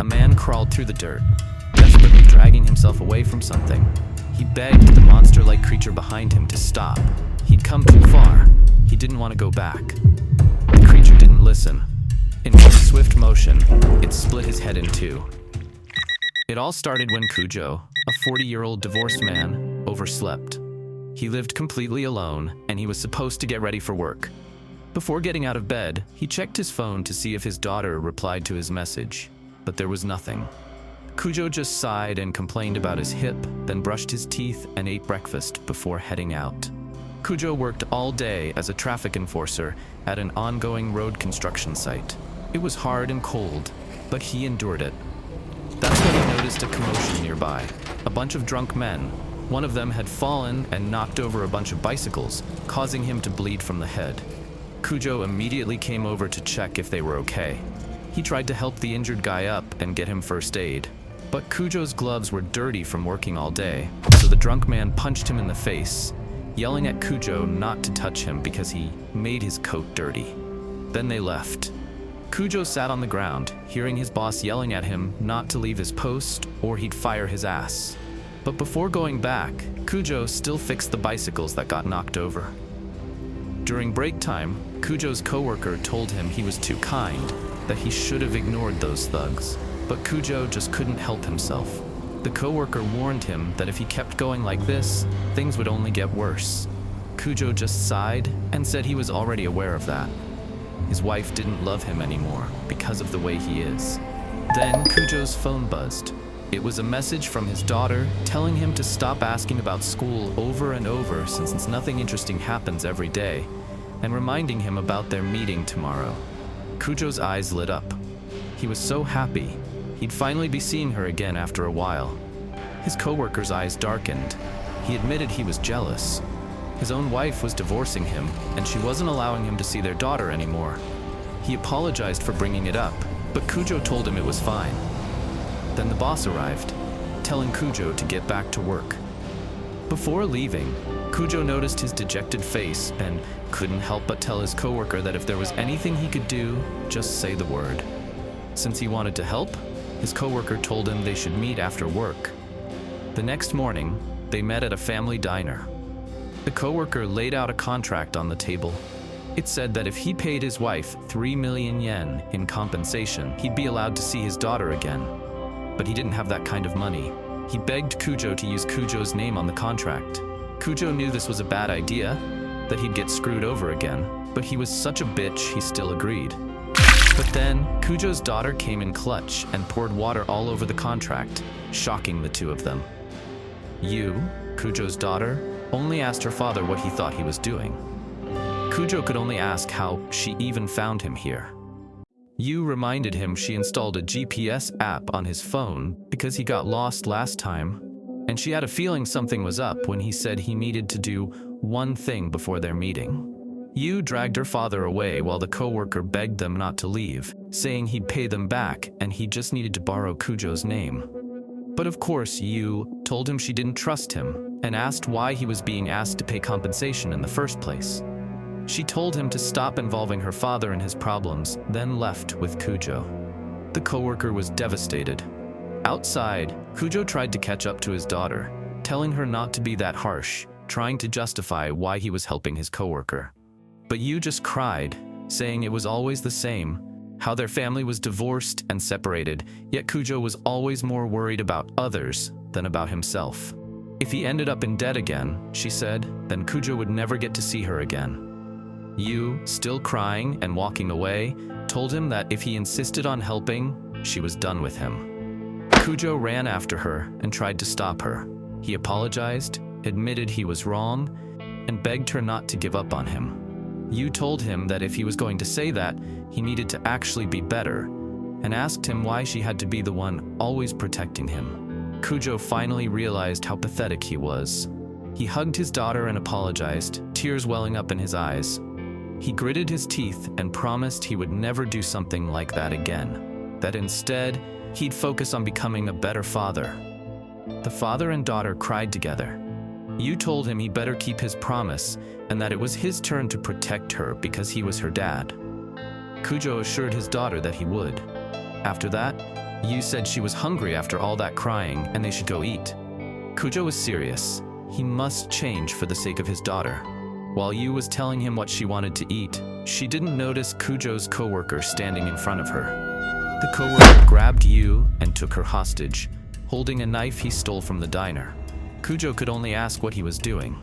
man crawled through the dirt, desperately dragging himself away from something. He begged the monster-like creature behind him to stop. He'd come too far. He didn't want to go back. The creature didn't listen. In one swift motion, it split his head in two. It all started when Kujo, a 40-year-old divorced man, overslept. He lived completely alone, and he was supposed to get ready for work. Before getting out of bed, he checked his phone to see if his daughter replied to his message, but there was nothing. Kujo just sighed and complained about his hip, then brushed his teeth and ate breakfast before heading out. Kujo worked all day as a traffic enforcer at an ongoing road construction site. It was hard and cold, but he endured it. That's when he noticed a commotion nearby. A bunch of drunk men. One of them had fallen and knocked over a bunch of bicycles, causing him to bleed from the head. Kujo immediately came over to check if they were okay. He tried to help the injured guy up and get him first aid. But Kujo's gloves were dirty from working all day, so the drunk man punched him in the face, yelling at Kujo not to touch him because he made his coat dirty. Then they left. Kujo sat on the ground, hearing his boss yelling at him not to leave his post or he'd fire his ass. But before going back, Kujo still fixed the bicycles that got knocked over. During break time, Kujo's coworker told him he was too kind, that he should have ignored those thugs. But Kujo just couldn't help himself. The coworker warned him that if he kept going like this, things would only get worse. Kujo just sighed and said he was already aware of that. His wife didn't love him anymore because of the way he is. Then Kujo's phone buzzed. It was a message from his daughter telling him to stop asking about school over and over since nothing interesting happens every day, and reminding him about their meeting tomorrow. Kujo's eyes lit up. He was so happy. He'd finally be seeing her again after a while. His coworker's eyes darkened. He admitted he was jealous. His own wife was divorcing him, and she wasn't allowing him to see their daughter anymore. He apologized for bringing it up, but Kujo told him it was fine. Then the boss arrived, telling Kujo to get back to work. Before leaving, Kujo noticed his dejected face and couldn't help but tell his coworker that if there was anything he could do, just say the word. Since he wanted to help, his coworker told him they should meet after work. The next morning, they met at a family diner. The coworker laid out a contract on the table. It said that if he paid his wife 3 million yen in compensation, he'd be allowed to see his daughter again. But he didn't have that kind of money. He begged Kujo to use Kujo's name on the contract. Kujo knew this was a bad idea, that he'd get screwed over again, but he was such a bitch he still agreed. But then, Kujo's daughter came in clutch and poured water all over the contract, shocking the two of them. Yu, Kujo's daughter, only asked her father what he thought he was doing. Kujo could only ask how she even found him here. Yu reminded him she installed a GPS app on his phone because he got lost last time, and she had a feeling something was up when he said he needed to do one thing before their meeting. Yu dragged her father away while the coworker begged them not to leave, saying he'd pay them back and he just needed to borrow Kujo's name. But of course, Yu told him she didn't trust him and asked why he was being asked to pay compensation in the first place. She told him to stop involving her father in his problems, then left with Kujo. The coworker was devastated. Outside, Kujo tried to catch up to his daughter, telling her not to be that harsh, trying to justify why he was helping his coworker. But Yu just cried, saying it was always the same, how their family was divorced and separated, yet Kujo was always more worried about others than about himself. If he ended up in debt again, she said, then Kujo would never get to see her again. Yu, still crying and walking away, told him that if he insisted on helping, she was done with him. Kujo ran after her and tried to stop her. He apologized, admitted he was wrong, and begged her not to give up on him. Yu told him that if he was going to say that, he needed to actually be better, and asked him why she had to be the one always protecting him. Kujo finally realized how pathetic he was. He hugged his daughter and apologized, tears welling up in his eyes. He gritted his teeth and promised he would never do something like that again, that instead, he'd focus on becoming a better father. The father and daughter cried together. Yu told him he better keep his promise and that it was his turn to protect her because he was her dad. Kujo assured his daughter that he would. After that, Yu said she was hungry after all that crying and they should go eat. Kujo was serious. He must change for the sake of his daughter. While Yu was telling him what she wanted to eat, she didn't notice Kujo's coworker standing in front of her. The coworker grabbed Yu and took her hostage, holding a knife he stole from the diner. Kujo could only ask what he was doing.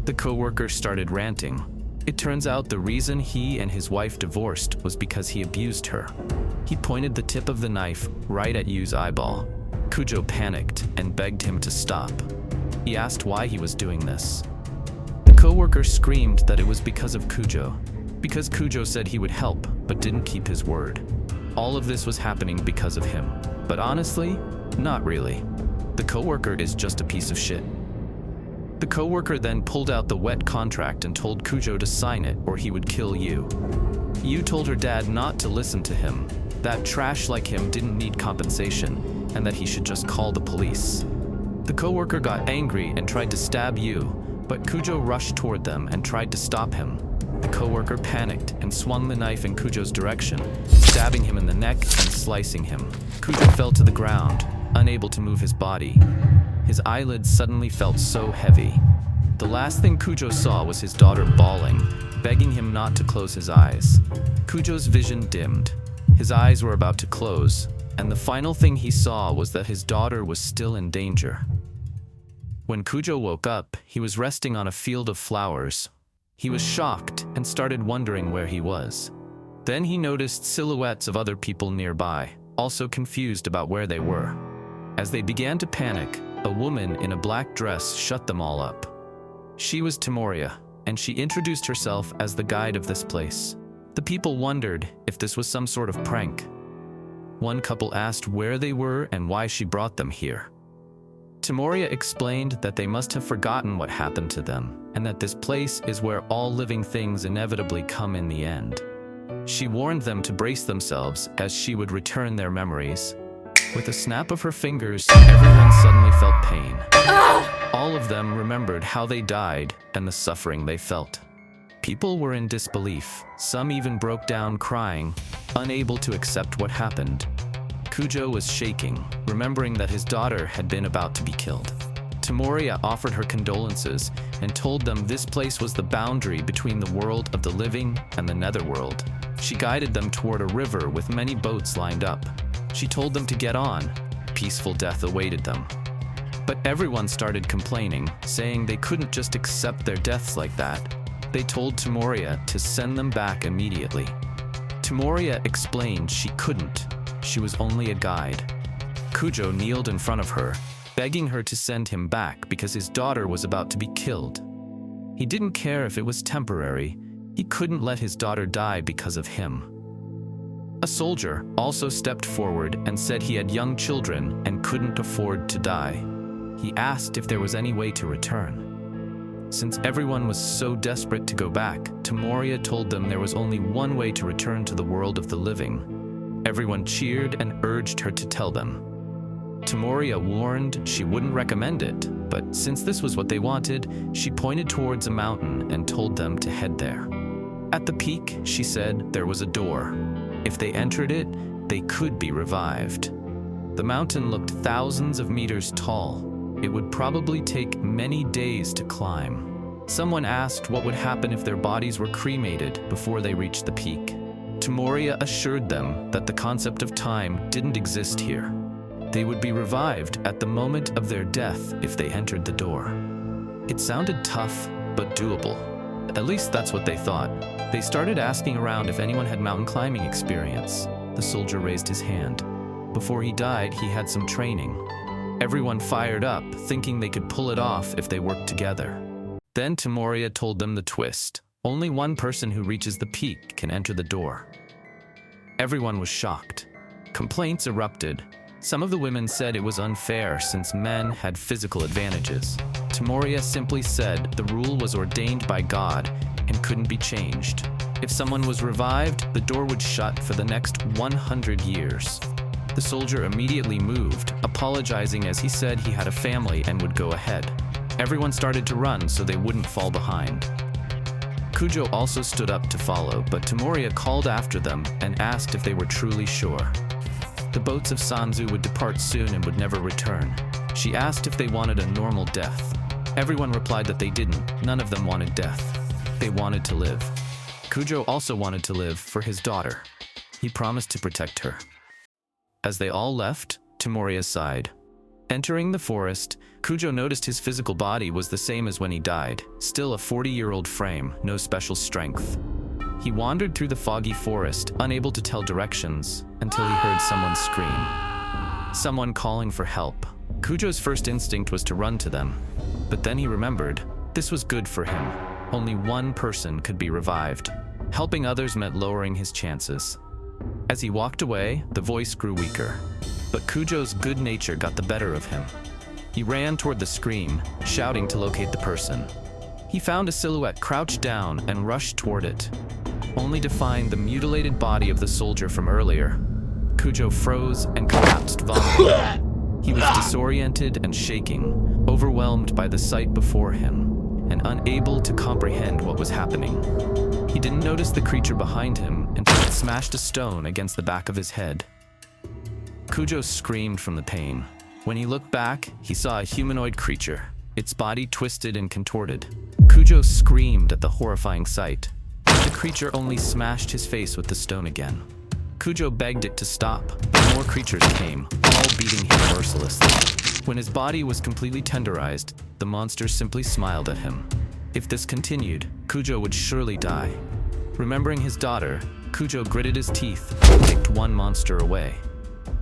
The coworker started ranting. It turns out the reason he and his wife divorced was because he abused her. He pointed the tip of the knife right at Yu's eyeball. Kujo panicked and begged him to stop. He asked why he was doing this. The coworker screamed that it was because of Kujo, because Kujo said he would help but didn't keep his word. All of this was happening because of him. But honestly, not really. The coworker is just a piece of shit. The coworker then pulled out the wet contract and told Kujo to sign it or he would kill Yu. Yu told her dad not to listen to him, that trash like him didn't need compensation, and that he should just call the police. The coworker got angry and tried to stab Yu, but Kujo rushed toward them and tried to stop him. The coworker panicked and swung the knife in Kujo's direction, stabbing him in the neck and slicing him. Kujo fell to the ground, unable to move his body. His eyelids suddenly felt so heavy. The last thing Kujo saw was his daughter bawling, begging him not to close his eyes. Kujo's vision dimmed. His eyes were about to close, and the final thing he saw was that his daughter was still in danger. When Kujo woke up, he was resting on a field of flowers. He was shocked and started wondering where he was. Then he noticed silhouettes of other people nearby, also confused about where they were. As they began to panic, a woman in a black dress shut them all up. She was Timoria, and she introduced herself as the guide of this place. The people wondered if this was some sort of prank. One couple asked where they were and why she brought them here. Timoria explained that they must have forgotten what happened to them, and that this place is where all living things inevitably come in the end. She warned them to brace themselves as she would return their memories. With a snap of her fingers, everyone suddenly felt pain. All of them remembered how they died and the suffering they felt. People were in disbelief. Some even broke down crying, unable to accept what happened. Kujo was shaking, remembering that his daughter had been about to be killed. Timoria offered her condolences and told them this place was the boundary between the world of the living and the netherworld. She guided them toward a river with many boats lined up. She told them to get on. Peaceful death awaited them. But everyone started complaining, saying they couldn't just accept their deaths like that. They told Timoria to send them back immediately. Timoria explained she couldn't. She was only a guide. Kujo kneeled in front of her, begging her to send him back because his daughter was about to be killed. He didn't care if it was temporary. He couldn't let his daughter die because of him. A soldier also stepped forward and said he had young children and couldn't afford to die. He asked if there was any way to return. Since everyone was so desperate to go back, Timoria told them there was only one way to return to the world of the living. Everyone cheered and urged her to tell them. Timoria warned she wouldn't recommend it, but since this was what they wanted, she pointed towards a mountain and told them to head there. At the peak, she said, there was a door. If they entered it, they could be revived. The mountain looked thousands of meters tall. It would probably take many days to climb. Someone asked what would happen if their bodies were cremated before they reached the peak. Timoria assured them that the concept of time didn't exist here. They would be revived at the moment of their death if they entered the door. It sounded tough, but doable. At least that's what they thought. They started asking around if anyone had mountain climbing experience. The soldier raised his hand. Before he died, he had some training. Everyone fired up, thinking they could pull it off if they worked together. Then Timoria told them the twist. Only one person who reaches the peak can enter the door. Everyone was shocked. Complaints erupted. Some of the women said it was unfair since men had physical advantages. Timoria simply said the rule was ordained by God and couldn't be changed. If someone was revived, the door would shut for the next 100 years. The soldier immediately moved, apologizing as he said he had a family and would go ahead. Everyone started to run so they wouldn't fall behind. Kujo also stood up to follow, but Timoria called after them and asked if they were truly sure. the boats of Sanzu would depart soon and would never return. She asked if they wanted a normal death. Everyone replied that they didn't. None of them wanted death. They wanted to live. Kujo also wanted to live for his daughter. He promised to protect her. As they all left, Tamoriya sighed. Entering the forest, Kujo noticed his physical body was the same as when he died, still a 40-year-old frame, no special strength. He wandered through the foggy forest, unable to tell directions, until he heard someone scream. Someone calling for help. Kujo's first instinct was to run to them, but then he remembered this was good for him. Only one person could be revived. Helping others meant lowering his chances. As he walked away, the voice grew weaker, but Kujo's good nature got the better of him. He ran toward the scream, shouting to locate the person. He found a silhouette crouched down and rushed toward it, only to find the mutilated body of the soldier from earlier. Kujo froze and collapsed, vomiting. He was disoriented and shaking, overwhelmed by the sight before him, and unable to comprehend what was happening. He didn't notice the creature behind him until it smashed a stone against the back of his head. Kujo screamed from the pain. When he looked back, he saw a humanoid creature, its body twisted and contorted. Kujo screamed at the horrifying sight. The creature only smashed his face with the stone again. Kujo begged it to stop, but more creatures came, all beating him mercilessly. When his body was completely tenderized, the monster simply smiled at him. If this continued, Kujo would surely die. Remembering his daughter, Kujo gritted his teeth and kicked one monster away.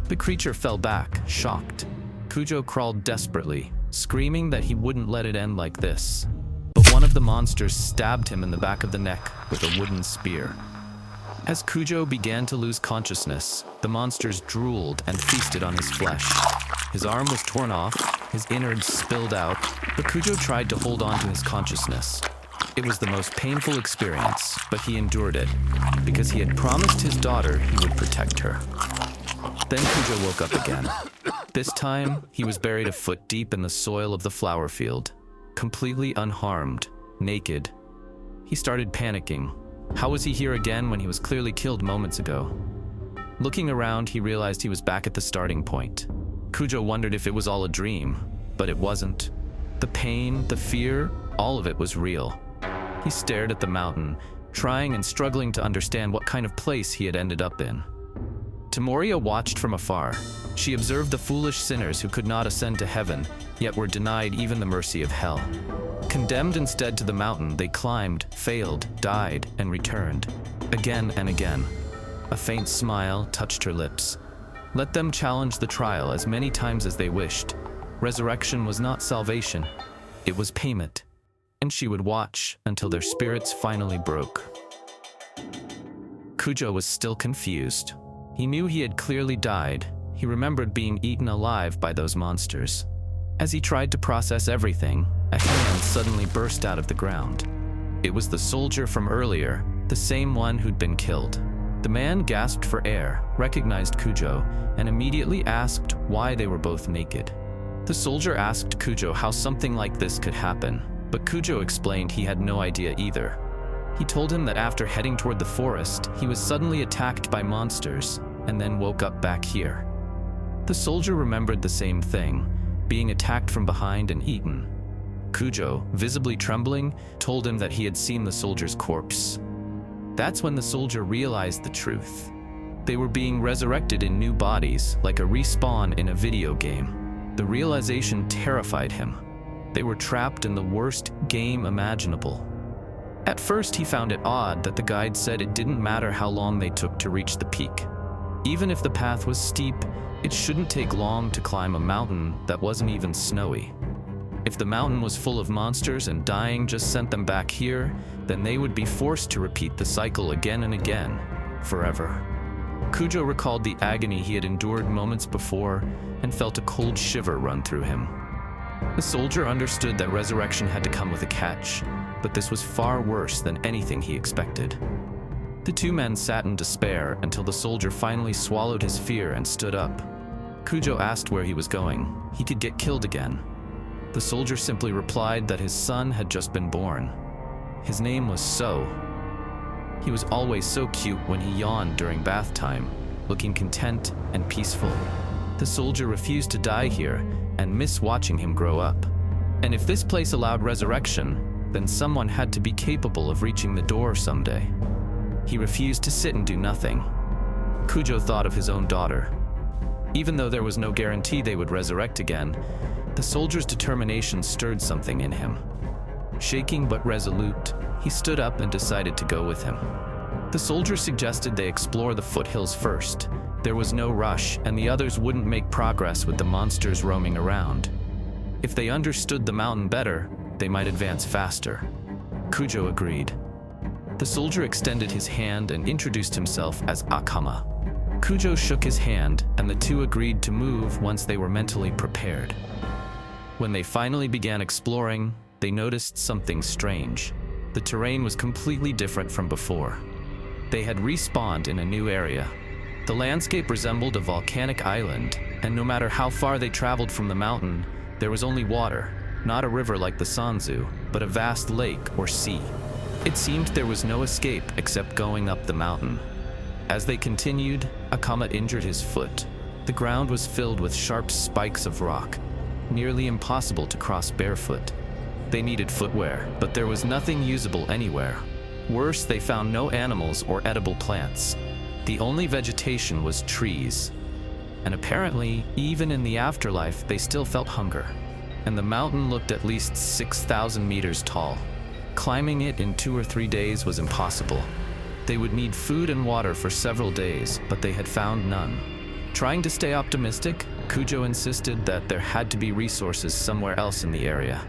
The creature fell back, shocked. Kujo crawled desperately, screaming that he wouldn't let it end like this. But one of the monsters stabbed him in the back of the neck with a wooden spear. As Kujo began to lose consciousness, the monsters drooled and feasted on his flesh. His arm was torn off, his innards spilled out, but Kujo tried to hold on to his consciousness. It was the most painful experience, but he endured it, because he had promised his daughter he would protect her. Then Kujo woke up again. This time, he was buried a foot deep in the soil of the flower field, completely unharmed, naked. He started panicking. How was he here again when he was clearly killed moments ago? Looking around, he realized he was back at the starting point. Kujo wondered if it was all a dream, but it wasn't. The pain, the fear, all of it was real. He stared at the mountain, trying and struggling to understand what kind of place he had ended up in. Tamoriya watched from afar. She observed the foolish sinners who could not ascend to heaven, yet were denied even the mercy of hell. Condemned instead to the mountain, they climbed, failed, died, and returned, again and again. A faint smile touched her lips. Let them challenge the trial as many times as they wished. Resurrection was not salvation, it was payment, and she would watch until their spirits finally broke. Kujo was still confused. He knew he had clearly died. He remembered being eaten alive by those monsters. As he tried to process everything, a hand suddenly burst out of the ground. It was the soldier from earlier, the same one who'd been killed. The man gasped for air, recognized Kujo, and immediately asked why they were both naked. The soldier asked Kujo how something like this could happen, but Kujo explained he had no idea either. He told him that after heading toward the forest, he was suddenly attacked by monsters, and then woke up back here. The soldier remembered the same thing, being attacked from behind and eaten. Kujo, visibly trembling, told him that he had seen the soldier's corpse. That's when the soldier realized the truth. They were being resurrected in new bodies, like a respawn in a video game. The realization terrified him. They were trapped in the worst game imaginable. At first, he found it odd that the guide said it didn't matter how long they took to reach the peak. Even if the path was steep, it shouldn't take long to climb a mountain that wasn't even snowy. If the mountain was full of monsters and dying just sent them back here, then they would be forced to repeat the cycle again and again, forever. Kujo recalled the agony he had endured moments before and felt a cold shiver run through him. The soldier understood that resurrection had to come with a catch, but this was far worse than anything he expected. The two men sat in despair until the soldier finally swallowed his fear and stood up. Kujo asked where he was going. He could get killed again. The soldier simply replied that his son had just been born. His name was So. He was always so cute when he yawned during bath time, looking content and peaceful. The soldier refused to die here and missed watching him grow up. And if this place allowed resurrection, then someone had to be capable of reaching the door someday. He refused to sit and do nothing. Kujo thought of his own daughter. Even though there was no guarantee they would resurrect again, the soldier's determination stirred something in him. Shaking but resolute, he stood up and decided to go with him. The soldier suggested they explore the foothills first. There was no rush, and the others wouldn't make progress with the monsters roaming around. If they understood the mountain better, they might advance faster. Kujo agreed. The soldier extended his hand and introduced himself as Akama. Kujo shook his hand, and the two agreed to move once they were mentally prepared. When they finally began exploring, they noticed something strange. The terrain was completely different from before. They had respawned in a new area. The landscape resembled a volcanic island, and no matter how far they traveled from the mountain, there was only water, not a river like the Sanzu, but a vast lake or sea. It seemed there was no escape except going up the mountain. As they continued, Akama injured his foot. The ground was filled with sharp spikes of rock, nearly impossible to cross barefoot. They needed footwear, but there was nothing usable anywhere. Worse, they found no animals or edible plants. The only vegetation was trees. And apparently, even in the afterlife, they still felt hunger. And the mountain looked at least 6,000 meters tall. Climbing it in 2 or 3 days was impossible. They would need food and water for several days, but they had found none. Trying to stay optimistic, Kujo insisted that there had to be resources somewhere else in the area.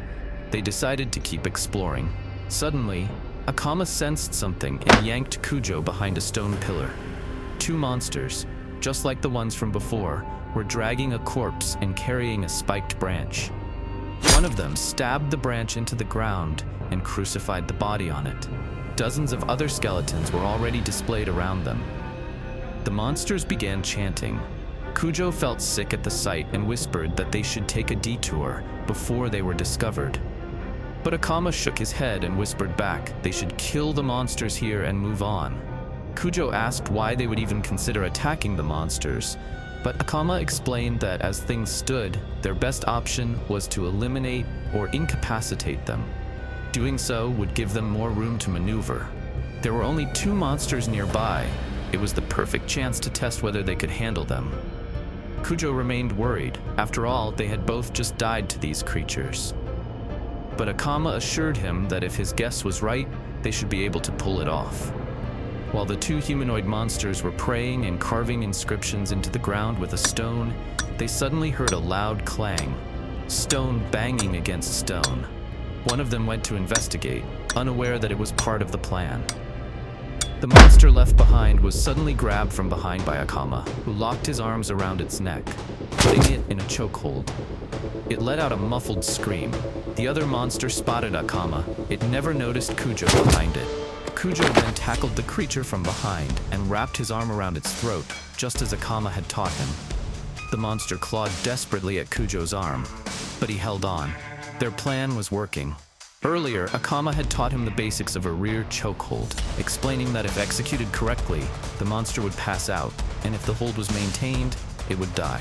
They decided to keep exploring. Suddenly, Akama sensed something and yanked Kujo behind a stone pillar. 2 monsters, just like the ones from before, were dragging a corpse and carrying a spiked branch. One of them stabbed the branch into the ground and crucified the body on it. Dozens of other skeletons were already displayed around them. The monsters began chanting. Kujo felt sick at the sight and whispered that they should take a detour before they were discovered. But Akama shook his head and whispered back they should kill the monsters here and move on. Kujo asked why they would even consider attacking the monsters, but Akama explained that as things stood, their best option was to eliminate or incapacitate them. Doing so would give them more room to maneuver. There were only 2 monsters nearby. It was the perfect chance to test whether they could handle them. Kujo remained worried. After all, they had both just died to these creatures. But Akama assured him that if his guess was right, they should be able to pull it off. While the 2 humanoid monsters were praying and carving inscriptions into the ground with a stone, they suddenly heard a loud clang, stone banging against stone. One of them went to investigate, unaware that it was part of the plan. The monster left behind was suddenly grabbed from behind by Akama, who locked his arms around its neck, putting it in a chokehold. It let out a muffled scream. The other monster spotted Akama. It never noticed Kujo behind it. Kujo then tackled the creature from behind and wrapped his arm around its throat, just as Akama had taught him. The monster clawed desperately at Kujo's arm, but he held on. Their plan was working. Earlier, Akama had taught him the basics of a rear chokehold, explaining that if executed correctly, the monster would pass out, and if the hold was maintained, it would die.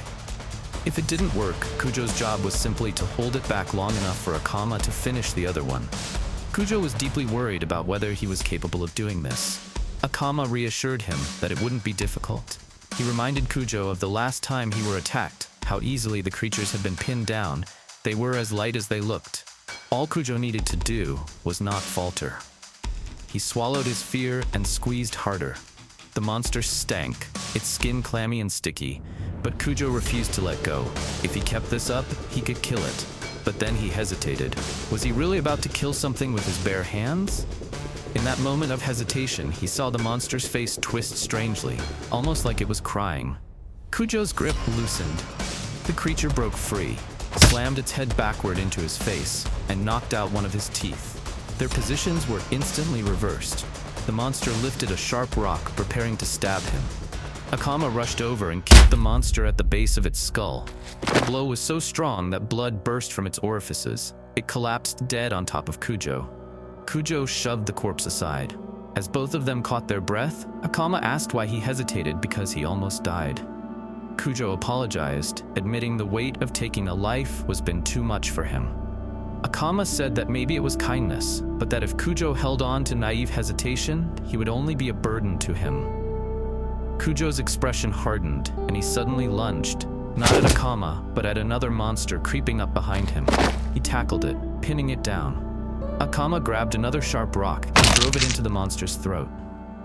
If it didn't work, Kujo's job was simply to hold it back long enough for Akama to finish the other one. Kujo was deeply worried about whether he was capable of doing this. Akama reassured him that it wouldn't be difficult. He reminded Kujo of the last time he were attacked, how easily the creatures had been pinned down. They were as light as they looked. All Kujo needed to do was not falter. He swallowed his fear and squeezed harder. The monster stank, its skin clammy and sticky, but Kujo refused to let go. If he kept this up, he could kill it. But then he hesitated. Was he really about to kill something with his bare hands? In that moment of hesitation, he saw the monster's face twist strangely, almost like it was crying. Kujo's grip loosened. The creature broke free, slammed its head backward into his face, and knocked out one of his teeth. Their positions were instantly reversed. The monster lifted a sharp rock, preparing to stab him. Akama rushed over and kicked the monster at the base of its skull. The blow was so strong that blood burst from its orifices. It collapsed dead on top of Kujo. Kujo shoved the corpse aside. As both of them caught their breath, Akama asked why he hesitated because he almost died. Kujo apologized, admitting the weight of taking a life was been too much for him. Akama said that maybe it was kindness, but that if Kujo held on to naive hesitation, he would only be a burden to him. Kujo's expression hardened, and he suddenly lunged, not at Akama, but at another monster creeping up behind him. He tackled it, pinning it down. Akama grabbed another sharp rock and drove it into the monster's throat.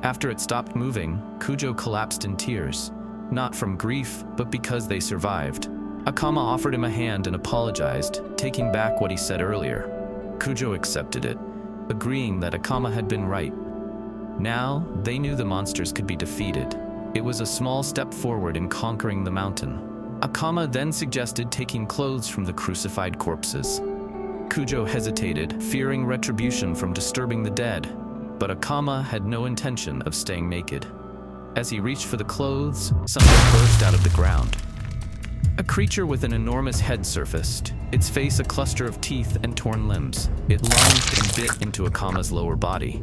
After it stopped moving, Kujo collapsed in tears, not from grief, but because they survived. Akama offered him a hand and apologized, taking back what he said earlier. Kujo accepted it, agreeing that Akama had been right. Now, they knew the monsters could be defeated. It was a small step forward in conquering the mountain. Akama then suggested taking clothes from the crucified corpses. Kujo hesitated, fearing retribution from disturbing the dead, but Akama had no intention of staying naked. As he reached for the clothes, something burst out of the ground. A creature with an enormous head surfaced, its face a cluster of teeth and torn limbs. It lunged and bit into Akama's lower body.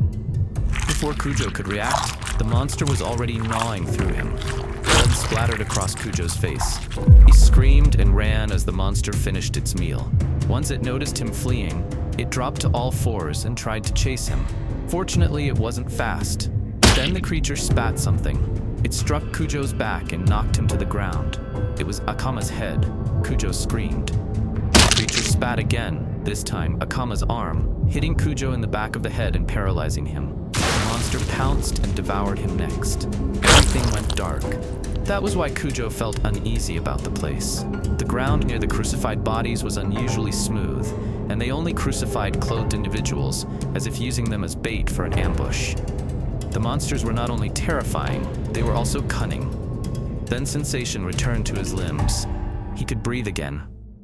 Before Kujo could react, the monster was already gnawing through him. Blood splattered across Kujo's face. He screamed and ran as the monster finished its meal. Once it noticed him fleeing, it dropped to all fours and tried to chase him. Fortunately, it wasn't fast. Then the creature spat something. It struck Kujo's back and knocked him to the ground. It was Akama's head. Kujo screamed. The creature spat again, this time Akama's arm, hitting Kujo in the back of the head and paralyzing him. The monster pounced and devoured him next. Everything went dark. That was why Kujo felt uneasy about the place. The ground near the crucified bodies was unusually smooth, and they only crucified clothed individuals, as if using them as bait for an ambush. The monsters were not only terrifying, they were also cunning. Then sensation returned to his limbs. He could breathe again.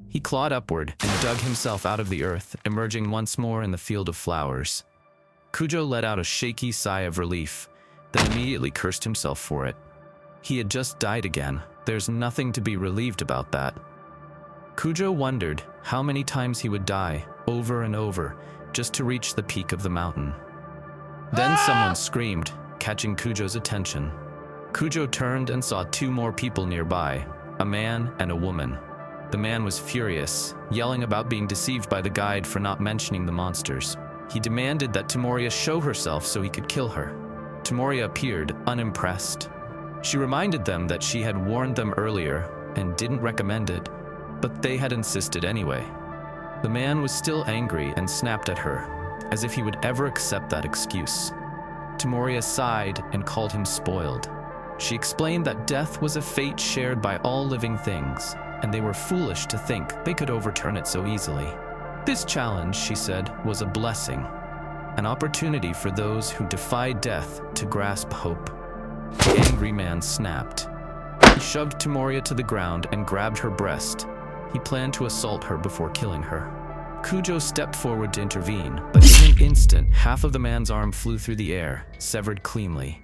He clawed upward and dug himself out of the earth, emerging once more in the field of flowers. Kujo let out a shaky sigh of relief, then immediately cursed himself for it. He had just died again. There's nothing to be relieved about that. Kujo wondered how many times he would die, over and over, just to reach the peak of the mountain. Then someone screamed, catching Kujo's attention. Kujo turned and saw two more people nearby, a man and a woman. The man was furious, yelling about being deceived by the guide for not mentioning the monsters. He demanded that Tomoria show herself so he could kill her. Tomoria appeared, unimpressed. She reminded them that she had warned them earlier and didn't recommend it, but they had insisted anyway. The man was still angry and snapped at her, as if he would ever accept that excuse. Tomoria sighed and called him spoiled. She explained that death was a fate shared by all living things, and they were foolish to think they could overturn it so easily. This challenge, she said, was a blessing, an opportunity for those who defied death to grasp hope. The angry man snapped. He shoved Tomoria to the ground and grabbed her breast. He planned to assault her before killing her. Kujo stepped forward to intervene, but in an instant, half of the man's arm flew through the air, severed cleanly.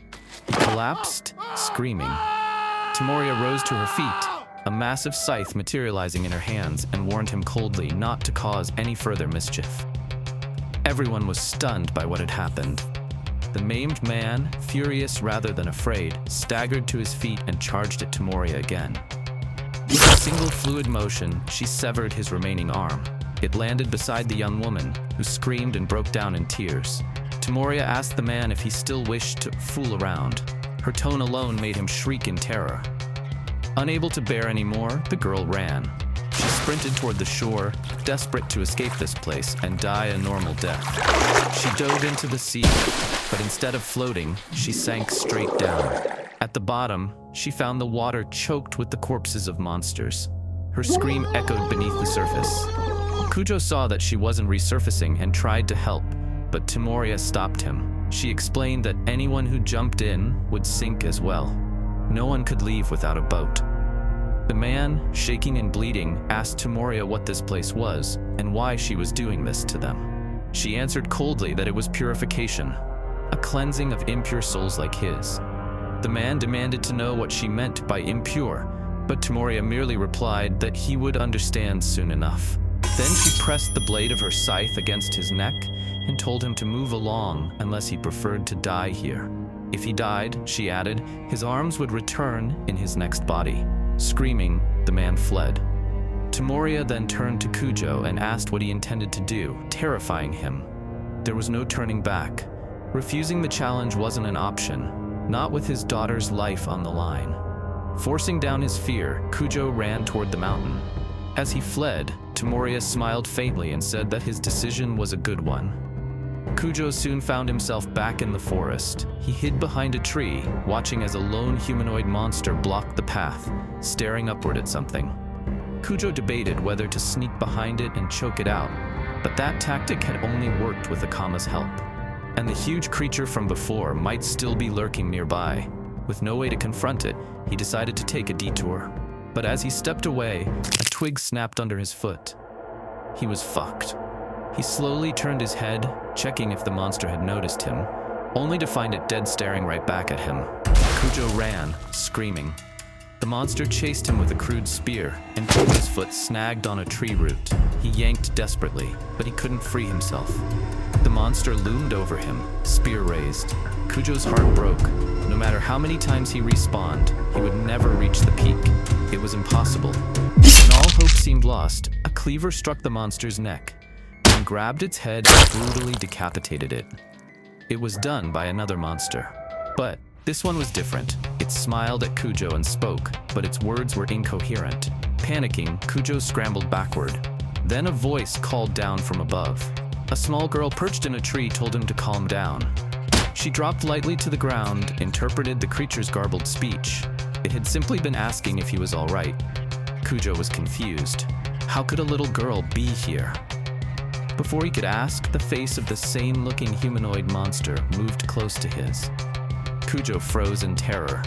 He collapsed, screaming. Tomoria rose to her feet, a massive scythe materializing in her hands, and warned him coldly not to cause any further mischief. Everyone was stunned by what had happened. The maimed man, furious rather than afraid, staggered to his feet and charged at Tomoria again. With a single fluid motion, she severed his remaining arm. It landed beside the young woman, who screamed and broke down in tears. Tomoria asked the man if he still wished to fool around. Her tone alone made him shriek in terror. Unable to bear any more, the girl ran. She sprinted toward the shore, desperate to escape this place and die a normal death. She dove into the sea, but instead of floating, she sank straight down. At the bottom, she found the water choked with the corpses of monsters. Her scream echoed beneath the surface. Kujo saw that she wasn't resurfacing and tried to help, but Tomoria stopped him. She explained that anyone who jumped in would sink as well. No one could leave without a boat. The man, shaking and bleeding, asked Tomoria what this place was and why she was doing this to them. She answered coldly that it was purification, a cleansing of impure souls like his. The man demanded to know what she meant by impure, but Tomoria merely replied that he would understand soon enough. Then she pressed the blade of her scythe against his neck and told him to move along unless he preferred to die here. If he died, she added, his arms would return in his next body. Screaming, the man fled. Tomoria then turned to Kujo and asked what he intended to do, terrifying him. There was no turning back. Refusing the challenge wasn't an option, not with his daughter's life on the line. Forcing down his fear, Kujo ran toward the mountain. As he fled, Tomoria smiled faintly and said that his decision was a good one. Kujo soon found himself back in the forest. He hid behind a tree, watching as a lone humanoid monster blocked the path, staring upward at something. Kujo debated whether to sneak behind it and choke it out, but that tactic had only worked with Akama's help. And the huge creature from before might still be lurking nearby. With no way to confront it, he decided to take a detour. But as he stepped away, a twig snapped under his foot. He was fucked. He slowly turned his head, checking if the monster had noticed him, only to find it dead staring right back at him. Kujo ran, screaming. The monster chased him with a crude spear, and Kujo's foot snagged on a tree root. He yanked desperately, but he couldn't free himself. The monster loomed over him, spear raised. Kujo's heart broke. No matter how many times he respawned, he would never reach the peak. It was impossible. When all hope seemed lost, a cleaver struck the monster's neck and grabbed its head and brutally decapitated it. It was done by another monster. But this one was different. It smiled at Kujo and spoke, but its words were incoherent. Panicking, Kujo scrambled backward. Then a voice called down from above. A small girl perched in a tree told him to calm down. She dropped lightly to the ground, interpreted the creature's garbled speech. It had simply been asking if he was all right. Kujo was confused. How could a little girl be here? Before he could ask, the face of the sane-looking humanoid monster moved close to his. Kujo froze in terror.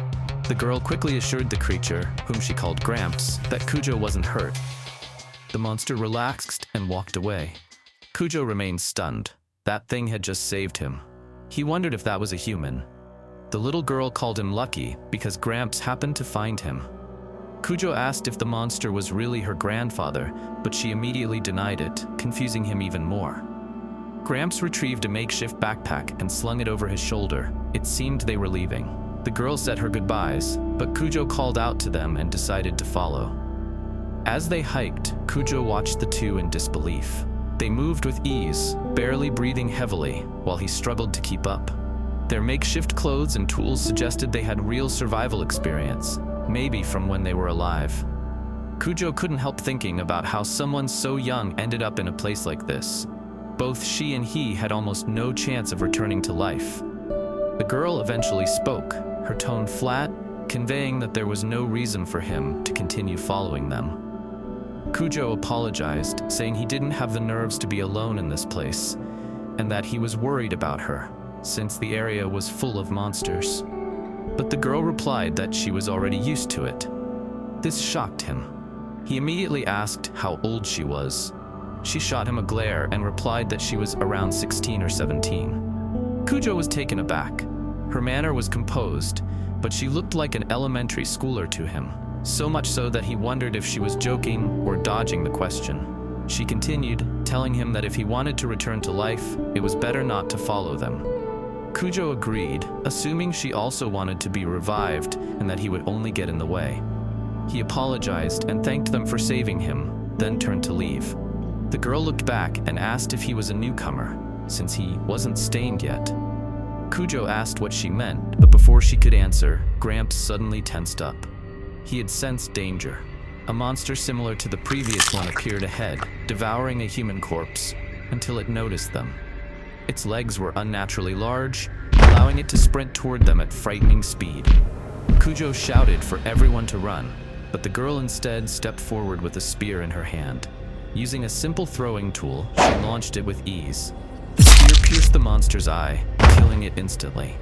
The girl quickly assured the creature, whom she called Gramps, that Kujo wasn't hurt. The monster relaxed and walked away. Kujo remained stunned. That thing had just saved him. He wondered if that was a human. The little girl called him lucky because Gramps happened to find him. Kujo asked if the monster was really her grandfather, but she immediately denied it, confusing him even more. Gramps retrieved a makeshift backpack and slung it over his shoulder. It seemed they were leaving. The girl said her goodbyes, but Kujo called out to them and decided to follow. As they hiked, Kujo watched the two in disbelief. They moved with ease, barely breathing heavily, while he struggled to keep up. Their makeshift clothes and tools suggested they had real survival experience, maybe from when they were alive. Kujo couldn't help thinking about how someone so young ended up in a place like this. Both she and he had almost no chance of returning to life. The girl eventually spoke, her tone flat, conveying that there was no reason for him to continue following them. Kujo apologized, saying he didn't have the nerves to be alone in this place, and that he was worried about her, since the area was full of monsters. But the girl replied that she was already used to it. This shocked him. He immediately asked how old she was. She shot him a glare and replied that she was around 16 or 17. Kujo was taken aback. Her manner was composed, but she looked like an elementary schooler to him. So much so that he wondered if she was joking or dodging the question. She continued, telling him that if he wanted to return to life, it was better not to follow them. Kujo agreed, assuming she also wanted to be revived and that he would only get in the way. He apologized and thanked them for saving him, then turned to leave. The girl looked back and asked if he was a newcomer, since he wasn't stained yet. Kujo asked what she meant, but before she could answer, Gramps suddenly tensed up. He had sensed danger. A monster similar to the previous one appeared ahead, devouring a human corpse, until it noticed them. Its legs were unnaturally large, allowing it to sprint toward them at frightening speed. Kujo shouted for everyone to run, but the girl instead stepped forward with a spear in her hand. Using a simple throwing tool, she launched it with ease. The spear pierced the monster's eye, killing it instantly.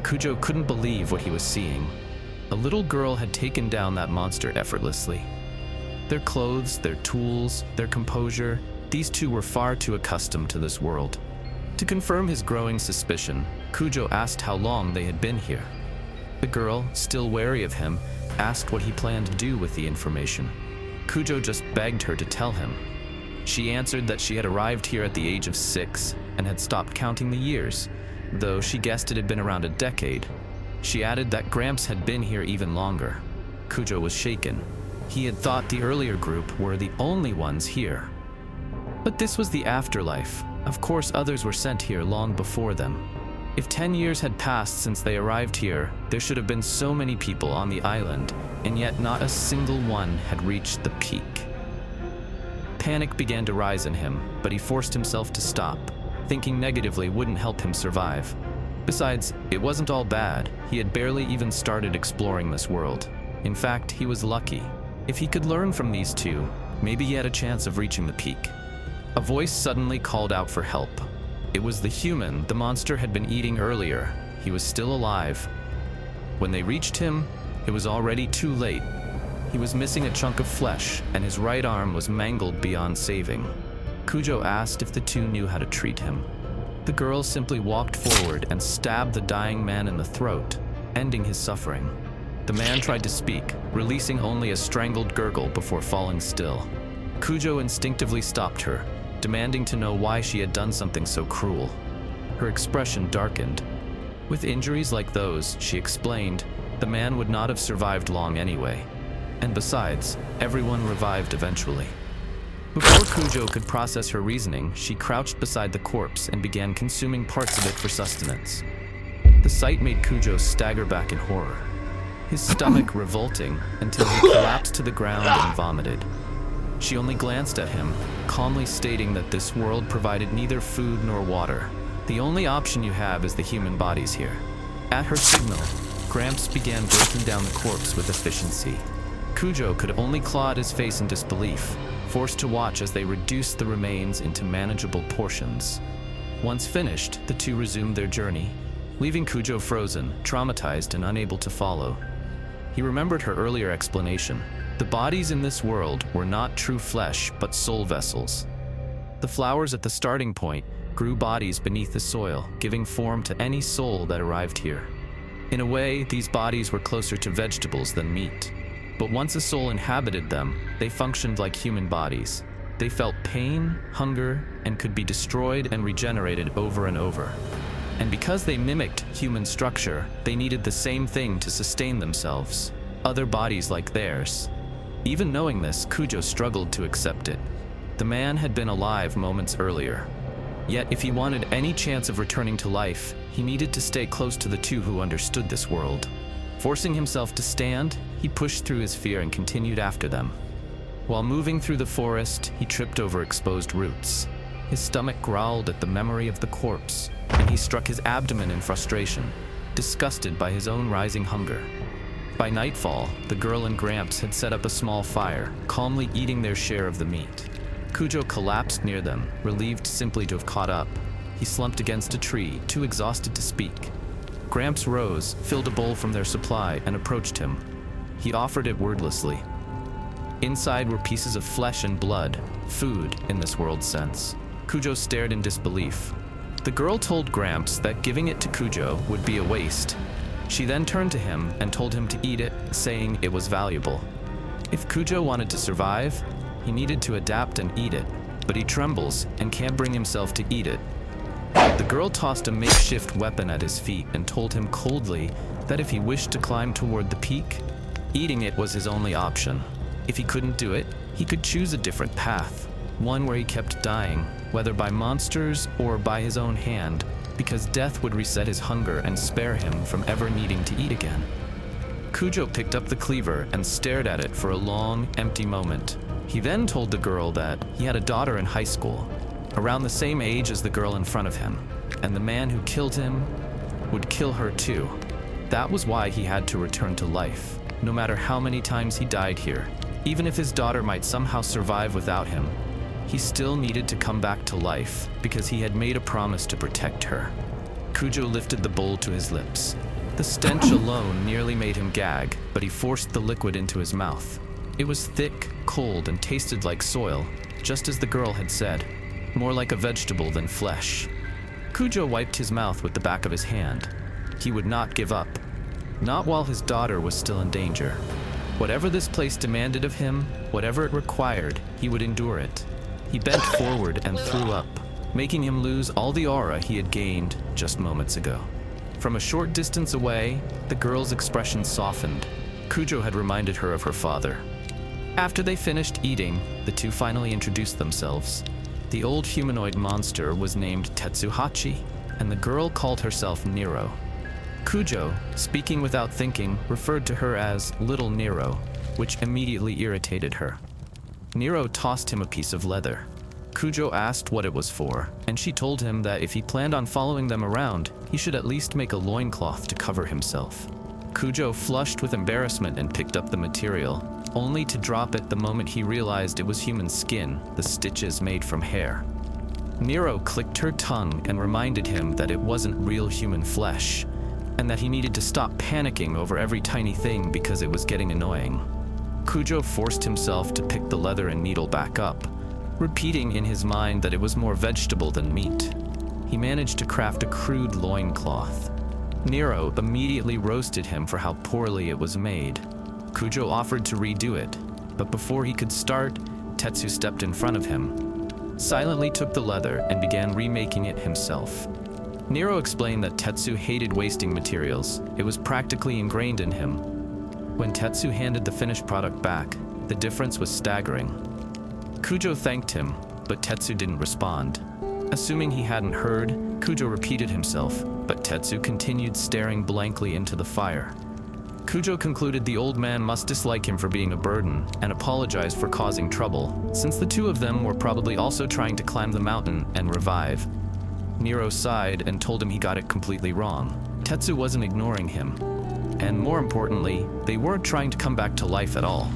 Kujo couldn't believe what he was seeing. A little girl had taken down that monster effortlessly. Their clothes, their tools, their composure, these two were far too accustomed to this world. To confirm his growing suspicion, Kujo asked how long they had been here. The girl, still wary of him, asked what he planned to do with the information. Kujo just begged her to tell him. She answered that she had arrived here at the age of 6 and had stopped counting the years, though she guessed it had been around a decade. She added that Gramps had been here even longer. Kujo was shaken. He had thought the earlier group were the only ones here. But this was the afterlife. Of course, others were sent here long before them. If 10 years had passed since they arrived here, there should have been so many people on the island, and yet not a single one had reached the peak. Panic began to rise in him, but he forced himself to stop. Thinking negatively wouldn't help him survive. Besides, it wasn't all bad. He had barely even started exploring this world. In fact, he was lucky. If he could learn from these two, maybe he had a chance of reaching the peak. A voice suddenly called out for help. It was the human the monster had been eating earlier. He was still alive. When they reached him, it was already too late. He was missing a chunk of flesh, and his right arm was mangled beyond saving. Kujo asked if the two knew how to treat him. The girl simply walked forward and stabbed the dying man in the throat, ending his suffering. The man tried to speak, releasing only a strangled gurgle before falling still. Kujo instinctively stopped her, demanding to know why she had done something so cruel. Her expression darkened. With injuries like those, she explained, the man would not have survived long anyway. And besides, everyone revived eventually. Before Kujo could process her reasoning, she crouched beside the corpse and began consuming parts of it for sustenance. The sight made Kujo stagger back in horror, his stomach revolting until he collapsed to the ground and vomited. She only glanced at him, calmly stating that this world provided neither food nor water. The only option you have is the human bodies here. At her signal, Gramps began breaking down the corpse with efficiency. Kujo could only claw at his face in disbelief, forced to watch as they reduced the remains into manageable portions. Once finished, the two resumed their journey, leaving Kujo frozen, traumatized, and unable to follow. He remembered her earlier explanation. The bodies in this world were not true flesh, but soul vessels. The flowers at the starting point grew bodies beneath the soil, giving form to any soul that arrived here. In a way, these bodies were closer to vegetables than meat. But once a soul inhabited them, they functioned like human bodies. They felt pain, hunger, and could be destroyed and regenerated over and over. And because they mimicked human structure, they needed the same thing to sustain themselves, other bodies like theirs. Even knowing this, Kujo struggled to accept it. The man had been alive moments earlier. Yet if he wanted any chance of returning to life, he needed to stay close to the two who understood this world. Forcing himself to stand, he pushed through his fear and continued after them. While moving through the forest, he tripped over exposed roots. His stomach growled at the memory of the corpse, and he struck his abdomen in frustration, disgusted by his own rising hunger. By nightfall, the girl and Gramps had set up a small fire, calmly eating their share of the meat. Kujo collapsed near them, relieved simply to have caught up. He slumped against a tree, too exhausted to speak. Gramps rose, filled a bowl from their supply, and approached him. He offered it wordlessly. Inside were pieces of flesh and blood, food in this world's sense. Kujo stared in disbelief. The girl told Gramps that giving it to Kujo would be a waste. She then turned to him and told him to eat it, saying it was valuable. If Kujo wanted to survive, he needed to adapt and eat it, but he trembles and can't bring himself to eat it. The girl tossed a makeshift weapon at his feet and told him coldly that if he wished to climb toward the peak, eating it was his only option. If he couldn't do it, he could choose a different path, one where he kept dying, whether by monsters or by his own hand, because death would reset his hunger and spare him from ever needing to eat again. Kujo picked up the cleaver and stared at it for a long, empty moment. He then told the girl that he had a daughter in high school, around the same age as the girl in front of him, and the man who killed him would kill her too. That was why he had to return to life, no matter how many times he died here. Even if his daughter might somehow survive without him, he still needed to come back to life because he had made a promise to protect her. Kujo lifted the bowl to his lips. The stench alone nearly made him gag, but he forced the liquid into his mouth. It was thick, cold, and tasted like soil, just as the girl had said, more like a vegetable than flesh. Kujo wiped his mouth with the back of his hand. He would not give up, not while his daughter was still in danger. Whatever this place demanded of him, whatever it required, he would endure it. He bent forward and threw up, making him lose all the aura he had gained just moments ago. From a short distance away, the girl's expression softened. Kujo had reminded her of her father. After they finished eating, the two finally introduced themselves. The old humanoid monster was named Tetsuhachi, and the girl called herself Nero. Kujo, speaking without thinking, referred to her as Little Nero, which immediately irritated her. Nero tossed him a piece of leather. Kujo asked what it was for, and she told him that if he planned on following them around, he should at least make a loincloth to cover himself. Kujo flushed with embarrassment and picked up the material, only to drop it the moment he realized it was human skin, the stitches made from hair. Nero clicked her tongue and reminded him that it wasn't real human flesh, and that he needed to stop panicking over every tiny thing because it was getting annoying. Kujo forced himself to pick the leather and needle back up, repeating in his mind that it was more vegetable than meat. He managed to craft a crude loincloth. Nero immediately roasted him for how poorly it was made. Kujo offered to redo it, but before he could start, Tetsu stepped in front of him, silently took the leather and began remaking it himself. Nero explained that Tetsu hated wasting materials. It was practically ingrained in him. When Tetsu handed the finished product back, the difference was staggering. Kujo thanked him, but Tetsu didn't respond. Assuming he hadn't heard, Kujo repeated himself, but Tetsu continued staring blankly into the fire. Kujo concluded the old man must dislike him for being a burden and apologized for causing trouble, since the two of them were probably also trying to climb the mountain and revive. Nero sighed and told him he got it completely wrong. Tetsu wasn't ignoring him. And more importantly, they weren't trying to come back to life at all.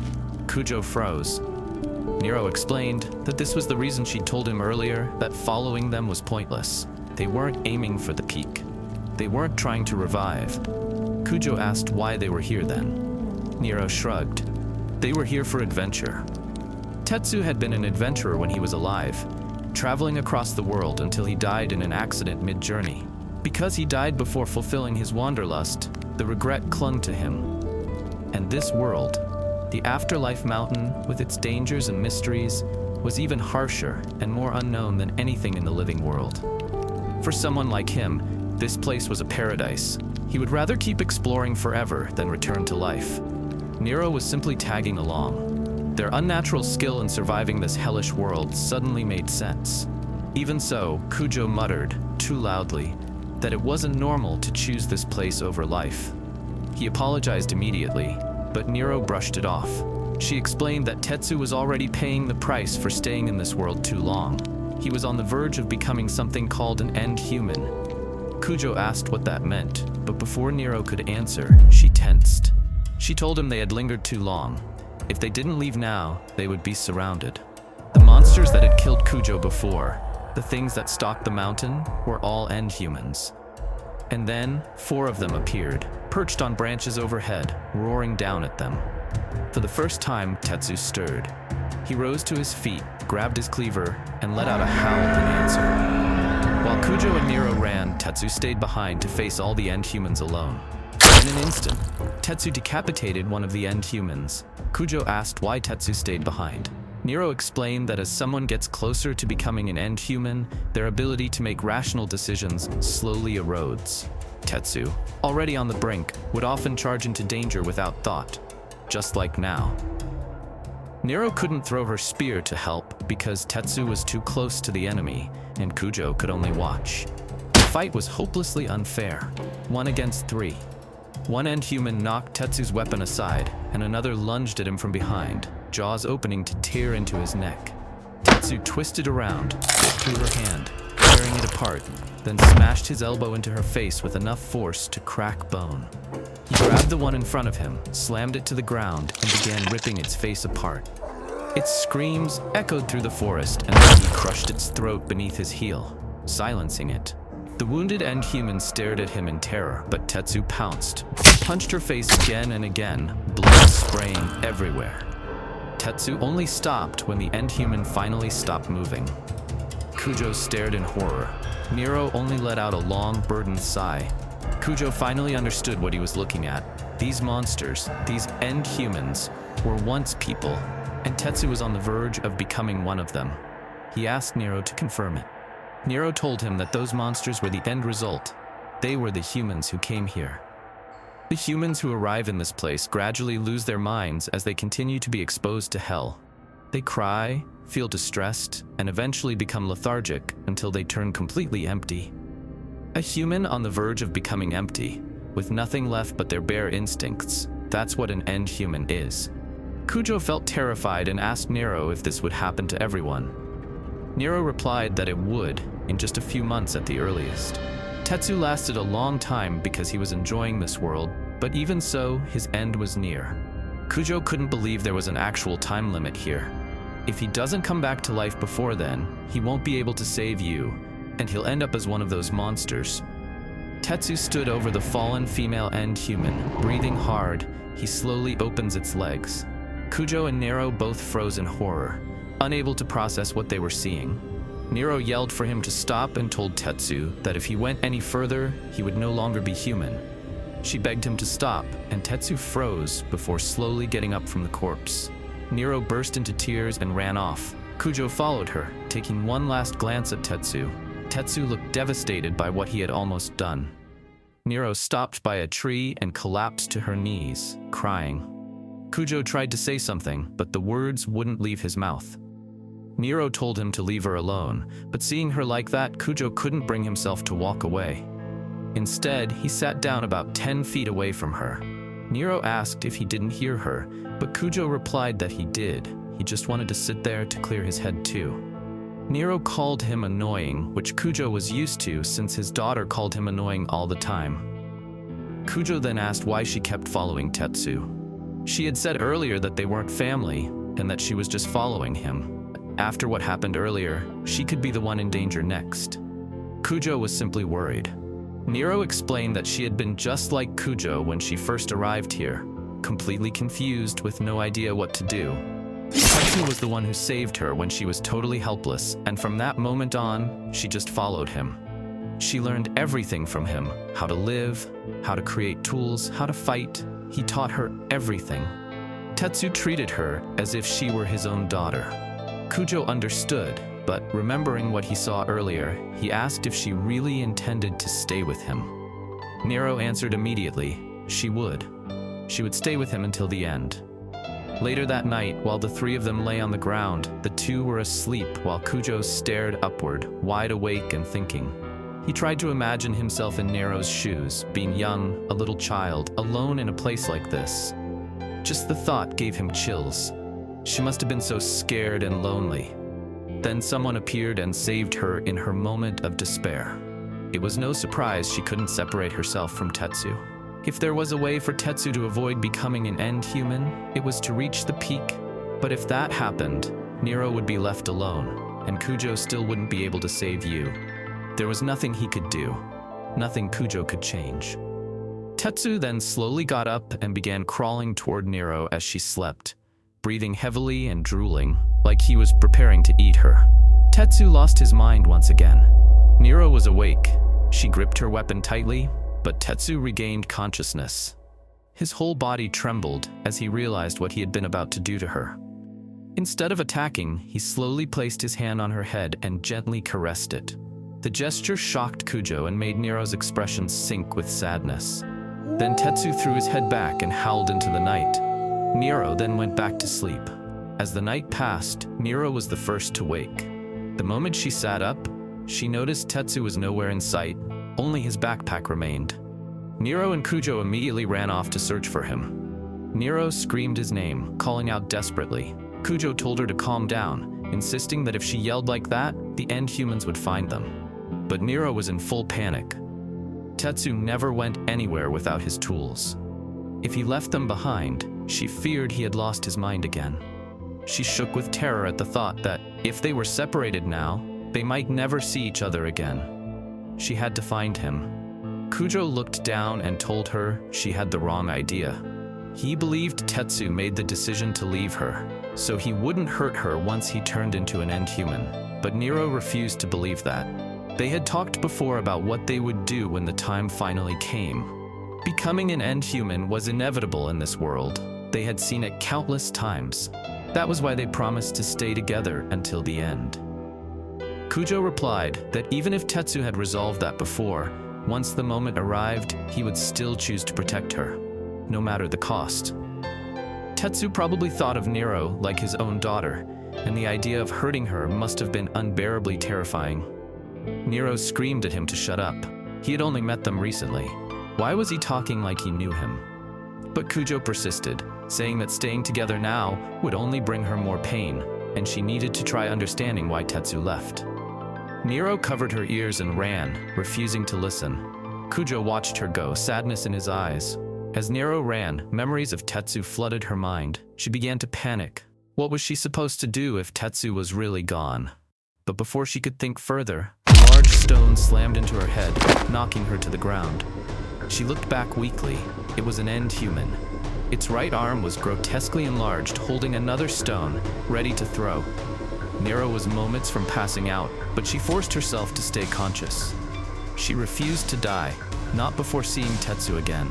Kujo froze. Nero explained that this was the reason she'd told him earlier that following them was pointless. They weren't aiming for the peak. They weren't trying to revive. Kujo asked why they were here then. Nero shrugged. They were here for adventure. Tetsu had been an adventurer when he was alive, traveling across the world until he died in an accident mid-journey. Because he died before fulfilling his wanderlust, the regret clung to him. And this world, the afterlife mountain with its dangers and mysteries, was even harsher and more unknown than anything in the living world. For someone like him, this place was a paradise. He would rather keep exploring forever than return to life. Nero was simply tagging along. Their unnatural skill in surviving this hellish world suddenly made sense. Even so, Kujo muttered, too loudly, that it wasn't normal to choose this place over life. He apologized immediately, but Nero brushed it off. She explained that Tetsu was already paying the price for staying in this world too long. He was on the verge of becoming something called an end human. Kujo asked what that meant, but before Nero could answer, she tensed. She told him they had lingered too long. If they didn't leave now, they would be surrounded. The monsters that had killed Kujo before, the things that stalked the mountain, were all end humans. And then, 4 of them appeared, perched on branches overhead, roaring down at them. For the first time, Tetsu stirred. He rose to his feet, grabbed his cleaver, and let out a howl in answer. While Kujo and Nero ran, Tetsu stayed behind to face all the end humans alone. In an instant, Tetsu decapitated one of the end humans. Kujo asked why Tetsu stayed behind. Nero explained that as someone gets closer to becoming an end human, their ability to make rational decisions slowly erodes. Tetsu, already on the brink, would often charge into danger without thought, just like now. Nero couldn't throw her spear to help because Tetsu was too close to the enemy, and Kujo could only watch. The fight was hopelessly unfair, 1 against 3. One end human knocked Tetsu's weapon aside, and another lunged at him from behind, jaws opening to tear into his neck. Tetsu twisted around, bit through her hand, tearing it apart, then smashed his elbow into her face with enough force to crack bone. He grabbed the one in front of him, slammed it to the ground, and began ripping its face apart. Its screams echoed through the forest, and then he crushed its throat beneath his heel, silencing it. The wounded end human stared at him in terror, but Tetsu pounced, punched her face again and again, blood spraying everywhere. Tetsu only stopped when the end human finally stopped moving. Kujo stared in horror. Nero only let out a long, burdened sigh. Kujo finally understood what he was looking at. These monsters, these end humans, were once people, and Tetsu was on the verge of becoming one of them. He asked Nero to confirm it. Nero told him that those monsters were the end result. They were the humans who came here. The humans who arrive in this place gradually lose their minds as they continue to be exposed to hell. They cry, feel distressed, and eventually become lethargic until they turn completely empty. A human on the verge of becoming empty, with nothing left but their bare instincts, that's what an end human is. Kujo felt terrified and asked Nero if this would happen to everyone. Nero replied that it would, in just a few months at the earliest. Tetsu lasted a long time because he was enjoying this world, but even so, his end was near. Kujo couldn't believe there was an actual time limit here. If he doesn't come back to life before then, he won't be able to save you, and he'll end up as one of those monsters. Tetsu stood over the fallen female end human. Breathing hard, he slowly opens its legs. Kujo and Nero both froze in horror, unable to process what they were seeing. Nero yelled for him to stop and told Tetsu that if he went any further, he would no longer be human. She begged him to stop, and Tetsu froze before slowly getting up from the corpse. Nero burst into tears and ran off. Kujo followed her, taking one last glance at Tetsu. Tetsu looked devastated by what he had almost done. Nero stopped by a tree and collapsed to her knees, crying. Kujo tried to say something, but the words wouldn't leave his mouth. Nero told him to leave her alone, but seeing her like that, Kujo couldn't bring himself to walk away. Instead, he sat down about 10 feet away from her. Nero asked if he didn't hear her, but Kujo replied that he did. He just wanted to sit there to clear his head too. Nero called him annoying, which Kujo was used to since his daughter called him annoying all the time. Kujo then asked why she kept following Tetsu. She had said earlier that they weren't family and that she was just following him. After what happened earlier, she could be the one in danger next. Kujo was simply worried. Nero explained that she had been just like Kujo when she first arrived here, completely confused with no idea what to do. Tetsu was the one who saved her when she was totally helpless, and from that moment on, she just followed him. She learned everything from him: how to live, how to create tools, how to fight. He taught her everything. Tetsu treated her as if she were his own daughter. Kujo understood, but remembering what he saw earlier, he asked if she really intended to stay with him. Nero answered immediately, she would. She would stay with him until the end. Later that night, while the three of them lay on the ground, the two were asleep while Kujo stared upward, wide awake and thinking. He tried to imagine himself in Nero's shoes, being young, a little child, alone in a place like this. Just the thought gave him chills. She must have been so scared and lonely. Then someone appeared and saved her in her moment of despair. It was no surprise she couldn't separate herself from Tetsu. If there was a way for Tetsu to avoid becoming an end human, it was to reach the peak. But if that happened, Nero would be left alone, and Kujo still wouldn't be able to save you. There was nothing he could do, nothing Kujo could change. Tetsu then slowly got up and began crawling toward Nero as she slept, breathing heavily and drooling, like he was preparing to eat her. Tetsu lost his mind once again. Nero was awake. She gripped her weapon tightly, but Tetsu regained consciousness. His whole body trembled as he realized what he had been about to do to her. Instead of attacking, he slowly placed his hand on her head and gently caressed it. The gesture shocked Kujo and made Nero's expression sink with sadness. Then Tetsu threw his head back and howled into the night. Nero then went back to sleep. As the night passed, Nero was the first to wake. The moment she sat up, she noticed Tetsu was nowhere in sight, only his backpack remained. Nero and Kujo immediately ran off to search for him. Nero screamed his name, calling out desperately. Kujo told her to calm down, insisting that if she yelled like that, the end humans would find them. But Nero was in full panic. Tetsu never went anywhere without his tools. If he left them behind, she feared he had lost his mind again. She shook with terror at the thought that, if they were separated now, they might never see each other again. She had to find him. Kujo looked down and told her she had the wrong idea. He believed Tetsu made the decision to leave her, so he wouldn't hurt her once he turned into an end human. But Nero refused to believe that. They had talked before about what they would do when the time finally came. Becoming an end human was inevitable in this world. They had seen it countless times. That was why they promised to stay together until the end. Kujo replied that even if Tetsu had resolved that before, once the moment arrived, he would still choose to protect her, no matter the cost. Tetsu probably thought of Nero like his own daughter, and the idea of hurting her must have been unbearably terrifying. Nero screamed at him to shut up. He had only met them recently. Why was he talking like he knew him? But Kujo persisted, saying that staying together now would only bring her more pain, and she needed to try understanding why Tetsu left. Nero covered her ears and ran, refusing to listen. Kujo watched her go, sadness in his eyes. As Nero ran, memories of Tetsu flooded her mind. She began to panic. What was she supposed to do if Tetsu was really gone? But before she could think further, a large stone slammed into her head, knocking her to the ground. She looked back weakly. It was an end human. Its right arm was grotesquely enlarged, holding another stone, ready to throw. Nero was moments from passing out, but she forced herself to stay conscious. She refused to die, not before seeing Tetsu again.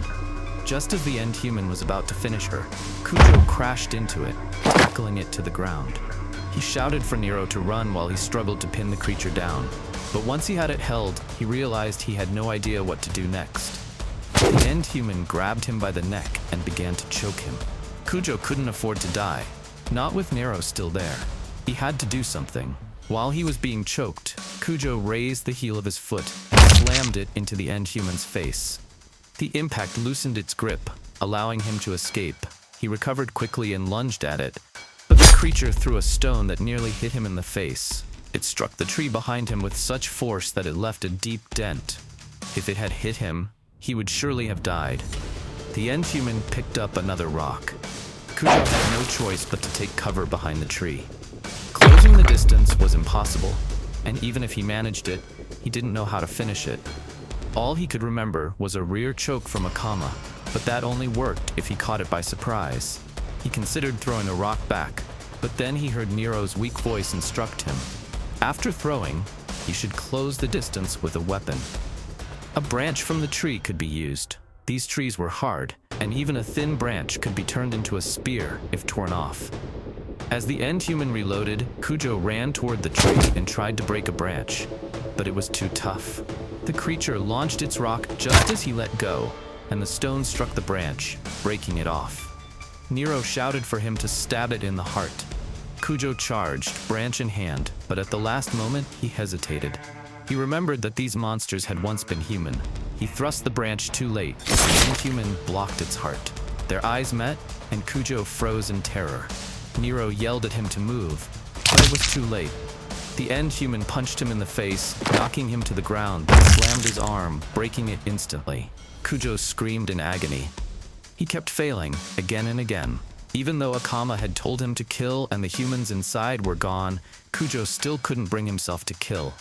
Just as the end human was about to finish her, Kujo crashed into it, tackling it to the ground. He shouted for Nero to run while he struggled to pin the creature down. But once he had it held, he realized he had no idea what to do next. The end human grabbed him by the neck and began to choke him. Kujo couldn't afford to die, not with Nero still there. He had to do something. While he was being choked, Kujo raised the heel of his foot and slammed it into the end human's face. The impact loosened its grip, allowing him to escape. He recovered quickly and lunged at it, but the creature threw a stone that nearly hit him in the face. It struck the tree behind him with such force that it left a deep dent. If it had hit him, he would surely have died. The end human picked up another rock. Kujo had no choice but to take cover behind the tree. Closing the distance was impossible, and even if he managed it, he didn't know how to finish it. All he could remember was a rear choke from Akama, but that only worked if he caught it by surprise. He considered throwing a rock back, but then he heard Nero's weak voice instruct him. After throwing, he should close the distance with a weapon. A branch from the tree could be used. These trees were hard, and even a thin branch could be turned into a spear if torn off. As the end human reloaded, Kujo ran toward the tree and tried to break a branch, but it was too tough. The creature launched its rock just as he let go, and the stone struck the branch, breaking it off. Nero shouted for him to stab it in the heart. Kujo charged, branch in hand, but at the last moment, he hesitated. He remembered that these monsters had once been human. He thrust the branch too late, and the end human blocked its heart. Their eyes met, and Kujo froze in terror. Nero yelled at him to move, but it was too late. The end human punched him in the face, knocking him to the ground, then slammed his arm, breaking it instantly. Kujo screamed in agony. He kept failing, again and again. Even though Akama had told him to kill and the humans inside were gone, Kujo still couldn't bring himself to kill.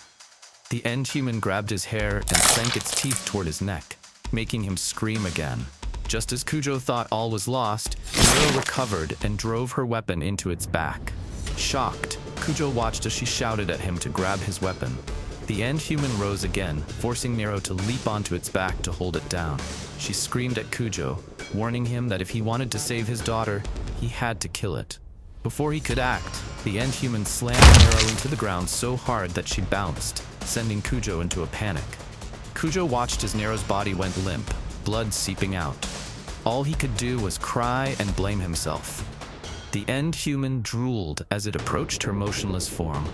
The end human grabbed his hair and sank its teeth toward his neck, making him scream again. Just as Kujo thought all was lost, Nero recovered and drove her weapon into its back. Shocked, Kujo watched as she shouted at him to grab his weapon. The end human rose again, forcing Nero to leap onto its back to hold it down. She screamed at Kujo, warning him that if he wanted to save his daughter, he had to kill it. Before he could act, the end human slammed Nero into the ground so hard that she bounced, sending Kujo into a panic. Kujo watched as Nero's body went limp, blood seeping out. All he could do was cry and blame himself. The end human drooled as it approached her motionless form.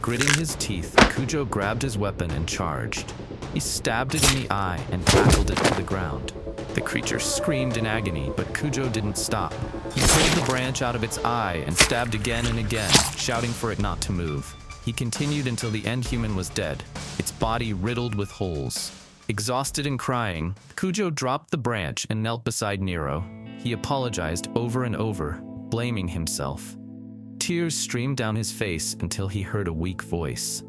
Gritting his teeth, Kujo grabbed his weapon and charged. He stabbed it in the eye and tackled it to the ground. The creature screamed in agony, but Kujo didn't stop. He pulled the branch out of its eye and stabbed again and again, shouting for it not to move. He continued until the end human was dead, its body riddled with holes. Exhausted and crying, Kujo dropped the branch and knelt beside Nero. He apologized over and over, blaming himself. Tears streamed down his face until he heard a weak voice.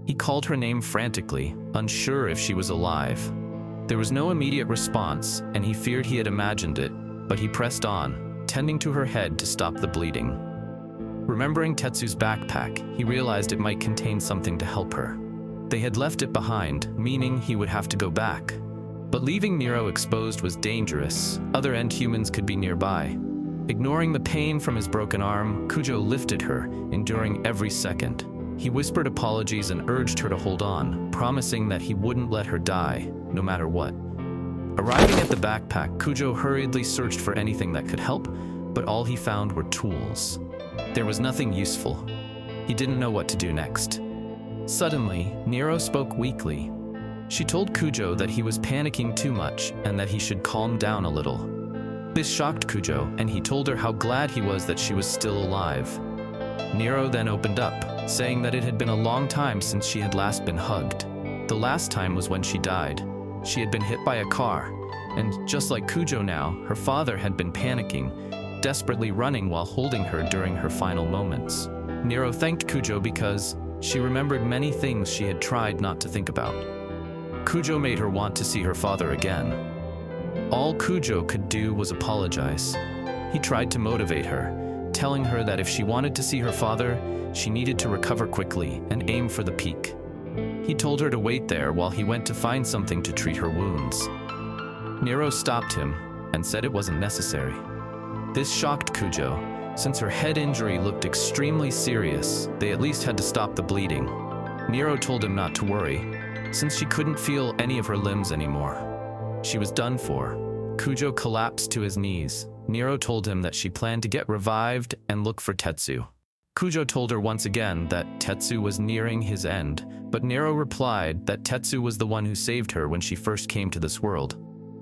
He called her name frantically, unsure if she was alive. There was no immediate response, and he feared he had imagined it, but he pressed on, tending to her head to stop the bleeding. Remembering Tetsu's backpack, he realized it might contain something to help her. They had left it behind, meaning he would have to go back. But leaving Nero exposed was dangerous. Other end humans could be nearby. Ignoring the pain from his broken arm, Kujo lifted her, enduring every second. He whispered apologies and urged her to hold on, promising that he wouldn't let her die, no matter what. Arriving at the backpack, Kujo hurriedly searched for anything that could help, but all he found were tools. There was nothing useful. He didn't know what to do next. Suddenly, Nero spoke weakly. She told Kujo that he was panicking too much and that he should calm down a little. This shocked Kujo, and he told her how glad he was that she was still alive. Nero then opened up, saying that it had been a long time since she had last been hugged. The last time was when she died. She had been hit by a car, and just like Kujo now, her father had been panicking, desperately running while holding her during her final moments. Nero thanked Kujo because she remembered many things she had tried not to think about. Kujo made her want to see her father again. All Kujo could do was apologize. He tried to motivate her, telling her that if she wanted to see her father, she needed to recover quickly and aim for the peak. He told her to wait there while he went to find something to treat her wounds. Nero stopped him and said it wasn't necessary. This shocked Kujo. Since her head injury looked extremely serious, they at least had to stop the bleeding. Nero told him not to worry, since she couldn't feel any of her limbs anymore. She was done for. Kujo collapsed to his knees. Nero told him that she planned to get revived and look for Tetsu. Kujo told her once again that Tetsu was nearing his end, but Nero replied that Tetsu was the one who saved her when she first came to this world.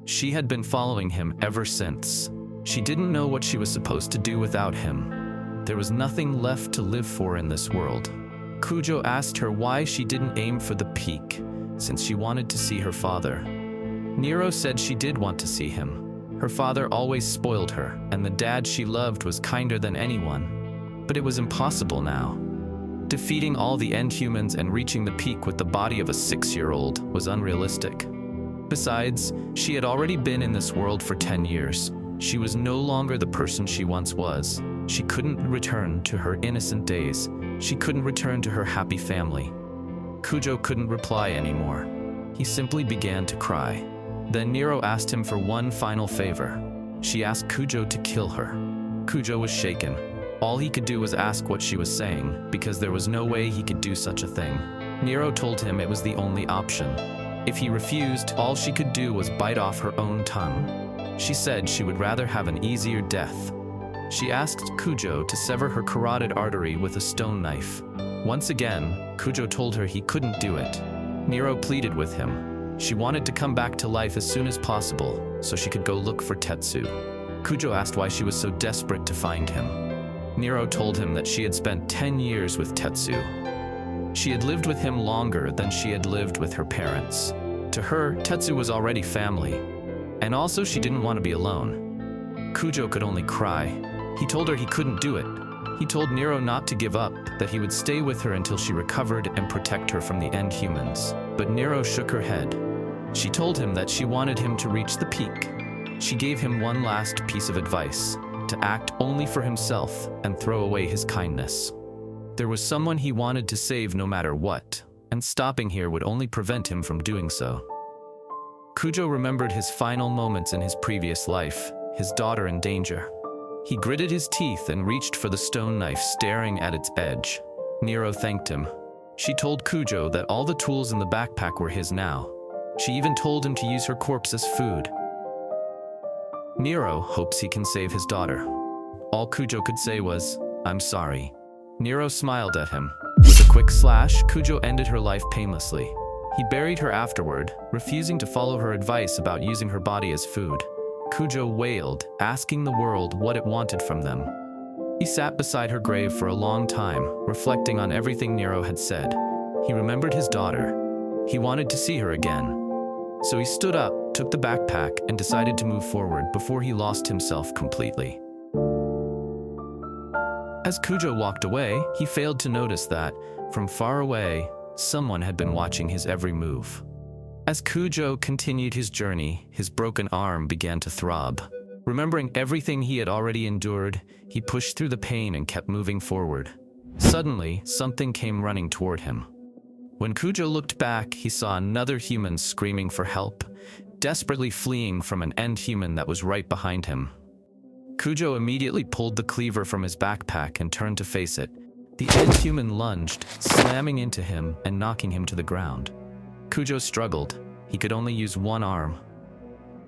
She had been following him ever since. She didn't know what she was supposed to do without him. There was nothing left to live for in this world. Kujo asked her why she didn't aim for the peak, since she wanted to see her father. Nero said she did want to see him. Her father always spoiled her, and the dad she loved was kinder than anyone. But it was impossible now. Defeating all the end humans and reaching the peak with the body of a 6-year-old was unrealistic. Besides, she had already been in this world for 10 years. She was no longer the person she once was. She couldn't return to her innocent days. She couldn't return to her happy family. Kujo couldn't reply anymore. He simply began to cry. Then Nero asked him for one final favor. She asked Kujo to kill her. Kujo was shaken. All he could do was ask what she was saying, because there was no way he could do such a thing. Nero told him it was the only option. If he refused, all she could do was bite off her own tongue. She said she would rather have an easier death. She asked Kujo to sever her carotid artery with a stone knife. Once again, Kujo told her he couldn't do it. Nero pleaded with him. She wanted to come back to life as soon as possible, so she could go look for Tetsu. Kujo asked why she was so desperate to find him. Nero told him that she had spent 10 years with Tetsu. She had lived with him longer than she had lived with her parents. To her, Tetsu was already family. And also she didn't want to be alone. Kujo could only cry. He told her he couldn't do it. He told Nero not to give up, that he would stay with her until she recovered and protect her from the end humans. But Nero shook her head. She told him that she wanted him to reach the peak. She gave him one last piece of advice, to act only for himself and throw away his kindness. There was someone he wanted to save no matter what, and stopping here would only prevent him from doing so. Kujo remembered his final moments in his previous life, his daughter in danger. He gritted his teeth and reached for the stone knife, staring at its edge. Nero thanked him. She told Kujo that all the tools in the backpack were his now. She even told him to use her corpse as food. Nero hopes he can save his daughter. All Kujo could say was, "I'm sorry." Nero smiled at him. With a quick slash, Kujo ended her life painlessly. He buried her afterward, refusing to follow her advice about using her body as food. Kujo wailed, asking the world what it wanted from them. He sat beside her grave for a long time, reflecting on everything Nero had said. He remembered his daughter. He wanted to see her again. So he stood up, took the backpack, and decided to move forward before he lost himself completely. As Kujo walked away, he failed to notice that, from far away, someone had been watching his every move. As Kujo continued his journey, his broken arm began to throb. Remembering everything he had already endured, he pushed through the pain and kept moving forward. Suddenly, something came running toward him. When Kujo looked back, he saw another human screaming for help, desperately fleeing from an end human that was right behind him. Kujo immediately pulled the cleaver from his backpack and turned to face it, The end human lunged, slamming into him and knocking him to the ground. Kujo struggled. He could only use one arm.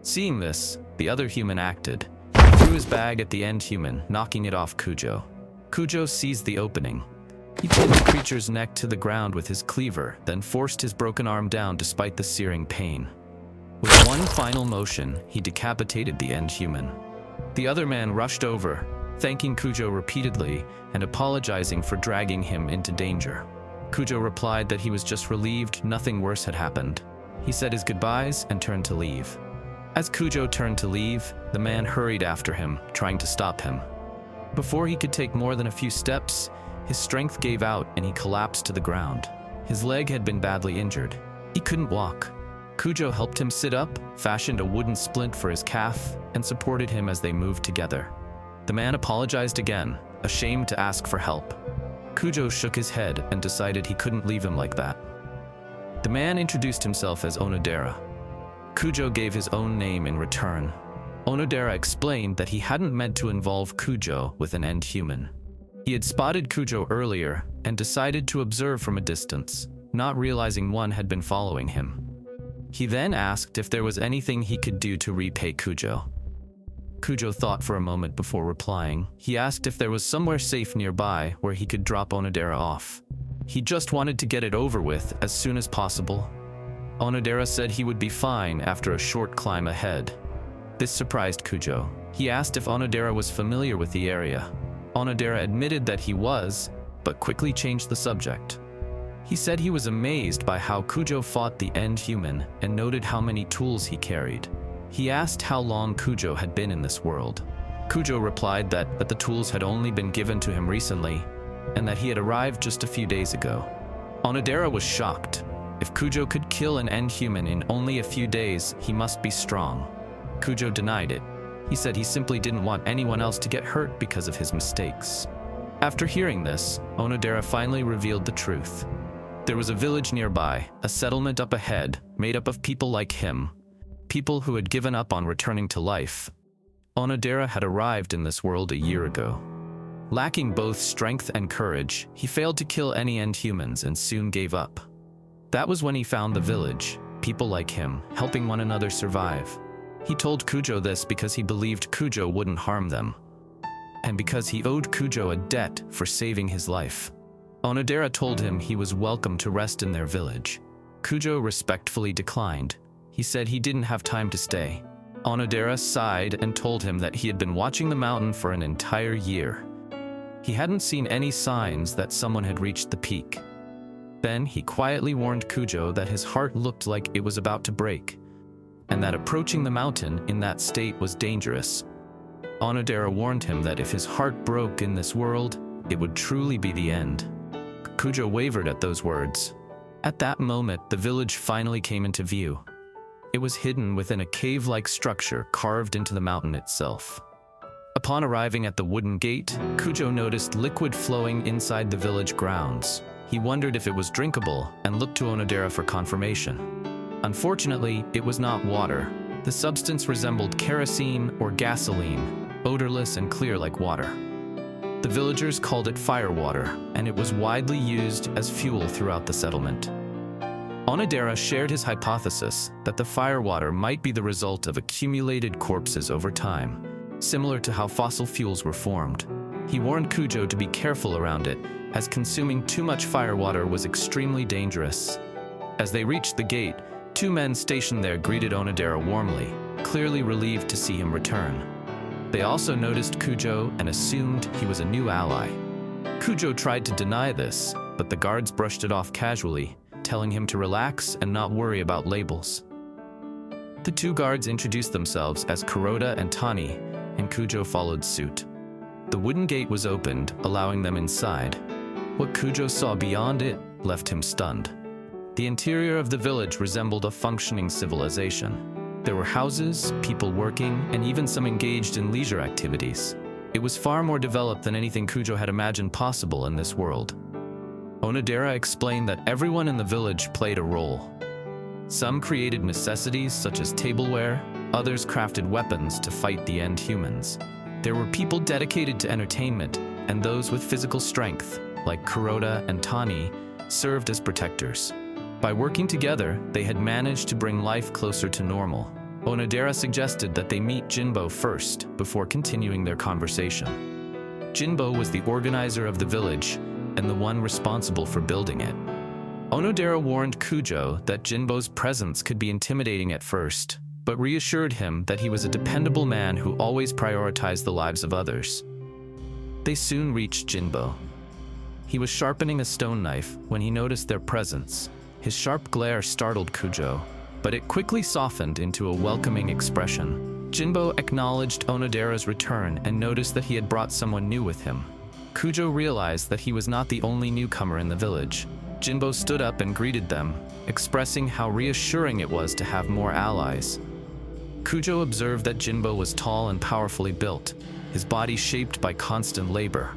Seeing this, the other human acted. He threw his bag at the end human, knocking it off Kujo. Kujo seized the opening. He pinned the creature's neck to the ground with his cleaver, then forced his broken arm down despite the searing pain. With one final motion, he decapitated the end human. The other man rushed over, thanking Kujo repeatedly and apologizing for dragging him into danger. Kujo replied that he was just relieved nothing worse had happened. He said his goodbyes and turned to leave. As Kujo turned to leave, the man hurried after him, trying to stop him. Before he could take more than a few steps, his strength gave out and he collapsed to the ground. His leg had been badly injured. He couldn't walk. Kujo helped him sit up, fashioned a wooden splint for his calf, and supported him as they moved together. The man apologized again, ashamed to ask for help. Kujo shook his head and decided he couldn't leave him like that. The man introduced himself as Onodera. Kujo gave his own name in return. Onodera explained that he hadn't meant to involve Kujo with an end human. He had spotted Kujo earlier and decided to observe from a distance, not realizing one had been following him. He then asked if there was anything he could do to repay Kujo. Kujo thought for a moment before replying. He asked if there was somewhere safe nearby where he could drop Onodera off. He just wanted to get it over with as soon as possible. Onodera said he would be fine after a short climb ahead. This surprised Kujo. He asked if Onodera was familiar with the area. Onodera admitted that he was, but quickly changed the subject. He said he was amazed by how Kujo fought the end human and noted how many tools he carried. He asked how long Kujo had been in this world. Kujo replied that the tools had only been given to him recently and that he had arrived just a few days ago. Onodera was shocked. If Kujo could kill an end human in only a few days, he must be strong. Kujo denied it. He said he simply didn't want anyone else to get hurt because of his mistakes. After hearing this, Onodera finally revealed the truth. There was a village nearby, a settlement up ahead, made up of people like him, people who had given up on returning to life. Onodera had arrived in this world a year ago. Lacking both strength and courage, he failed to kill any end humans and soon gave up. That was when he found the village, people like him, helping one another survive. He told Kujo this because he believed Kujo wouldn't harm them, and because he owed Kujo a debt for saving his life. Onodera told him he was welcome to rest in their village. Kujo respectfully declined. He said he didn't have time to stay. Onodera sighed and told him that he had been watching the mountain for an entire year. He hadn't seen any signs that someone had reached the peak. Then he quietly warned Kujo that his heart looked like it was about to break, and that approaching the mountain in that state was dangerous. Onodera warned him that if his heart broke in this world, it would truly be the end. Kujo wavered at those words. At that moment, the village finally came into view. It was hidden within a cave-like structure carved into the mountain itself. Upon arriving at the wooden gate, Kujo noticed liquid flowing inside the village grounds. He wondered if it was drinkable and looked to Onodera for confirmation. Unfortunately, it was not water. The substance resembled kerosene or gasoline, odorless and clear like water. The villagers called it firewater, and it was widely used as fuel throughout the settlement. Onodera shared his hypothesis that the firewater might be the result of accumulated corpses over time, similar to how fossil fuels were formed. He warned Kujo to be careful around it, as consuming too much firewater was extremely dangerous. As they reached the gate, two men stationed there greeted Onodera warmly, clearly relieved to see him return. They also noticed Kujo and assumed he was a new ally. Kujo tried to deny this, but the guards brushed it off casually, telling him to relax and not worry about labels. The two guards introduced themselves as Kuroda and Tani, and Kujo followed suit. The wooden gate was opened, allowing them inside. What Kujo saw beyond it left him stunned. The interior of the village resembled a functioning civilization. There were houses, people working, and even some engaged in leisure activities. It was far more developed than anything Kujo had imagined possible in this world. Onodera explained that everyone in the village played a role. Some created necessities such as tableware, others crafted weapons to fight the end humans. There were people dedicated to entertainment and those with physical strength. like Kuroda and Tani, served as protectors. By working together, they had managed to bring life closer to normal. Onodera suggested that they meet Jinbo first before continuing their conversation. Jinbo was the organizer of the village and the one responsible for building it. Onodera warned Kujo that Jinbo's presence could be intimidating at first, but reassured him that he was a dependable man who always prioritized the lives of others. They soon reached Jinbo. He was sharpening a stone knife when he noticed their presence. His sharp glare startled Kujo, but it quickly softened into a welcoming expression. Jinbo acknowledged Onodera's return and noticed that he had brought someone new with him. Kujo realized that he was not the only newcomer in the village. Jinbo stood up and greeted them, expressing how reassuring it was to have more allies. Kujo observed that Jinbo was tall and powerfully built, his body shaped by constant labor.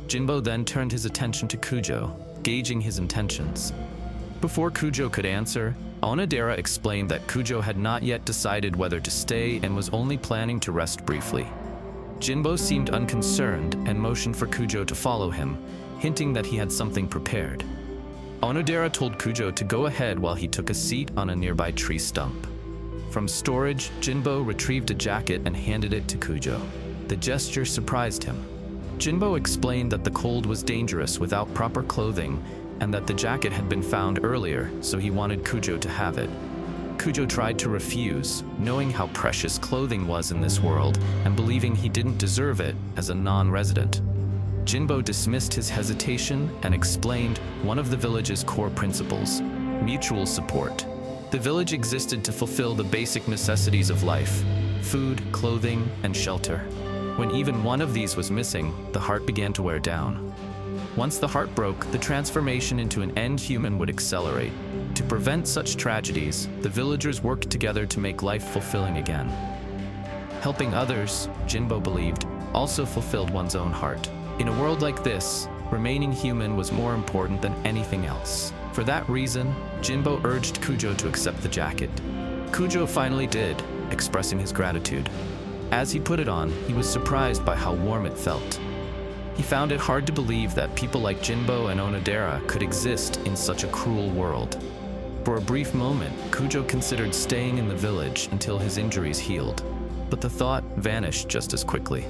Jinbo then turned his attention to Kujo, gauging his intentions. Before Kujo could answer, Onodera explained that Kujo had not yet decided whether to stay and was only planning to rest briefly. Jinbo seemed unconcerned and motioned for Kujo to follow him, hinting that he had something prepared. Onodera told Kujo to go ahead while he took a seat on a nearby tree stump. From storage, Jinbo retrieved a jacket and handed it to Kujo. The gesture surprised him. Jinbo explained that the cold was dangerous without proper clothing and that the jacket had been found earlier, so he wanted Kujo to have it. Kujo tried to refuse, knowing how precious clothing was in this world and believing he didn't deserve it as a non-resident. Jinbo dismissed his hesitation and explained one of the village's core principles: mutual support. The village existed to fulfill the basic necessities of life: food, clothing, and shelter. When even one of these was missing, the heart began to wear down. Once the heart broke, the transformation into an end human would accelerate. To prevent such tragedies, the villagers worked together to make life fulfilling again. Helping others, Jinbo believed, also fulfilled one's own heart. In a world like this, remaining human was more important than anything else. For that reason, Jinbo urged Kujo to accept the jacket. Kujo finally did, expressing his gratitude. As he put it on, he was surprised by how warm it felt. He found it hard to believe that people like Jinbo and Onodera could exist in such a cruel world. For a brief moment, Kujo considered staying in the village until his injuries healed, but the thought vanished just as quickly.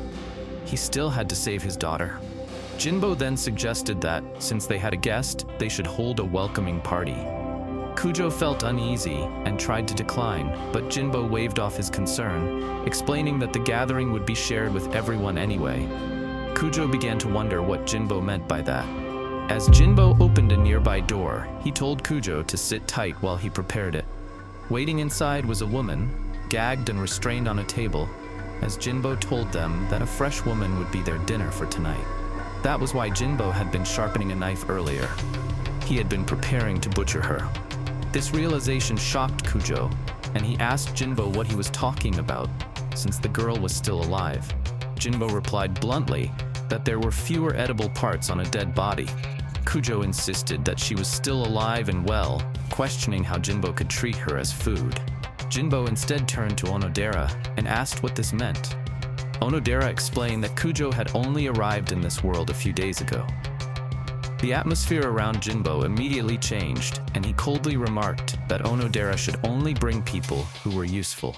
He still had to save his daughter. Jinbo then suggested that, since they had a guest, they should hold a welcoming party. Kujo felt uneasy and tried to decline, but Jinbo waved off his concern, explaining that the gathering would be shared with everyone anyway. Kujo began to wonder what Jinbo meant by that. As Jinbo opened a nearby door, he told Kujo to sit tight while he prepared it. Waiting inside was a woman, gagged and restrained on a table, as Jinbo told them that a fresh woman would be their dinner for tonight. That was why Jinbo had been sharpening a knife earlier. He had been preparing to butcher her. This realization shocked Kujo, and he asked Jinbo what he was talking about, since the girl was still alive. Jinbo replied bluntly that there were fewer edible parts on a dead body. Kujo insisted that she was still alive and well, questioning how Jinbo could treat her as food. Jinbo instead turned to Onodera and asked what this meant. Onodera explained that Kujo had only arrived in this world a few days ago. The atmosphere around Jinbo immediately changed, and he coldly remarked that Onodera should only bring people who were useful.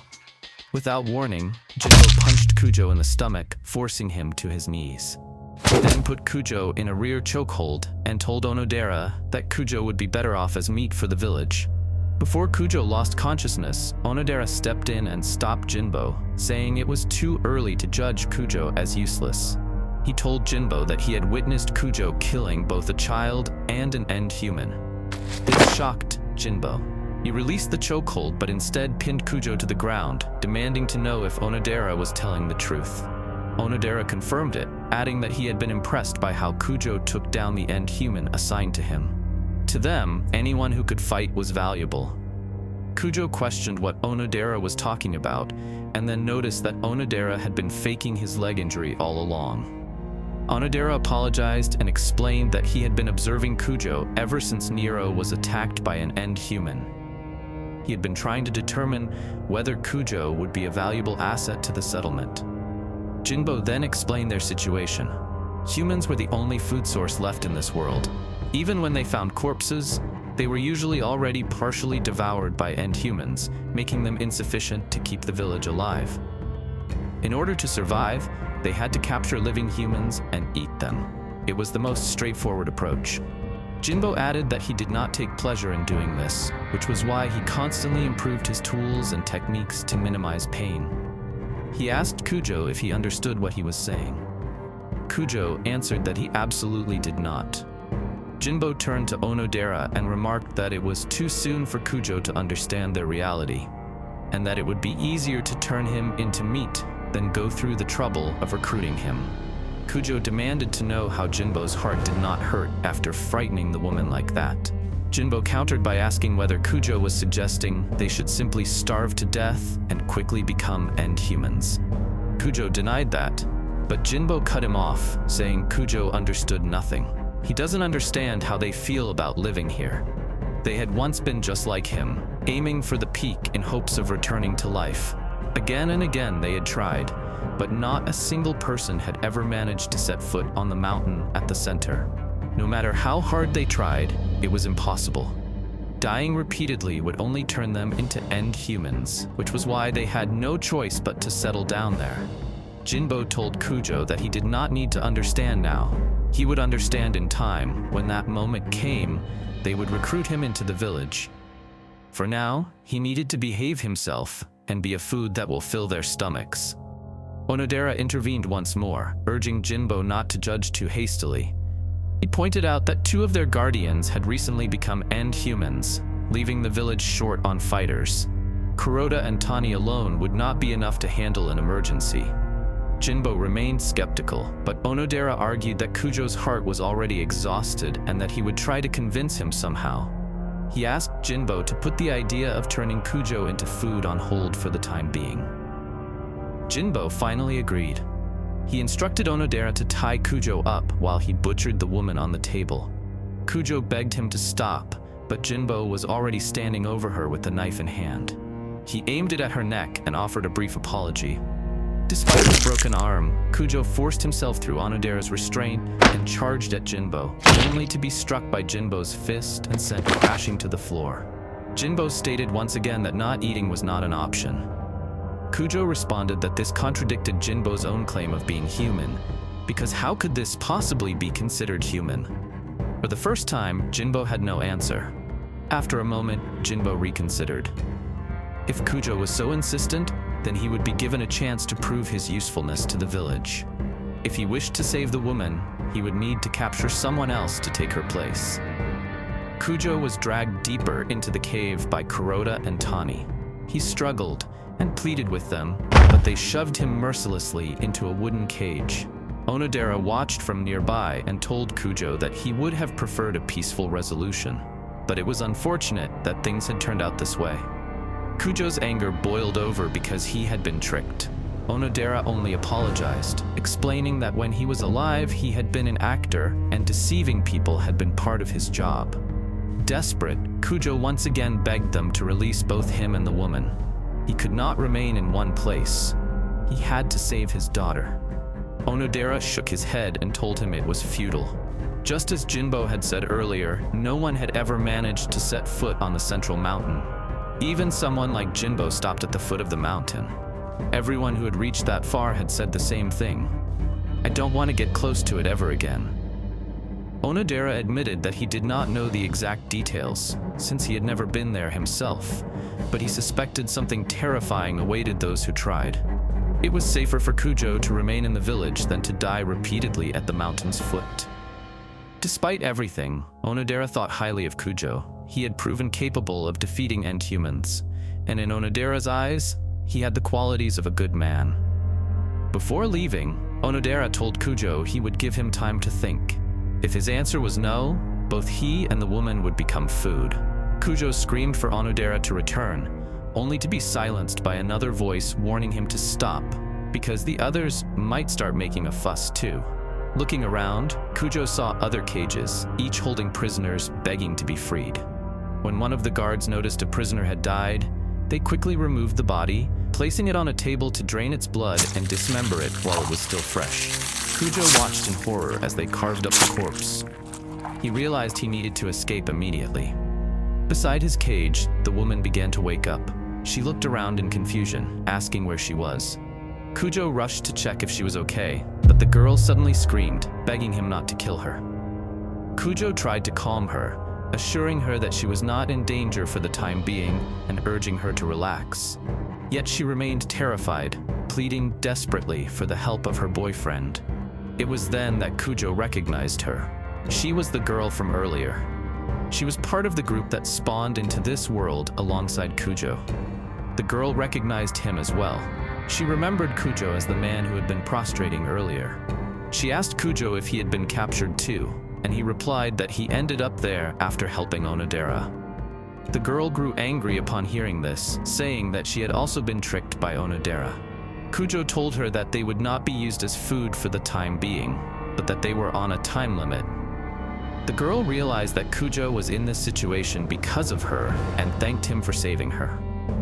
Without warning, Jinbo punched Kujo in the stomach, forcing him to his knees. He then put Kujo in a rear chokehold and told Onodera that Kujo would be better off as meat for the village. Before Kujo lost consciousness, Onodera stepped in and stopped Jinbo, saying it was too early to judge Kujo as useless. He told Jinbo that he had witnessed Kujo killing both a child and an end human. This shocked Jinbo. He released the chokehold but instead pinned Kujo to the ground, demanding to know if Onodera was telling the truth. Onodera confirmed it, adding that he had been impressed by how Kujo took down the end human assigned to him. To them, anyone who could fight was valuable. Kujo questioned what Onodera was talking about, and then noticed that Onodera had been faking his leg injury all along. Onodera apologized and explained that he had been observing Kujo ever since Nero was attacked by an end human. He had been trying to determine whether Kujo would be a valuable asset to the settlement. Jinbo then explained their situation. Humans were the only food source left in this world. Even when they found corpses, they were usually already partially devoured by end humans, making them insufficient to keep the village alive. In order to survive, they had to capture living humans and eat them. It was the most straightforward approach. Jinbo added that he did not take pleasure in doing this, which was why he constantly improved his tools and techniques to minimize pain. He asked Kujo if he understood what he was saying. Kujo answered that he absolutely did not. Jinbo turned to Onodera and remarked that it was too soon for Kujo to understand their reality, and that it would be easier to turn him into meat than go through the trouble of recruiting him. Kujo demanded to know how Jinbo's heart did not hurt after frightening the woman like that. Jinbo countered by asking whether Kujo was suggesting they should simply starve to death and quickly become end humans. Kujo denied that, but Jinbo cut him off, saying Kujo understood nothing. He doesn't understand how they feel about living here. They had once been just like him, aiming for the peak in hopes of returning to life. Again and again they had tried, but not a single person had ever managed to set foot on the mountain at the center. No matter how hard they tried, it was impossible. Dying repeatedly would only turn them into end humans, which was why they had no choice but to settle down there. Jinbo told Kujo that he did not need to understand now. He would understand in time. When that moment came, they would recruit him into the village. For now, he needed to behave himself and be a food that will fill their stomachs. Onodera intervened once more, urging Jinbo not to judge too hastily. He pointed out that 2 of their guardians had recently become end humans, leaving the village short on fighters. Kuroda and Tani alone would not be enough to handle an emergency. Jinbo remained skeptical, but Onodera argued that Kujo's heart was already exhausted and that he would try to convince him somehow. He asked Jinbo to put the idea of turning Kujo into food on hold for the time being. Jinbo finally agreed. He instructed Onodera to tie Kujo up while he butchered the woman on the table. Kujo begged him to stop, but Jinbo was already standing over her with the knife in hand. He aimed it at her neck and offered a brief apology. Despite his broken arm, Kujo forced himself through Onodera's restraint and charged at Jinbo, only to be struck by Jinbo's fist and sent crashing to the floor. Jinbo stated once again that not eating was not an option. Kujo responded that this contradicted Jinbo's own claim of being human, because how could this possibly be considered human? For the first time, Jinbo had no answer. After a moment, Jinbo reconsidered. If Kujo was so insistent, then he would be given a chance to prove his usefulness to the village. If he wished to save the woman, he would need to capture someone else to take her place. Kujo was dragged deeper into the cave by Kuroda and Tani. He struggled and pleaded with them, but they shoved him mercilessly into a wooden cage. Onodera watched from nearby and told Kujo that he would have preferred a peaceful resolution, but it was unfortunate that things had turned out this way. Kujo's anger boiled over because he had been tricked. Onodera only apologized, explaining that when he was alive, he had been an actor and deceiving people had been part of his job. Desperate, Kujo once again begged them to release both him and the woman. He could not remain in one place. He had to save his daughter. Onodera shook his head and told him it was futile. Just as Jinbo had said earlier, no one had ever managed to set foot on the central mountain. Even someone like Jinbo stopped at the foot of the mountain. Everyone who had reached that far had said the same thing. I don't want to get close to it ever again. Onodera admitted that he did not know the exact details, since he had never been there himself, but he suspected something terrifying awaited those who tried. It was safer for Kujo to remain in the village than to die repeatedly at the mountain's foot. Despite everything, Onodera thought highly of Kujo. He had proven capable of defeating end humans, and in Onodera's eyes, he had the qualities of a good man. Before leaving, Onodera told Kujo he would give him time to think. If his answer was no, both he and the woman would become food. Kujo screamed for Onodera to return, only to be silenced by another voice warning him to stop, because the others might start making a fuss too. Looking around, Kujo saw other cages, each holding prisoners begging to be freed. When one of the guards noticed a prisoner had died, they quickly removed the body, placed placing it on a table to drain its blood and dismember it while it was still fresh. Kujo watched in horror as they carved up the corpse. He realized he needed to escape immediately. Beside his cage, the woman began to wake up. She looked around in confusion, asking where she was. Kujo rushed to check if she was okay, but the girl suddenly screamed, begging him not to kill her. Kujo tried to calm her, assuring her that she was not in danger for the time being and urging her to relax. Yet she remained terrified, pleading desperately for the help of her boyfriend. It was then that Kujo recognized her. She was the girl from earlier. She was part of the group that spawned into this world alongside Kujo. The girl recognized him as well. She remembered Kujo as the man who had been prostrating earlier. She asked Kujo if he had been captured too, and he replied that he ended up there after helping Onodera. The girl grew angry upon hearing this, saying that she had also been tricked by Onodera. Kujo told her that they would not be used as food for the time being, but that they were on a time limit. The girl realized that Kujo was in this situation because of her and thanked him for saving her.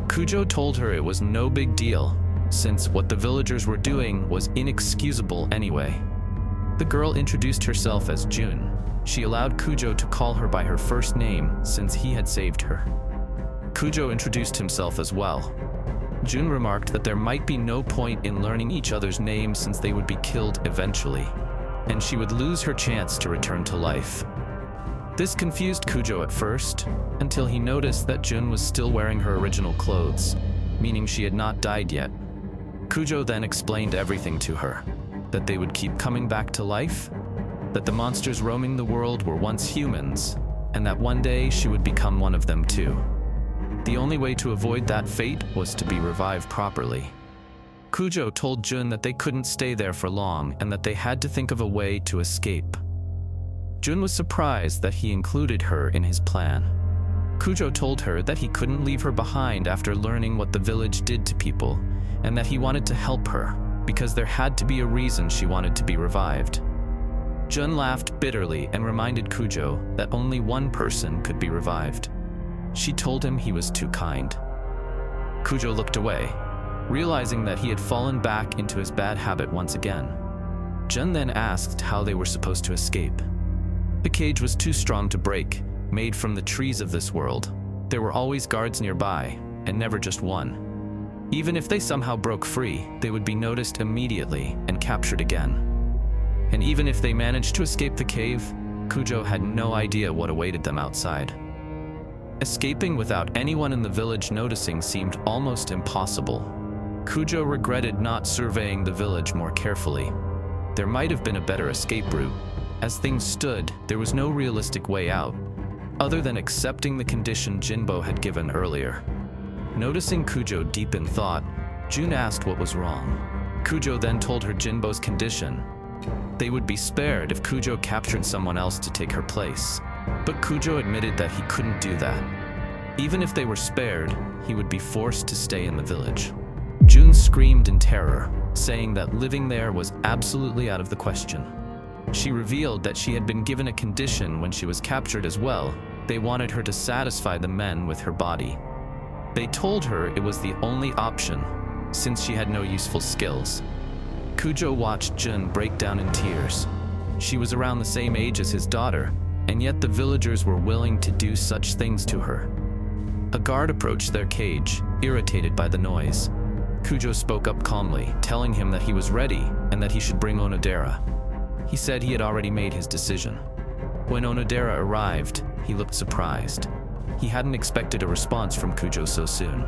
Kujo told her it was no big deal, since what the villagers were doing was inexcusable anyway. The girl introduced herself as Jun. She allowed Kujo to call her by her first name since he had saved her. Kujo introduced himself as well. Jun remarked that there might be no point in learning each other's names since they would be killed eventually, and she would lose her chance to return to life. This confused Kujo at first, until he noticed that Jun was still wearing her original clothes, meaning she had not died yet. Kujo then explained everything to her, that they would keep coming back to life, that the monsters roaming the world were once humans, and that one day she would become one of them too. The only way to avoid that fate was to be revived properly. Kujo told Jun that they couldn't stay there for long and that they had to think of a way to escape. Jun was surprised that he included her in his plan. Kujo told her that he couldn't leave her behind after learning what the village did to people, and that he wanted to help her, because there had to be a reason she wanted to be revived. Jun laughed bitterly and reminded Kujo that only one person could be revived. She told him he was too kind. Kujo looked away, realizing that he had fallen back into his bad habit once again. Jun then asked how they were supposed to escape. The cage was too strong to break, made from the trees of this world. There were always guards nearby, and never just one. Even if they somehow broke free, they would be noticed immediately and captured again. And even if they managed to escape the cave, Kujo had no idea what awaited them outside. Escaping without anyone in the village noticing seemed almost impossible. Kujo regretted not surveying the village more carefully. There might have been a better escape route. As things stood, there was no realistic way out, other than accepting the condition Jinbo had given earlier. Noticing Kujo deep in thought, Jun asked what was wrong. Kujo then told her Jinbo's condition. They would be spared if Kujo captured someone else to take her place. But Kujo admitted that he couldn't do that. Even if they were spared, he would be forced to stay in the village. Jun screamed in terror, saying that living there was absolutely out of the question. She revealed that she had been given a condition when she was captured as well. They wanted her to satisfy the men with her body. They told her it was the only option, since she had no useful skills. Kujo watched Jun break down in tears. She was around the same age as his daughter, and yet the villagers were willing to do such things to her. A guard approached their cage, irritated by the noise. Kujo spoke up calmly, telling him that he was ready and that he should bring Onodera. He said he had already made his decision. When Onodera arrived, he looked surprised. He hadn't expected a response from Kujo so soon.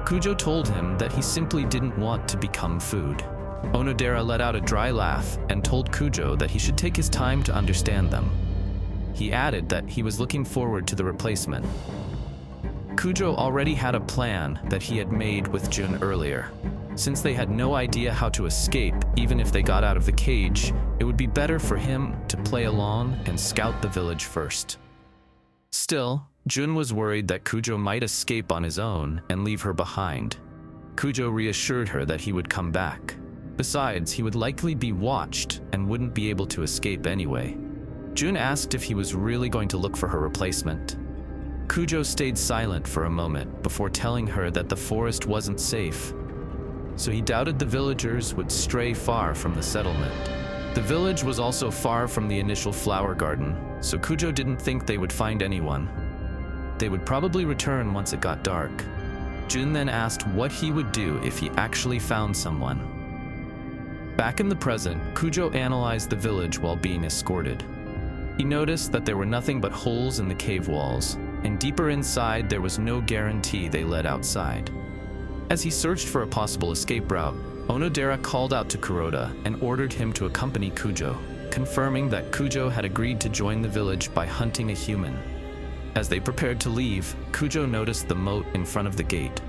Kujo told him that he simply didn't want to become food. Onodera let out a dry laugh and told Kujo that he should take his time to understand them. He added that he was looking forward to the replacement. Kujo already had a plan that he had made with Jun earlier. Since they had no idea how to escape, even if they got out of the cage, it would be better for him to play along and scout the village first. Still, Jun was worried that Kujo might escape on his own and leave her behind. Kujo reassured her that he would come back. Besides, he would likely be watched and wouldn't be able to escape anyway. Jun asked if he was really going to look for her replacement. Kujo stayed silent for a moment before telling her that the forest wasn't safe so he doubted the villagers would stray far from the settlement. The village was also far from the initial flower garden, so Kujo didn't think they would find anyone. They would probably return once it got dark. Jun then asked what he would do if he actually found someone. Back in the present, Kujo analyzed the village while being escorted. He noticed that there were nothing but holes in the cave walls, and deeper inside there was no guarantee they led outside. As he searched for a possible escape route, Onodera called out to Kuroda and ordered him to accompany Kujo, confirming that Kujo had agreed to join the village by hunting a human. As they prepared to leave, Kujo noticed the moat in front of the gate.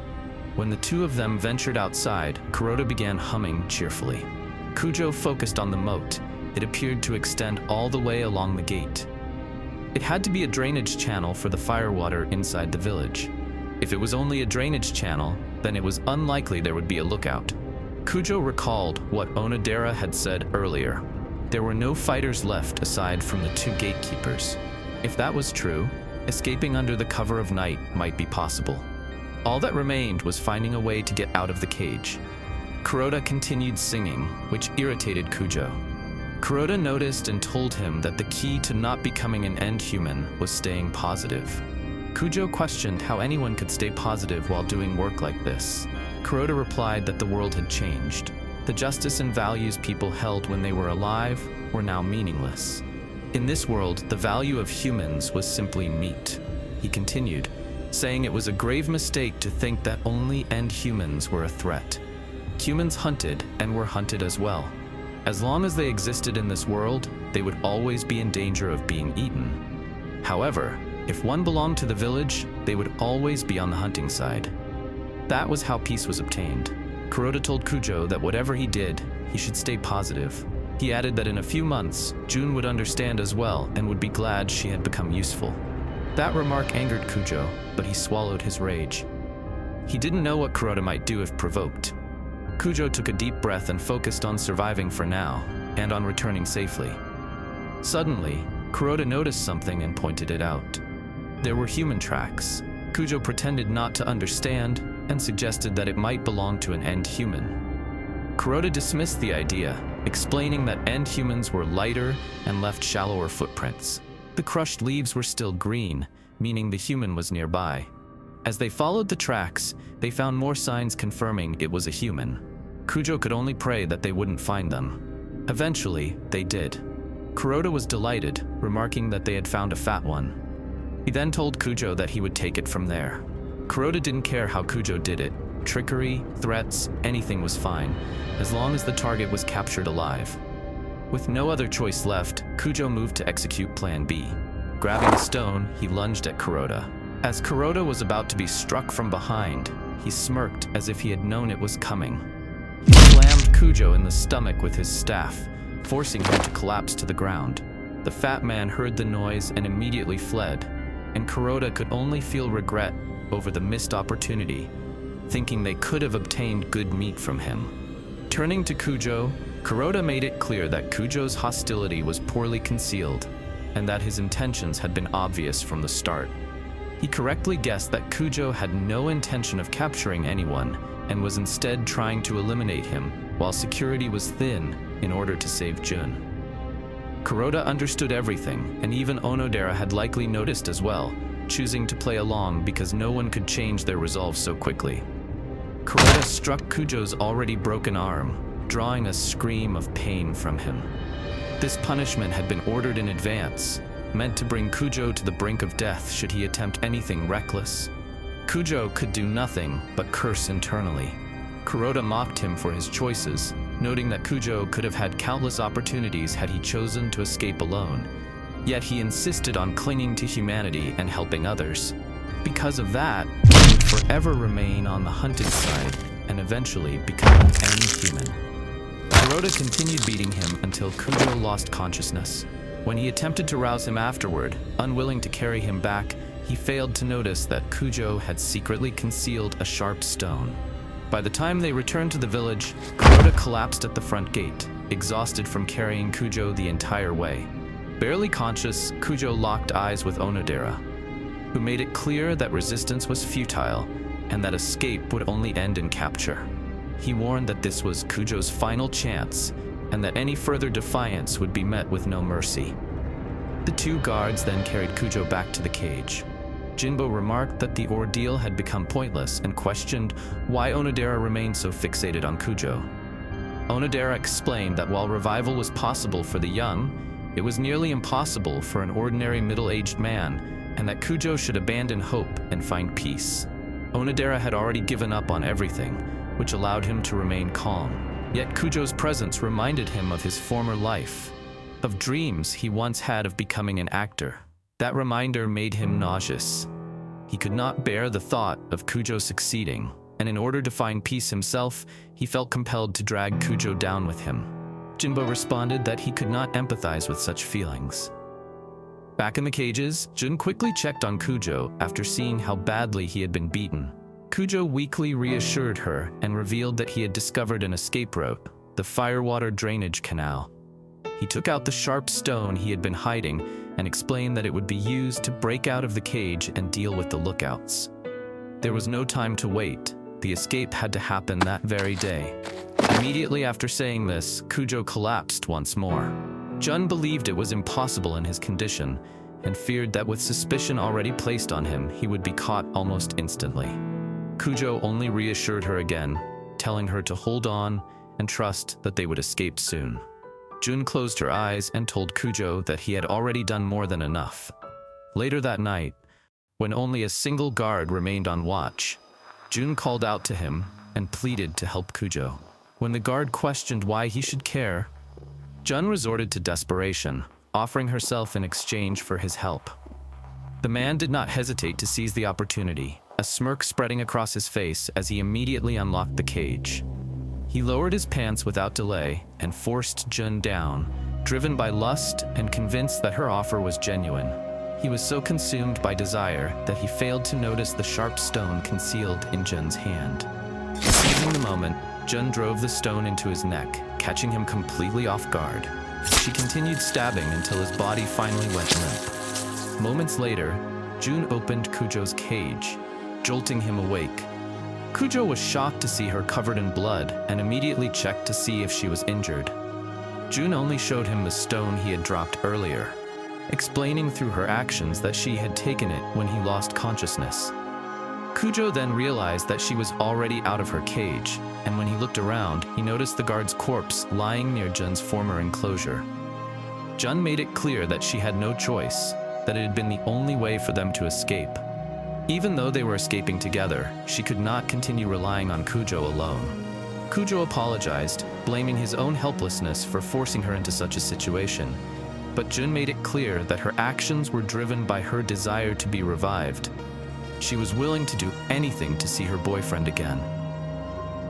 When the two of them ventured outside, Kuroda began humming cheerfully. Kujo focused on the moat. It appeared to extend all the way along the gate. It had to be a drainage channel for the firewater inside the village. If it was only a drainage channel, then it was unlikely there would be a lookout. Kujo recalled what Onodera had said earlier. There were no fighters left aside from the two gatekeepers. If that was true, escaping under the cover of night might be possible. All that remained was finding a way to get out of the cage. Kuroda continued singing, which irritated Kujo. Kuroda noticed and told him that the key to not becoming an end human was staying positive. Kujo questioned how anyone could stay positive while doing work like this. Kuroda replied that the world had changed. The justice and values people held when they were alive were now meaningless. In this world, the value of humans was simply meat. He continued, saying it was a grave mistake to think that only end humans were a threat. Humans hunted and were hunted as well. As long as they existed in this world, they would always be in danger of being eaten. However, if one belonged to the village, they would always be on the hunting side. That was how peace was obtained. Kuroda told Kujo that whatever he did, he should stay positive. He added that in a few months, Jun would understand as well and would be glad she had become useful. That remark angered Kujo, but he swallowed his rage. He didn't know what Kuroda might do if provoked. Kujo took a deep breath and focused on surviving for now, and on returning safely. Suddenly, Kuroda noticed something and pointed it out. There were human tracks. Kujo pretended not to understand and suggested that it might belong to an end human. Kuroda dismissed the idea, explaining that end humans were lighter and left shallower footprints. The crushed leaves were still green, meaning the human was nearby. As they followed the tracks, they found more signs confirming it was a human. Kujo could only pray that they wouldn't find them. Eventually, they did. Kuroda was delighted, remarking that they had found a fat one. He then told Kujo that he would take it from there. Kuroda didn't care how Kujo did it. Trickery, threats, anything was fine, as long as the target was captured alive. With no other choice left, Kujo moved to execute Plan B. Grabbing a stone, he lunged at Kuroda. As Kuroda was about to be struck from behind, he smirked as if he had known it was coming. He slammed Kujo in the stomach with his staff, forcing him to collapse to the ground. The fat man heard the noise and immediately fled, and Kuroda could only feel regret over the missed opportunity, thinking they could have obtained good meat from him. Turning to Kujo, Kuroda made it clear that Kujo's hostility was poorly concealed, and that his intentions had been obvious from the start. He correctly guessed that Kujo had no intention of capturing anyone, and was instead trying to eliminate him, while security was thin in order to save Jun. Kuroda understood everything, and even Onodera had likely noticed as well, choosing to play along because no one could change their resolve so quickly. Kuroda struck Kujo's already broken arm, drawing a scream of pain from him. This punishment had been ordered in advance, meant to bring Kujo to the brink of death should he attempt anything reckless. Kujo could do nothing but curse internally. Kuroda mocked him for his choices, noting that Kujo could have had countless opportunities had he chosen to escape alone. Yet he insisted on clinging to humanity and helping others. Because of that, he would forever remain on the hunted side and eventually become an end human. Kuroda continued beating him until Kujo lost consciousness. When he attempted to rouse him afterward, unwilling to carry him back, he failed to notice that Kujo had secretly concealed a sharp stone. By the time they returned to the village, Kuroda collapsed at the front gate, exhausted from carrying Kujo the entire way. Barely conscious, Kujo locked eyes with Onodera, who made it clear that resistance was futile and that escape would only end in capture. He warned that this was Kujo's final chance and that any further defiance would be met with no mercy. The two guards then carried Kujo back to the cage. Jinbo remarked that the ordeal had become pointless and questioned why Onodera remained so fixated on Kujo. Onodera explained that while revival was possible for the young, it was nearly impossible for an ordinary middle-aged man, and that Kujo should abandon hope and find peace. Onodera had already given up on everything, which allowed him to remain calm. Yet Kujo's presence reminded him of his former life, of dreams he once had of becoming an actor. That reminder made him nauseous. He could not bear the thought of Kujo succeeding, and in order to find peace himself, he felt compelled to drag Kujo down with him. Jinbo responded that he could not empathize with such feelings. Back in the cages, Jun quickly checked on Kujo after seeing how badly he had been beaten. Kujo weakly reassured her and revealed that he had discovered an escape route, the firewater drainage canal. He took out the sharp stone he had been hiding and explained that it would be used to break out of the cage and deal with the lookouts. There was no time to wait. The escape had to happen that very day. Immediately after saying this, Kujo collapsed once more. Jun believed it was impossible in his condition and feared that with suspicion already placed on him, he would be caught almost instantly. Kujo only reassured her again, telling her to hold on and trust that they would escape soon. Jun closed her eyes and told Kujo that he had already done more than enough. Later that night, when only a single guard remained on watch, Jun called out to him and pleaded to help Kujo. When the guard questioned why he should care, Jun resorted to desperation, offering herself in exchange for his help. The man did not hesitate to seize the opportunity, a smirk spreading across his face as he immediately unlocked the cage. He lowered his pants without delay and forced Jun down, driven by lust and convinced that her offer was genuine. He was so consumed by desire that he failed to notice the sharp stone concealed in Jun's hand. Seizing the moment, Jun drove the stone into his neck, catching him completely off guard. She continued stabbing until his body finally went limp. Moments later, Jun opened Kujo's cage, jolting him awake. Kujo was shocked to see her covered in blood and immediately checked to see if she was injured. Jun only showed him the stone he had dropped earlier, explaining through her actions that she had taken it when he lost consciousness. Kujo then realized that she was already out of her cage, and when he looked around, he noticed the guard's corpse lying near Jun's former enclosure. Jun made it clear that she had no choice, that it had been the only way for them to escape. Even though they were escaping together, she could not continue relying on Kujo alone. Kujo apologized, blaming his own helplessness for forcing her into such a situation, but Jun made it clear that her actions were driven by her desire to be revived. She was willing to do anything to see her boyfriend again.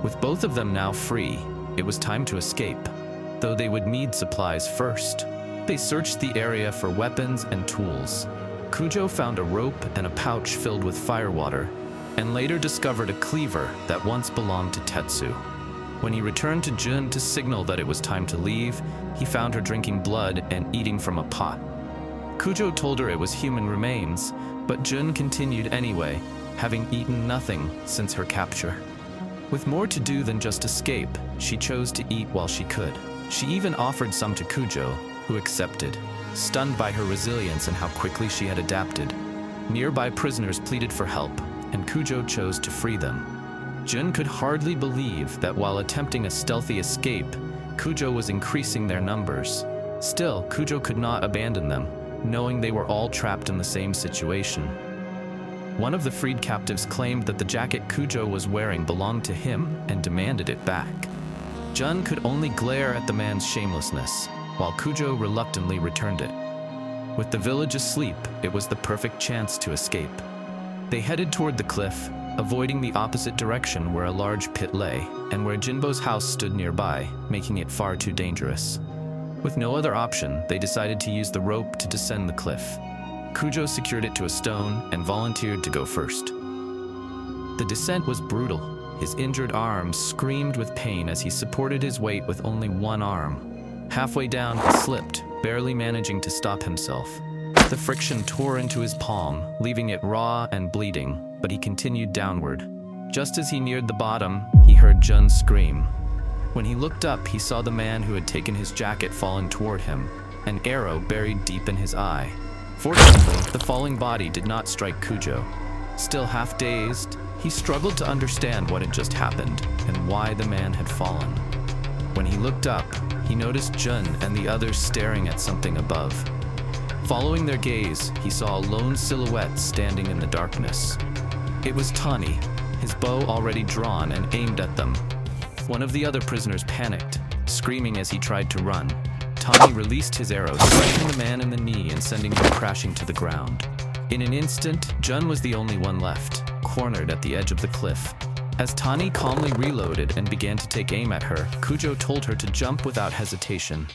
With both of them now free, it was time to escape, though they would need supplies first. They searched the area for weapons and tools. Kujo found a rope and a pouch filled with firewater, and later discovered a cleaver that once belonged to Tetsu. When he returned to Jun to signal that it was time to leave, he found her drinking blood and eating from a pot. Kujo told her it was human remains, but Jun continued anyway, having eaten nothing since her capture. With more to do than just escape, she chose to eat while she could. She even offered some to Kujo, who accepted, stunned by her resilience and how quickly she had adapted. Nearby prisoners pleaded for help, and Kujo chose to free them. Jun could hardly believe that while attempting a stealthy escape, Kujo was increasing their numbers. Still, Kujo could not abandon them, knowing they were all trapped in the same situation. One of the freed captives claimed that the jacket Kujo was wearing belonged to him and demanded it back. Jun could only glare at the man's shamelessness, while Kujo reluctantly returned it. With the village asleep, it was the perfect chance to escape. They headed toward the cliff, avoiding the opposite direction where a large pit lay, and where Jinbo's house stood nearby, making it far too dangerous. With no other option, they decided to use the rope to descend the cliff. Kujo secured it to a stone and volunteered to go first. The descent was brutal. His injured arms screamed with pain as he supported his weight with only one arm. Halfway down, he slipped, barely managing to stop himself. The friction tore into his palm, leaving it raw and bleeding, but he continued downward. Just as he neared the bottom, he heard Jun scream. When he looked up, he saw the man who had taken his jacket falling toward him, an arrow buried deep in his eye. Fortunately, the falling body did not strike Kujo. Still half dazed, he struggled to understand what had just happened and why the man had fallen. When he looked up, he noticed Jun and the others staring at something above. Following their gaze, he saw a lone silhouette standing in the darkness. It was Tani, his bow already drawn and aimed at them. One of the other prisoners panicked, screaming as he tried to run. Tani released his arrow, striking the man in the knee and sending him crashing to the ground. In an instant, Jun was the only one left, cornered at the edge of the cliff. As Tani calmly reloaded and began to take aim at her, Kujo told her to jump without hesitation.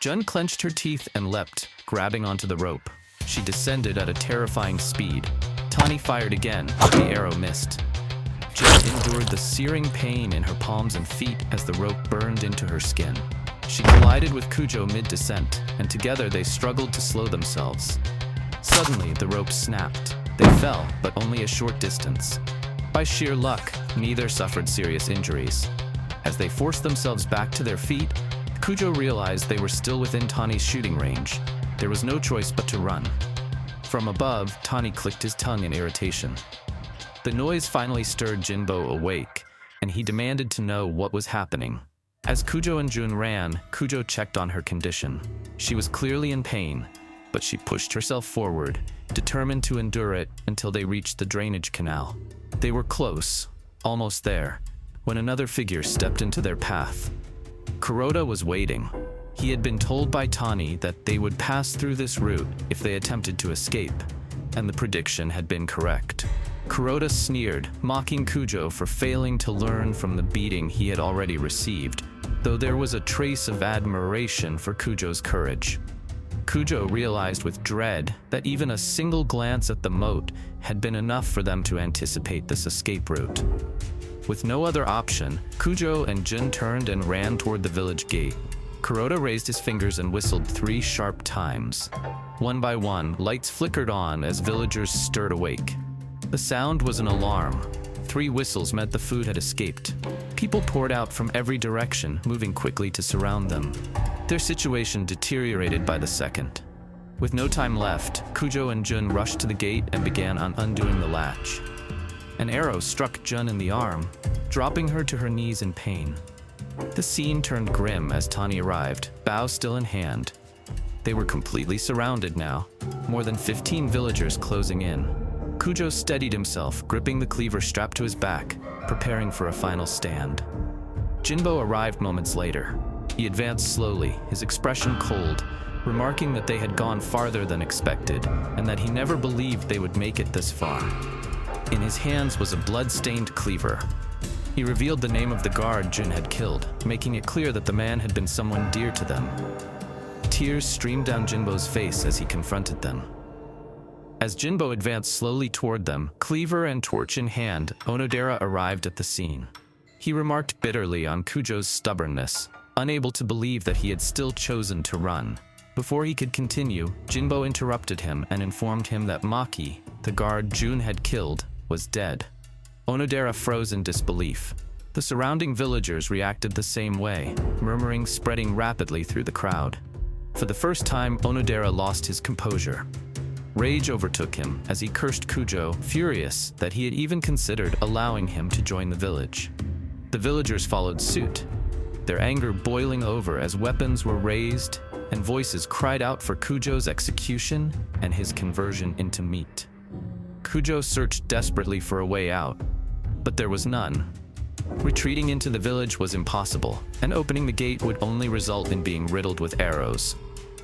Jun clenched her teeth and leapt, grabbing onto the rope. She descended at a terrifying speed. Tani fired again, but the arrow missed. Jun endured the searing pain in her palms and feet as the rope burned into her skin. She collided with Kujo mid-descent, and together they struggled to slow themselves. Suddenly, the rope snapped. They fell, but only a short distance. By sheer luck, neither suffered serious injuries. As they forced themselves back to their feet, Kujo realized they were still within Tani's shooting range. There was no choice but to run. From above, Tani clicked his tongue in irritation. The noise finally stirred Jinbo awake, and he demanded to know what was happening. As Kujo and Jun ran, Kujo checked on her condition. She was clearly in pain, but she pushed herself forward, determined to endure it until they reached the drainage canal. They were close, almost there, when another figure stepped into their path. Kuroda was waiting. He had been told by Tani that they would pass through this route if they attempted to escape, and the prediction had been correct. Kuroda sneered, mocking Kujo for failing to learn from the beating he had already received, though there was a trace of admiration for Kujo's courage. Kujo realized with dread that even a single glance at the moat had been enough for them to anticipate this escape route. With no other option, Kujo and Jun turned and ran toward the village gate. Kuroda raised his fingers and whistled 3 sharp times. One by one, lights flickered on as villagers stirred awake. The sound was an alarm. 3 whistles meant the food had escaped. People poured out from every direction, moving quickly to surround them. Their situation deteriorated by the second. With no time left, Kujo and Jun rushed to the gate and began undoing the latch. An arrow struck Jun in the arm, dropping her to her knees in pain. The scene turned grim as Tani arrived, bow still in hand. They were completely surrounded now, more than 15 villagers closing in. Kujo steadied himself, gripping the cleaver strapped to his back, preparing for a final stand. Jinbo arrived moments later. He advanced slowly, his expression cold, remarking that they had gone farther than expected, and that he never believed they would make it this far. In his hands was a blood-stained cleaver. He revealed the name of the guard Jun had killed, making it clear that the man had been someone dear to them. Tears streamed down Jinbo's face as he confronted them. As Jinbo advanced slowly toward them, cleaver and torch in hand, Onodera arrived at the scene. He remarked bitterly on Kujo's stubbornness, unable to believe that he had still chosen to run. Before he could continue, Jinbo interrupted him and informed him that Maki, the guard Jun had killed, was dead. Onodera froze in disbelief. The surrounding villagers reacted the same way, murmuring spreading rapidly through the crowd. For the first time, Onodera lost his composure. Rage overtook him as he cursed Kujo, furious that he had even considered allowing him to join the village. The villagers followed suit, their anger boiling over as weapons were raised and voices cried out for Kujo's execution and his conversion into meat. Kujo searched desperately for a way out, but there was none. Retreating into the village was impossible, and opening the gate would only result in being riddled with arrows.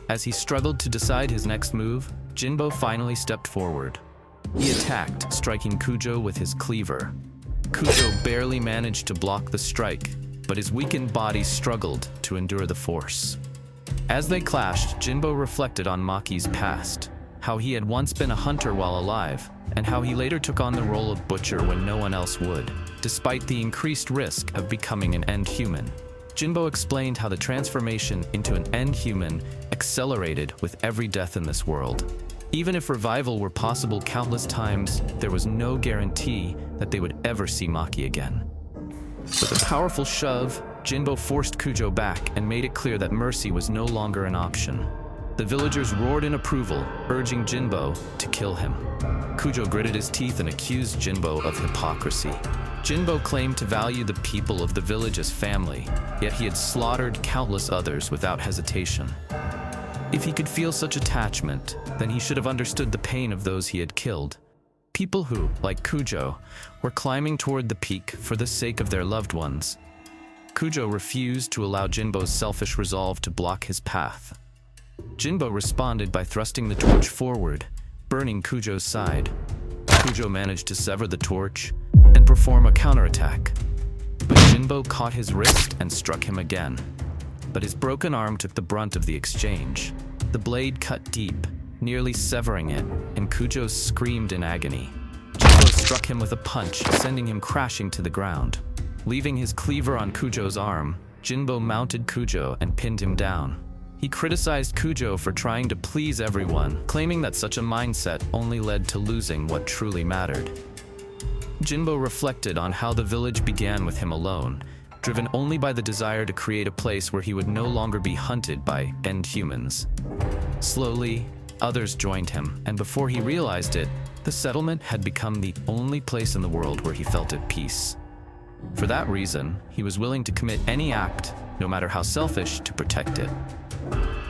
As he struggled to decide his next move, Jinbo finally stepped forward. He attacked, striking Kujo with his cleaver. Kujo barely managed to block the strike, but his weakened body struggled to endure the force. As they clashed, Jinbo reflected on Maki's past, how he had once been a hunter while alive, and how he later took on the role of butcher when no one else would, despite the increased risk of becoming an end human. Jinbo explained how the transformation into an end human accelerated with every death in this world. Even if revival were possible countless times, there was no guarantee that they would ever see Maki again. With a powerful shove, Jinbo forced Kujo back and made it clear that mercy was no longer an option. The villagers roared in approval, urging Jinbo to kill him. Kujo gritted his teeth and accused Jinbo of hypocrisy. Jinbo claimed to value the people of the village as family, yet he had slaughtered countless others without hesitation. If he could feel such attachment, then he should have understood the pain of those he had killed. People who, like Kujo, were climbing toward the peak for the sake of their loved ones. Kujo refused to allow Jinbo's selfish resolve to block his path. Jinbo responded by thrusting the torch forward, burning Kujo's side. Kujo managed to sever the torch and perform a counterattack. But Jinbo caught his wrist and struck him again. But his broken arm took the brunt of the exchange. The blade cut deep, nearly severing it, and Kujo screamed in agony. Jinbo struck him with a punch, sending him crashing to the ground. Leaving his cleaver on Kujo's arm, Jinbo mounted Kujo and pinned him down. He criticized Kujo for trying to please everyone, claiming that such a mindset only led to losing what truly mattered. Jinbo reflected on how the village began with him alone, driven only by the desire to create a place where he would no longer be hunted by end humans. Slowly, others joined him, and before he realized it, the settlement had become the only place in the world where he felt at peace. For that reason, he was willing to commit any act, no matter how selfish, to protect it.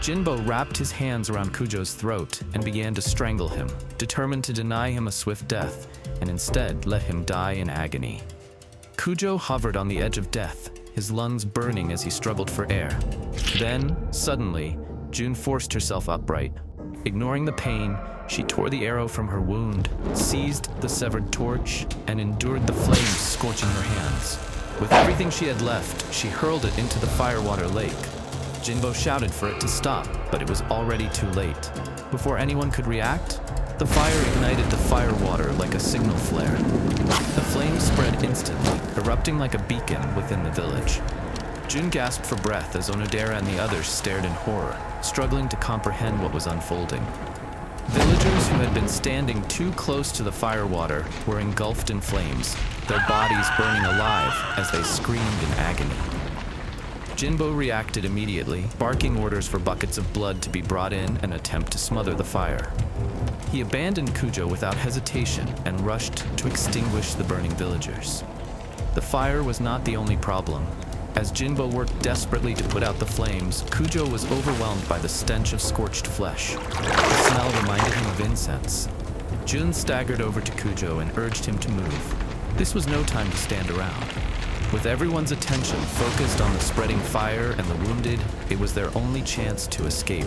Jinbo wrapped his hands around Kujo's throat and began to strangle him, determined to deny him a swift death, and instead let him die in agony. Kujo hovered on the edge of death, his lungs burning as he struggled for air. Then, suddenly, June forced herself upright. Ignoring the pain, she tore the arrow from her wound, seized the severed torch, and endured the flames scorching her hands. With everything she had left, she hurled it into the firewater lake. Jinbo shouted for it to stop, but it was already too late. Before anyone could react, the fire ignited the firewater like a signal flare. The flames spread instantly, erupting like a beacon within the village. June gasped for breath as Onodera and the others stared in horror, struggling to comprehend what was unfolding. Villagers who had been standing too close to the firewater were engulfed in flames, their bodies burning alive as they screamed in agony. Jinbo reacted immediately, barking orders for buckets of blood to be brought in and attempt to smother the fire. He abandoned Kujo without hesitation and rushed to extinguish the burning villagers. The fire was not the only problem. As Jinbo worked desperately to put out the flames, Kujo was overwhelmed by the stench of scorched flesh. The smell reminded him of incense. Jun staggered over to Kujo and urged him to move. This was no time to stand around. With everyone's attention focused on the spreading fire and the wounded, it was their only chance to escape.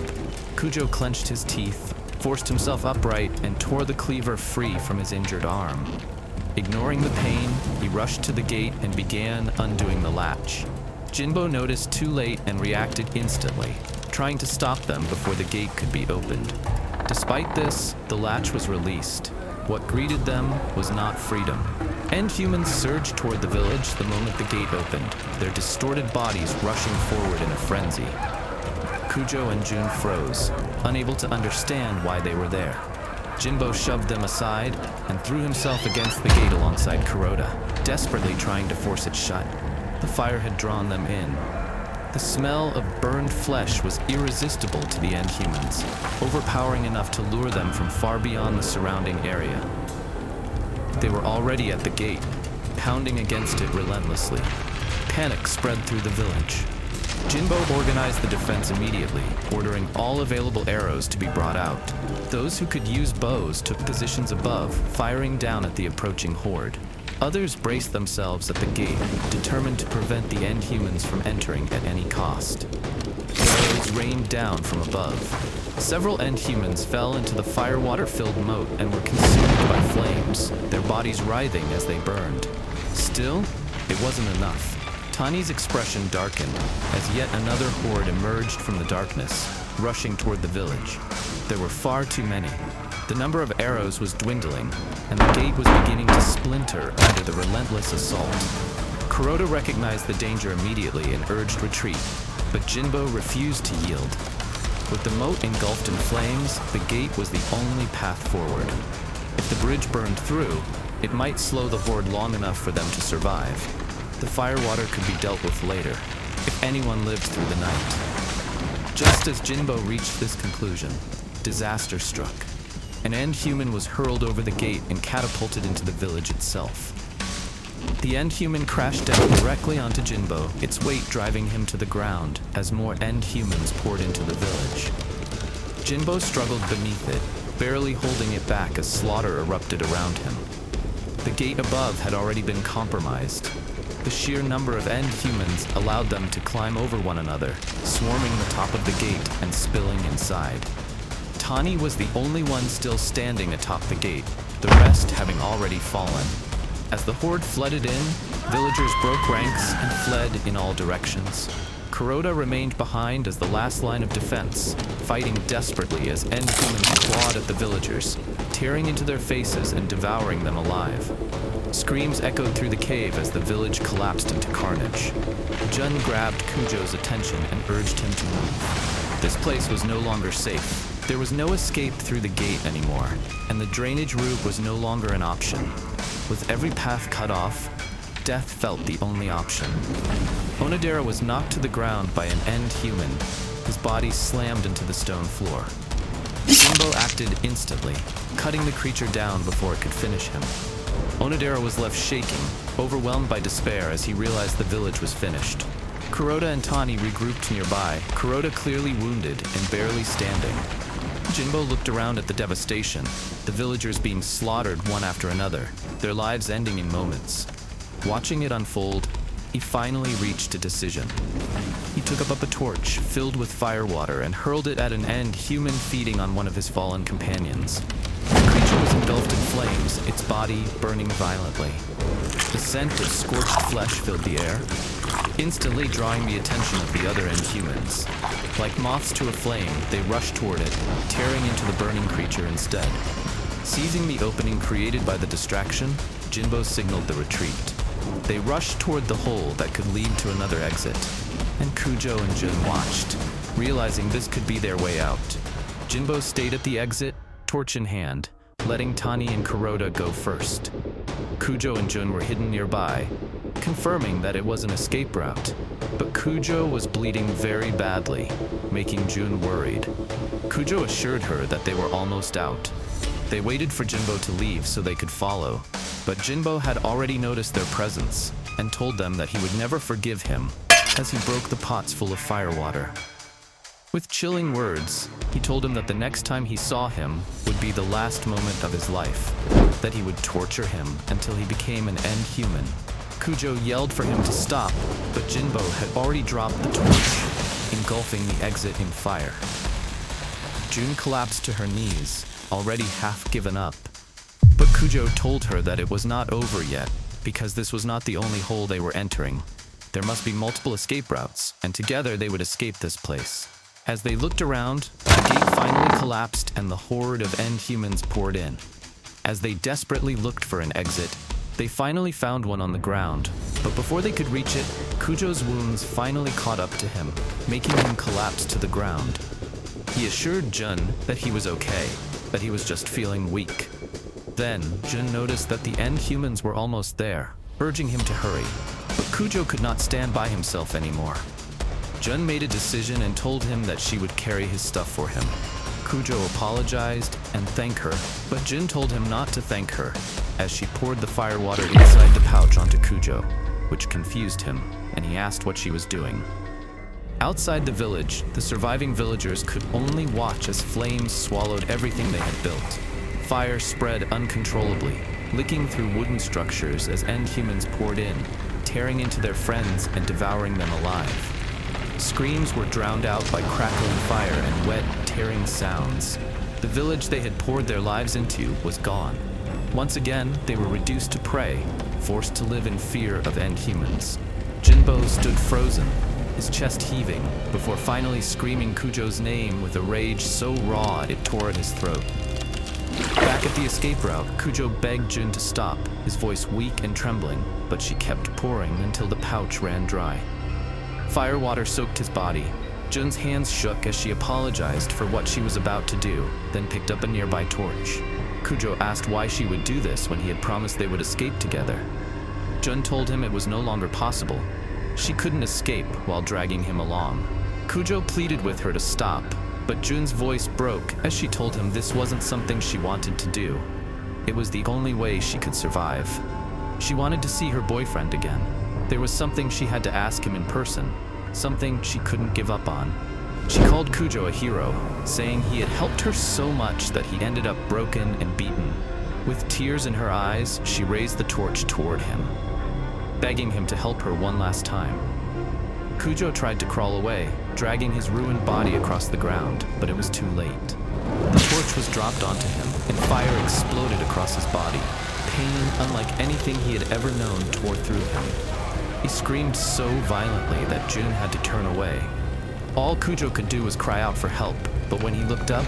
Kujo clenched his teeth, forced himself upright, and tore the cleaver free from his injured arm. Ignoring the pain, he rushed to the gate and began undoing the latch. Jinbo noticed too late and reacted instantly, trying to stop them before the gate could be opened. Despite this, the latch was released. What greeted them was not freedom. End humans surged toward the village the moment the gate opened, their distorted bodies rushing forward in a frenzy. Kujo and Jun froze, unable to understand why they were there. Jinbo shoved them aside and threw himself against the gate alongside Kuroda, desperately trying to force it shut. The fire had drawn them in. The smell of burned flesh was irresistible to the end humans, overpowering enough to lure them from far beyond the surrounding area. They were already at the gate, pounding against it relentlessly. Panic spread through the village. Jinbo organized the defense immediately, ordering all available arrows to be brought out. Those who could use bows took positions above, firing down at the approaching horde. Others braced themselves at the gate, determined to prevent the end humans from entering at any cost. Arrows rained down from above. Several end humans fell into the firewater-filled moat and were consumed by flames, their bodies writhing as they burned. Still, it wasn't enough. Tani's expression darkened as yet another horde emerged from the darkness, rushing toward the village. There were far too many. The number of arrows was dwindling, and the gate was beginning to splinter under the relentless assault. Kuroda recognized the danger immediately and urged retreat, but Jinbo refused to yield. With the moat engulfed in flames, the gate was the only path forward. If the bridge burned through, it might slow the horde long enough for them to survive. The firewater could be dealt with later, if anyone lived through the night. Just as Jinbo reached this conclusion, disaster struck. An end human was hurled over the gate and catapulted into the village itself. The end human crashed down directly onto Jinbo, its weight driving him to the ground as more end humans poured into the village. Jinbo struggled beneath it, barely holding it back as slaughter erupted around him. The gate above had already been compromised. The sheer number of end humans allowed them to climb over one another, swarming the top of the gate and spilling inside. Tani was the only one still standing atop the gate, the rest having already fallen. As the horde flooded in, villagers broke ranks and fled in all directions. Kuroda remained behind as the last line of defense, fighting desperately as end humans clawed at the villagers, tearing into their faces and devouring them alive. Screams echoed through the cave as the village collapsed into carnage. Jun grabbed Kujo's attention and urged him to move. This place was no longer safe. There was no escape through the gate anymore, and the drainage route was no longer an option. With every path cut off, death felt the only option. Onodera was knocked to the ground by an end human. His body slammed into the stone floor. Jinbo acted instantly, cutting the creature down before it could finish him. Onodera was left shaking, overwhelmed by despair as he realized the village was finished. Kuroda and Tani regrouped nearby, Kuroda clearly wounded and barely standing. Jinbo looked around at the devastation, the villagers being slaughtered one after another, their lives ending in moments. Watching it unfold, he finally reached a decision. He took up a torch filled with firewater and hurled it at an end human feeding on one of his fallen companions. The creature was engulfed in flames, its body burning violently. The scent of scorched flesh filled the air, instantly drawing the attention of the other end humans. Like moths to a flame, they rushed toward it, tearing into the burning creature instead. Seizing the opening created by the distraction, Jinbo signaled the retreat. They rushed toward the hole that could lead to another exit, and Kujo and Jun watched, realizing this could be their way out. Jinbo stayed at the exit, torch in hand, letting Tani and Kuroda go first. Kujo and Jun were hidden nearby, confirming that it was an escape route, but Kujo was bleeding very badly, making Jun worried. Kujo assured her that they were almost out. They waited for Jinbo to leave so they could follow, but Jinbo had already noticed their presence and told them that he would never forgive him as he broke the pots full of firewater. With chilling words, he told him that the next time he saw him would be the last moment of his life, that he would torture him until he became an end human. Kujo yelled for him to stop, but Jinbo had already dropped the torch, engulfing the exit in fire. Jun collapsed to her knees, already half given up. But Kujo told her that it was not over yet, because this was not the only hole they were entering. There must be multiple escape routes, and together they would escape this place. As they looked around, the gate finally collapsed and the horde of end humans poured in. As they desperately looked for an exit, they finally found one on the ground, but before they could reach it, Kujo's wounds finally caught up to him, making him collapse to the ground. He assured Jun that he was okay, that he was just feeling weak. Then, Jun noticed that the end humans were almost there, urging him to hurry, but Kujo could not stand by himself anymore. Jun made a decision and told him that she would carry his stuff for him. Kujo apologized and thanked her, but Jun told him not to thank her, as she poured the firewater inside the pouch onto Kujo, which confused him, and he asked what she was doing. Outside the village, the surviving villagers could only watch as flames swallowed everything they had built. Fire spread uncontrollably, licking through wooden structures as end humans poured in, tearing into their friends and devouring them alive. Screams were drowned out by crackling fire and wet, tearing sounds. The village they had poured their lives into was gone. Once again, they were reduced to prey, forced to live in fear of end humans. Jinbo stood frozen, his chest heaving, before finally screaming Kujo's name with a rage so raw it tore at his throat. Back at the escape route, Kujo begged Jun to stop, his voice weak and trembling, but she kept pouring until the pouch ran dry. Firewater soaked his body, Jun's hands shook as she apologized for what she was about to do, then picked up a nearby torch. Kujo asked why she would do this when he had promised they would escape together. Jun told him it was no longer possible. She couldn't escape while dragging him along. Kujo pleaded with her to stop, but Jun's voice broke as she told him this wasn't something she wanted to do. It was the only way she could survive. She wanted to see her boyfriend again. There was something she had to ask him in person, something she couldn't give up on. She called Kujo a hero, saying he had helped her so much that he ended up broken and beaten. With tears in her eyes, she raised the torch toward him, begging him to help her one last time. Kujo tried to crawl away, dragging his ruined body across the ground, but it was too late. The torch was dropped onto him, and fire exploded across his body. Pain, unlike anything he had ever known, tore through him. He screamed so violently that Jun had to turn away. All Kujo could do was cry out for help, but when he looked up,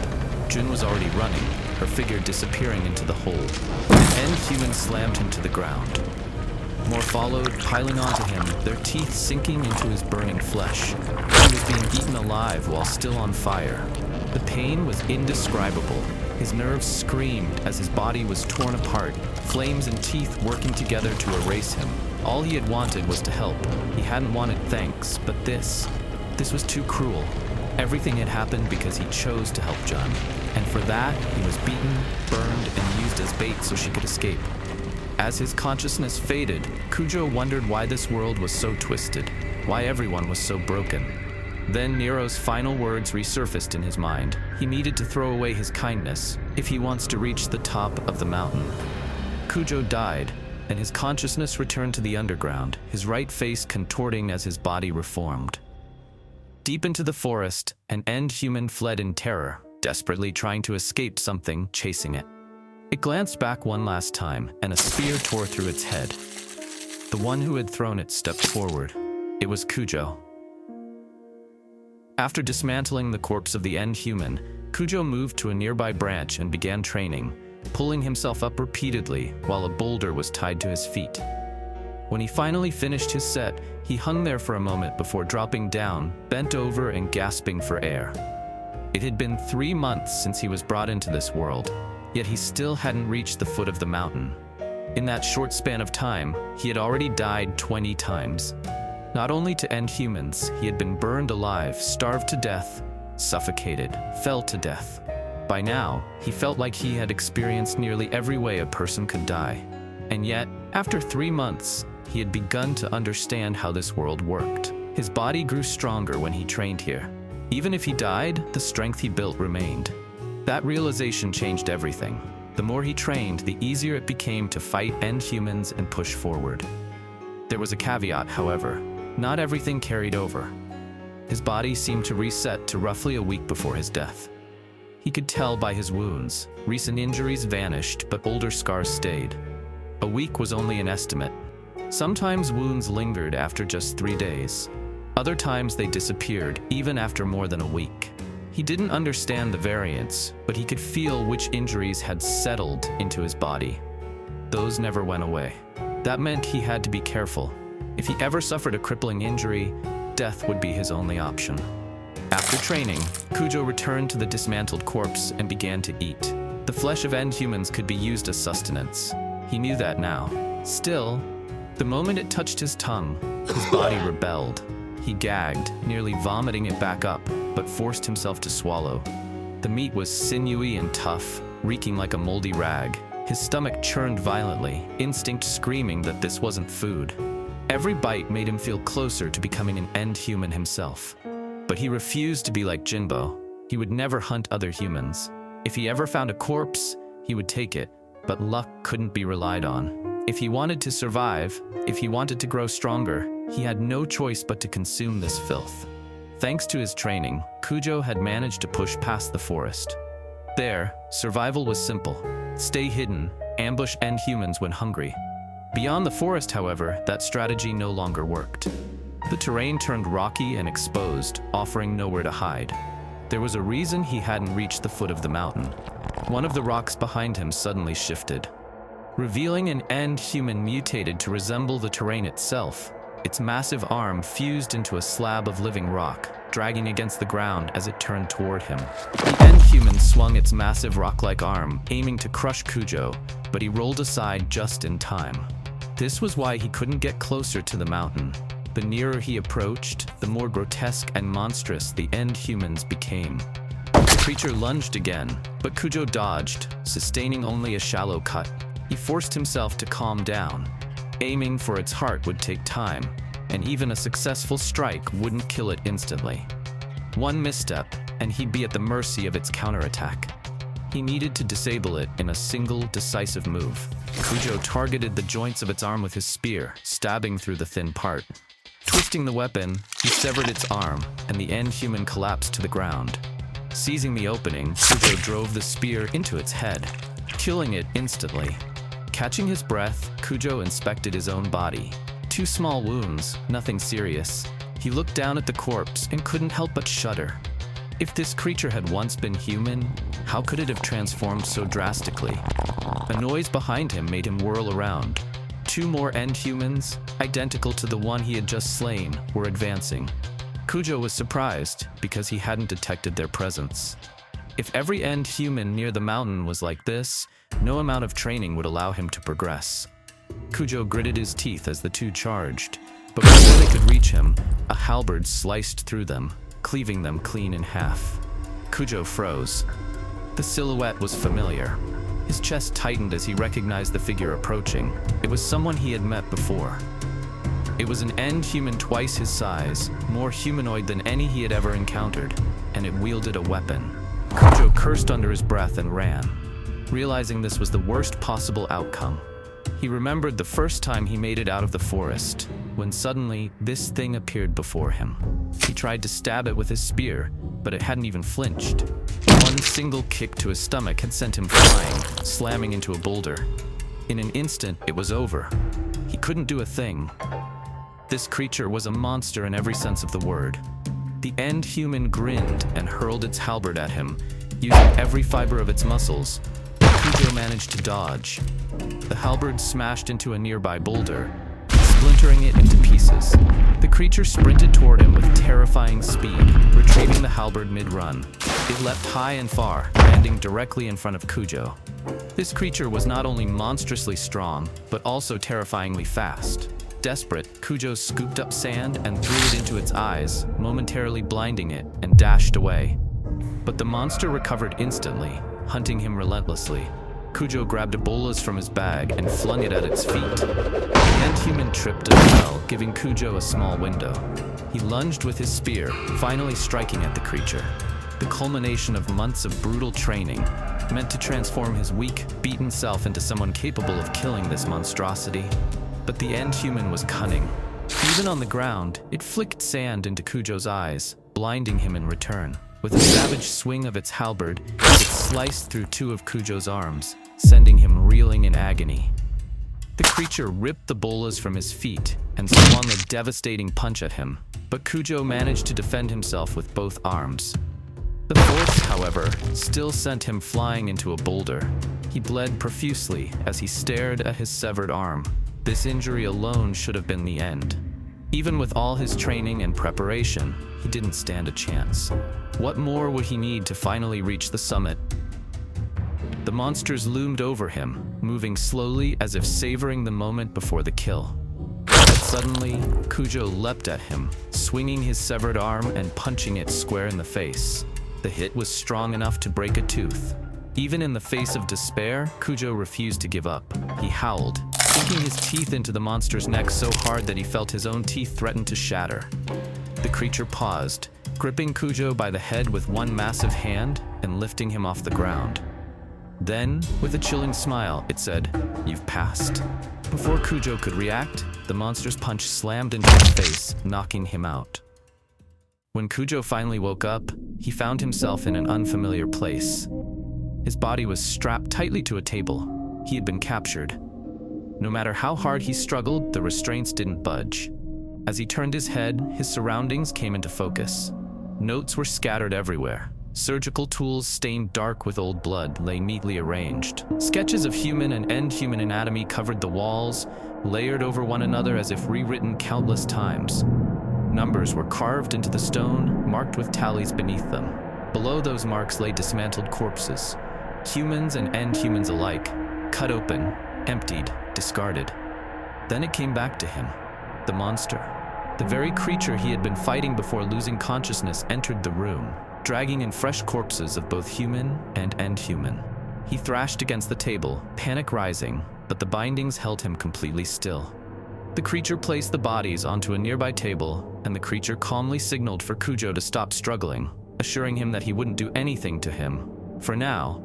Jun was already running, her figure disappearing into the hole. An end human slammed him to the ground. More followed, piling onto him, their teeth sinking into his burning flesh. He was being eaten alive while still on fire. The pain was indescribable. His nerves screamed as his body was torn apart, flames and teeth working together to erase him. All he had wanted was to help. He hadn't wanted thanks, but this was too cruel. Everything had happened because he chose to help Jun, and for that, he was beaten, burned, and used as bait so she could escape. As his consciousness faded, Kujo wondered why this world was so twisted, why everyone was so broken. Then Nero's final words resurfaced in his mind. He needed to throw away his kindness if he wants to reach the top of the mountain. Kujo died, and his consciousness returned to the underground, his right face contorting as his body reformed. Deep into the forest, an end human fled in terror, desperately trying to escape something chasing it. It glanced back one last time, and a spear tore through its head. The one who had thrown it stepped forward. It was Kujo. After dismantling the corpse of the end human, Kujo moved to a nearby branch and began training, pulling himself up repeatedly while a boulder was tied to his feet. When he finally finished his set, he hung there for a moment before dropping down, bent over and gasping for air. It had been 3 months since he was brought into this world, yet he still hadn't reached the foot of the mountain. In that short span of time, he had already died 20 times. Not only to end humans, he had been burned alive, starved to death, suffocated, fell to death. By now, he felt like he had experienced nearly every way a person could die. And yet, after 3 months, he had begun to understand how this world worked. His body grew stronger when he trained here. Even if he died, the strength he built remained. That realization changed everything. The more he trained, the easier it became to fight end humans and push forward. There was a caveat, however. Not everything carried over. His body seemed to reset to roughly a week before his death. He could tell by his wounds. Recent injuries vanished, but older scars stayed. A week was only an estimate. Sometimes wounds lingered after just 3 days. Other times they disappeared, even after more than a week. He didn't understand the variance, but he could feel which injuries had settled into his body. Those never went away. That meant he had to be careful. If he ever suffered a crippling injury, death would be his only option. After training, Kujo returned to the dismantled corpse and began to eat. The flesh of end humans could be used as sustenance. He knew that now. Still, the moment it touched his tongue, his body rebelled. He gagged, nearly vomiting it back up, but forced himself to swallow. The meat was sinewy and tough, reeking like a moldy rag. His stomach churned violently, instinct screaming that this wasn't food. Every bite made him feel closer to becoming an end human himself. But he refused to be like Jinbo. He would never hunt other humans. If he ever found a corpse, he would take it, but luck couldn't be relied on. If he wanted to survive, if he wanted to grow stronger, he had no choice but to consume this filth. Thanks to his training, Kujo had managed to push past the forest. There, survival was simple. Stay hidden, ambush end humans when hungry. Beyond the forest, however, that strategy no longer worked. The terrain turned rocky and exposed, offering nowhere to hide. There was a reason he hadn't reached the foot of the mountain. One of the rocks behind him suddenly shifted, revealing an end human mutated to resemble the terrain itself. Its massive arm fused into a slab of living rock, dragging against the ground as it turned toward him. The end human swung its massive rock-like arm, aiming to crush Kujo, but he rolled aside just in time. This was why he couldn't get closer to the mountain. The nearer he approached, the more grotesque and monstrous the end humans became. The creature lunged again, but Kujo dodged, sustaining only a shallow cut. He forced himself to calm down. Aiming for its heart would take time, and even a successful strike wouldn't kill it instantly. One misstep, and he'd be at the mercy of its counterattack. He needed to disable it in a single, decisive move. Kujo targeted the joints of its arm with his spear, stabbing through the thin part. Twisting the weapon, he severed its arm, and the end human collapsed to the ground. Seizing the opening, Kujo drove the spear into its head, killing it instantly. Catching his breath, Kujo inspected his own body. 2 small wounds, nothing serious. He looked down at the corpse and couldn't help but shudder. If this creature had once been human, how could it have transformed so drastically? A noise behind him made him whirl around. 2 more end humans, identical to the one he had just slain, were advancing. Kujo was surprised because he hadn't detected their presence. If every end human near the mountain was like this, no amount of training would allow him to progress. Kujo gritted his teeth as the 2 charged, but before they could reach him, a halberd sliced through them, cleaving them clean in half. Kujo froze. The silhouette was familiar. His chest tightened as he recognized the figure approaching. It was someone he had met before. It was an end human twice his size, more humanoid than any he had ever encountered, and it wielded a weapon. Kujo cursed under his breath and ran, realizing this was the worst possible outcome. He remembered the first time he made it out of the forest, when suddenly this thing appeared before him. He tried to stab it with his spear, but it hadn't even flinched. One single kick to his stomach had sent him flying, slamming into a boulder. In an instant, it was over. He couldn't do a thing. This creature was a monster in every sense of the word. The end human grinned and hurled its halberd at him, using every fiber of its muscles. Kujo managed to dodge. The halberd smashed into a nearby boulder, splintering it into pieces. The creature sprinted toward him with terrifying speed, retrieving the halberd mid-run. It leapt high and far, landing directly in front of Kujo. This creature was not only monstrously strong, but also terrifyingly fast. Desperate, Kujo scooped up sand and threw it into its eyes, momentarily blinding it, and dashed away. But the monster recovered instantly, hunting him relentlessly. Kujo grabbed a bolas from his bag and flung it at its feet. The end human tripped and fell, giving Kujo a small window. He lunged with his spear, finally striking at the creature. The culmination of months of brutal training, meant to transform his weak, beaten self into someone capable of killing this monstrosity. But the end human was cunning. Even on the ground, it flicked sand into Kujo's eyes, blinding him in return. With a savage swing of its halberd, it sliced through 2 of Kujo's arms, sending him reeling in agony. The creature ripped the bolas from his feet and swung a devastating punch at him, but Kujo managed to defend himself with both arms. The force, however, still sent him flying into a boulder. He bled profusely as he stared at his severed arm. This injury alone should have been the end. Even with all his training and preparation, he didn't stand a chance. What more would he need to finally reach the summit? The monsters loomed over him, moving slowly as if savoring the moment before the kill. But suddenly, Kujo leapt at him, swinging his severed arm and punching it square in the face. The hit was strong enough to break a tooth. Even in the face of despair, Kujo refused to give up. He howled, sinking his teeth into the monster's neck so hard that he felt his own teeth threaten to shatter. The creature paused, gripping Kujo by the head with one massive hand and lifting him off the ground. Then, with a chilling smile, it said, "You've passed." Before Kujo could react, the monster's punch slammed into his face, knocking him out. When Kujo finally woke up, he found himself in an unfamiliar place. His body was strapped tightly to a table. He had been captured. No matter how hard he struggled, the restraints didn't budge. As he turned his head, his surroundings came into focus. Notes were scattered everywhere. Surgical tools stained dark with old blood lay neatly arranged. Sketches of human and end-human anatomy covered the walls, layered over one another as if rewritten countless times. Numbers were carved into the stone, marked with tallies beneath them. Below those marks lay dismantled corpses, humans and end-humans alike, cut open, emptied, discarded. Then it came back to him. The monster. The very creature he had been fighting before losing consciousness entered the room, dragging in fresh corpses of both human and end-human. He thrashed against the table, panic rising, but the bindings held him completely still. The creature placed the bodies onto a nearby table, and the creature calmly signaled for Kujo to stop struggling, assuring him that he wouldn't do anything to him. For now,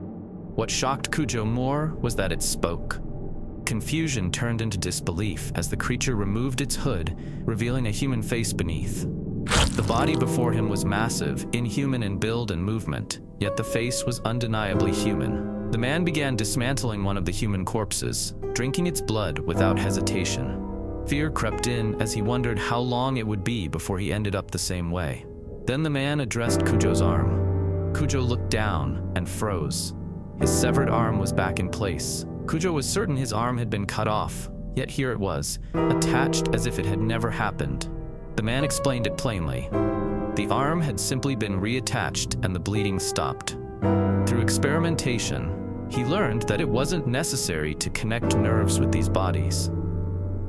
what shocked Kujo more was that it spoke. Confusion turned into disbelief as the creature removed its hood, revealing a human face beneath. The body before him was massive, inhuman in build and movement, yet the face was undeniably human. The man began dismantling one of the human corpses, drinking its blood without hesitation. Fear crept in as he wondered how long it would be before he ended up the same way. Then the man addressed Kujo's arm. Kujo looked down and froze. His severed arm was back in place. Kujo was certain his arm had been cut off, yet here it was, attached as if it had never happened. The man explained it plainly. The arm had simply been reattached and the bleeding stopped. Through experimentation, he learned that it wasn't necessary to connect nerves with these bodies.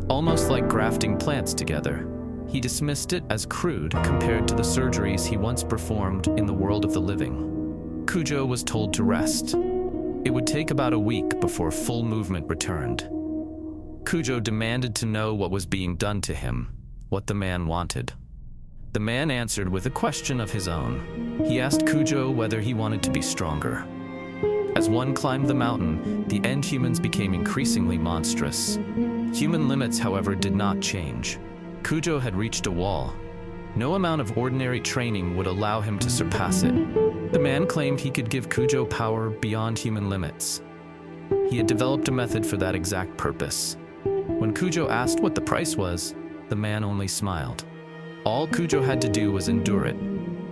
Almost like grafting plants together, he dismissed it as crude compared to the surgeries he once performed in the world of the living. Kujo was told to rest. It would take about a week before full movement returned. Kujo demanded to know what was being done to him, what the man wanted. The man answered with a question of his own. He asked Kujo whether he wanted to be stronger. As one climbed the mountain, the end humans became increasingly monstrous. Human limits, however, did not change. Kujo had reached a wall. No amount of ordinary training would allow him to surpass it. The man claimed he could give Kujo power beyond human limits. He had developed a method for that exact purpose. When Kujo asked what the price was, the man only smiled. All Kujo had to do was endure it.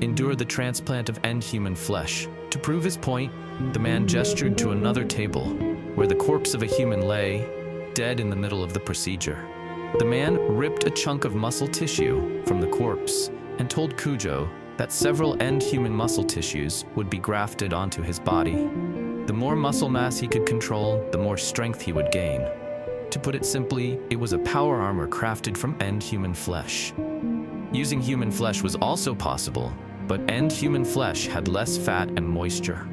Endure the transplant of end-human flesh. To prove his point, the man gestured to another table, where the corpse of a human lay, dead in the middle of the procedure. The man ripped a chunk of muscle tissue from the corpse and told Kujo that several end-human muscle tissues would be grafted onto his body. The more muscle mass he could control, the more strength he would gain. To put it simply, it was a power armor crafted from end-human flesh. Using human flesh was also possible, but end-human flesh had less fat and moisture.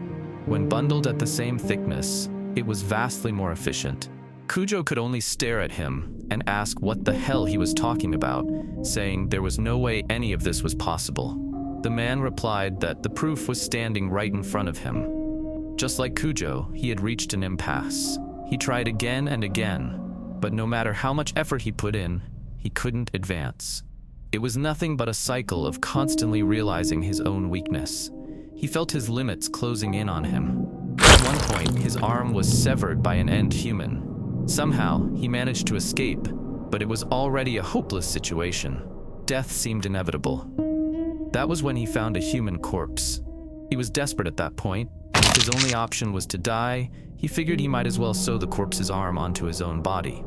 When bundled at the same thickness, it was vastly more efficient. Kujo could only stare at him and ask what the hell he was talking about, saying there was no way any of this was possible. The man replied that the proof was standing right in front of him. Just like Kujo, he had reached an impasse. He tried again and again, but no matter how much effort he put in, he couldn't advance. It was nothing but a cycle of constantly realizing his own weakness. He felt his limits closing in on him. At one point, his arm was severed by an end human. Somehow, he managed to escape, but it was already a hopeless situation. Death seemed inevitable. That was when he found a human corpse. He was desperate at that point. If his only option was to die, he figured he might as well sew the corpse's arm onto his own body.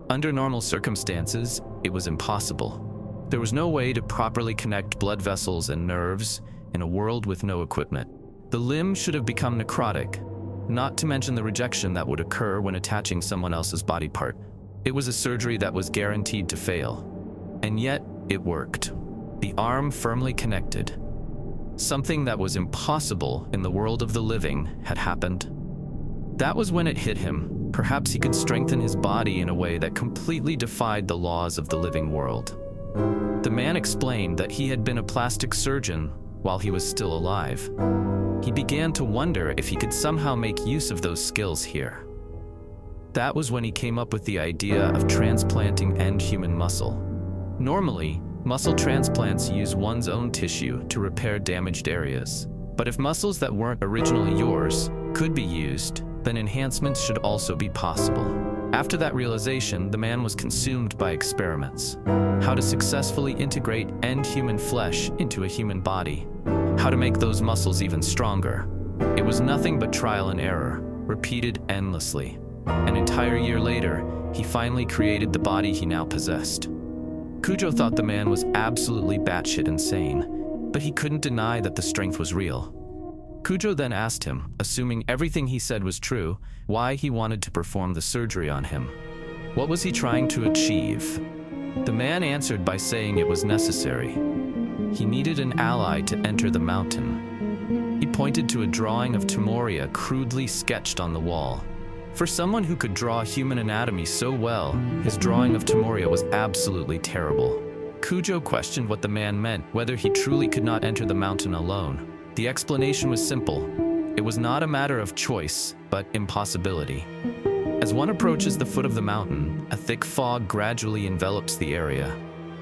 Under normal circumstances, it was impossible. There was no way to properly connect blood vessels and nerves in a world with no equipment. The limb should have become necrotic, not to mention the rejection that would occur when attaching someone else's body part. It was a surgery that was guaranteed to fail. And yet, it worked. The arm firmly connected. Something that was impossible in the world of the living had happened. That was when it hit him. Perhaps he could strengthen his body in a way that completely defied the laws of the living world. The man explained that he had been a plastic surgeon while he was still alive. He began to wonder if he could somehow make use of those skills here. That was when he came up with the idea of transplanting end human muscle. Normally, muscle transplants use one's own tissue to repair damaged areas. But if muscles that weren't originally yours could be used, then enhancements should also be possible. After that realization, the man was consumed by experiments. How to successfully integrate end human flesh into a human body. How to make those muscles even stronger. It was nothing but trial and error, repeated endlessly. An entire year later, he finally created the body he now possessed. Kujo thought the man was absolutely batshit insane, but he couldn't deny that the strength was real. Kujo then asked him, assuming everything he said was true, why he wanted to perform the surgery on him. What was he trying to achieve? The man answered by saying it was necessary. He needed an ally to enter the mountain. He pointed to a drawing of Tomoria crudely sketched on the wall. For someone who could draw human anatomy so well, his drawing of Tomoria was absolutely terrible. Kujo questioned what the man meant, whether he truly could not enter the mountain alone. The explanation was simple. It was not a matter of choice, but impossibility. As one approaches the foot of the mountain, a thick fog gradually envelops the area.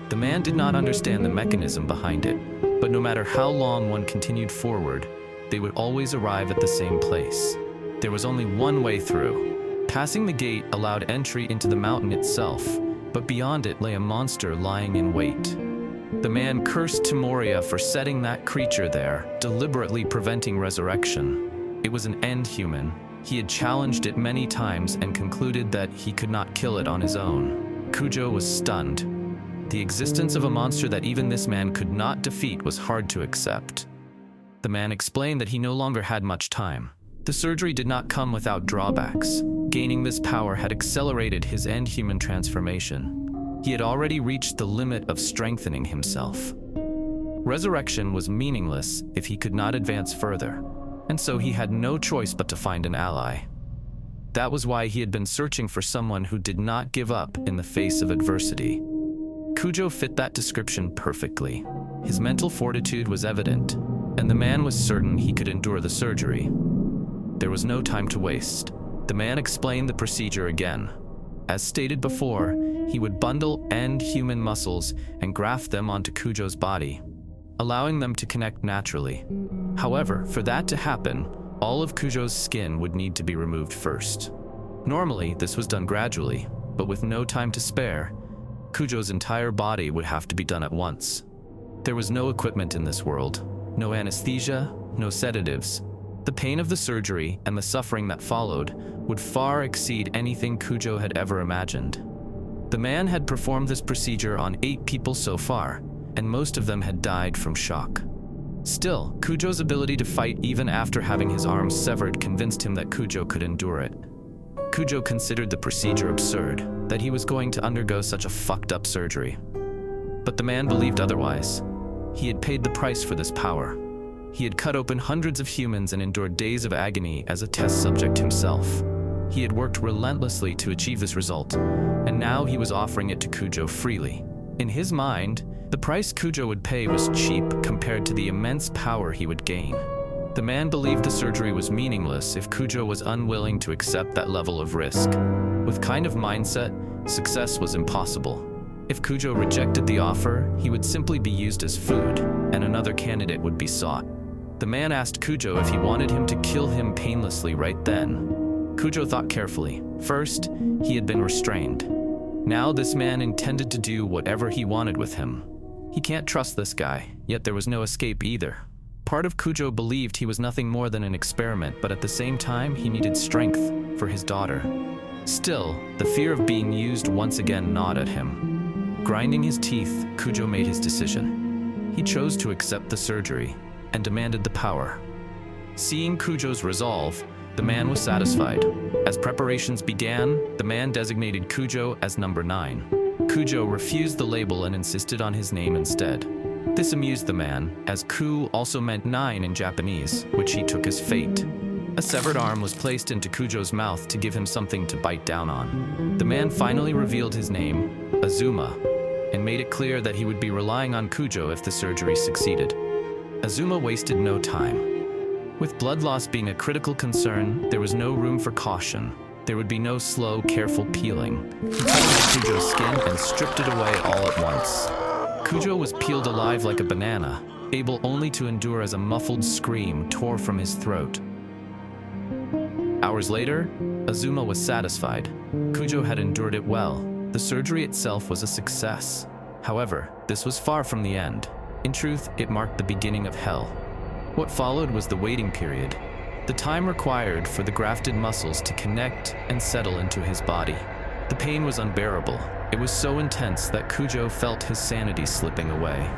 The man did not understand the mechanism behind it, but no matter how long one continued forward, they would always arrive at the same place. There was only one way through. Passing the gate allowed entry into the mountain itself, but beyond it lay a monster lying in wait. The man cursed Tomoria for setting that creature there, deliberately preventing resurrection. It was an end human. He had challenged it many times and concluded that he could not kill it on his own. Kujo was stunned. The existence of a monster that even this man could not defeat was hard to accept. The man explained that he no longer had much time. The surgery did not come without drawbacks. Gaining this power had accelerated his end human transformation. He had already reached the limit of strengthening himself. Resurrection was meaningless if he could not advance further, and so he had no choice but to find an ally. That was why he had been searching for someone who did not give up in the face of adversity. Kujo fit that description perfectly. His mental fortitude was evident, and the man was certain he could endure the surgery. There was no time to waste. The man explained the procedure again. As stated before, he would bundle end human muscles and graft them onto Kujo's body, allowing them to connect naturally. However, for that to happen, all of Kujo's skin would need to be removed first. Normally, this was done gradually, but with no time to spare, Kujo's entire body would have to be done at once. There was no equipment in this world, no anesthesia, no sedatives. The pain of the surgery and the suffering that followed would far exceed anything Kujo had ever imagined. The man had performed this procedure on 8 people so far, and most of them had died from shock. Still, Kujo's ability to fight even after having his arms severed convinced him that Kujo could endure it. Kujo considered the procedure absurd, that he was going to undergo such a fucked up surgery. But the man believed otherwise. He had paid the price for this power. He had cut open hundreds of humans and endured days of agony as a test subject himself. He had worked relentlessly to achieve this result, and now he was offering it to Kujo freely. In his mind, the price Kujo would pay was cheap compared to the immense power he would gain. The man believed the surgery was meaningless if Kujo was unwilling to accept that level of risk. With kind of mindset, success was impossible. If Kujo rejected the offer, he would simply be used as food, and another candidate would be sought. The man asked Kujo if he wanted him to kill him painlessly right then. Kujo thought carefully. First, he had been restrained. Now this man intended to do whatever he wanted with him. He can't trust this guy, yet there was no escape either. Part of Kujo believed he was nothing more than an experiment, but at the same time, he needed strength for his daughter. Still, the fear of being used once again gnawed at him. Grinding his teeth, Kujo made his decision. He chose to accept the surgery and demanded the power. Seeing Kujo's resolve, the man was satisfied. As preparations began, the man designated Kujo as number 9. Kujo refused the label and insisted on his name instead. This amused the man, as Ku also meant 9 in Japanese, which he took as fate. A severed arm was placed into Kujo's mouth to give him something to bite down on. The man finally revealed his name, Azuma, and made it clear that he would be relying on Kujo if the surgery succeeded. Azuma wasted no time. With blood loss being a critical concern, there was no room for caution. There would be no slow, careful peeling. He cut into Kujo's skin and stripped it away all at once. Kujo was peeled alive like a banana, able only to endure as a muffled scream tore from his throat. Hours hours later, Azuma was satisfied. Kujo had endured it well. The surgery itself was a success. However, this was far from the end. In truth, it marked the beginning of hell. What followed was the waiting period, the time required for the grafted muscles to connect and settle into his body. The pain was unbearable. It was so intense that Kujo felt his sanity slipping away.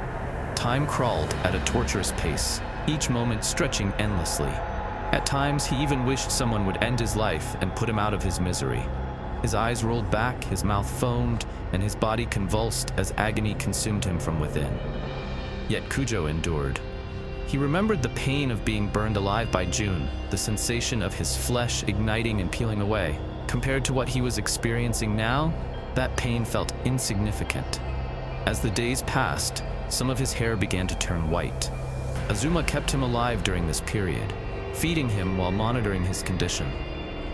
Time crawled at a torturous pace, each moment stretching endlessly. At times, he even wished someone would end his life and put him out of his misery. His eyes rolled back, his mouth foamed, and his body convulsed as agony consumed him from within. Yet Kujo endured. He remembered the pain of being burned alive by June, the sensation of his flesh igniting and peeling away. Compared to what he was experiencing now, that pain felt insignificant. As the days passed, some of his hair began to turn white. Azuma kept him alive during this period, feeding him while monitoring his condition.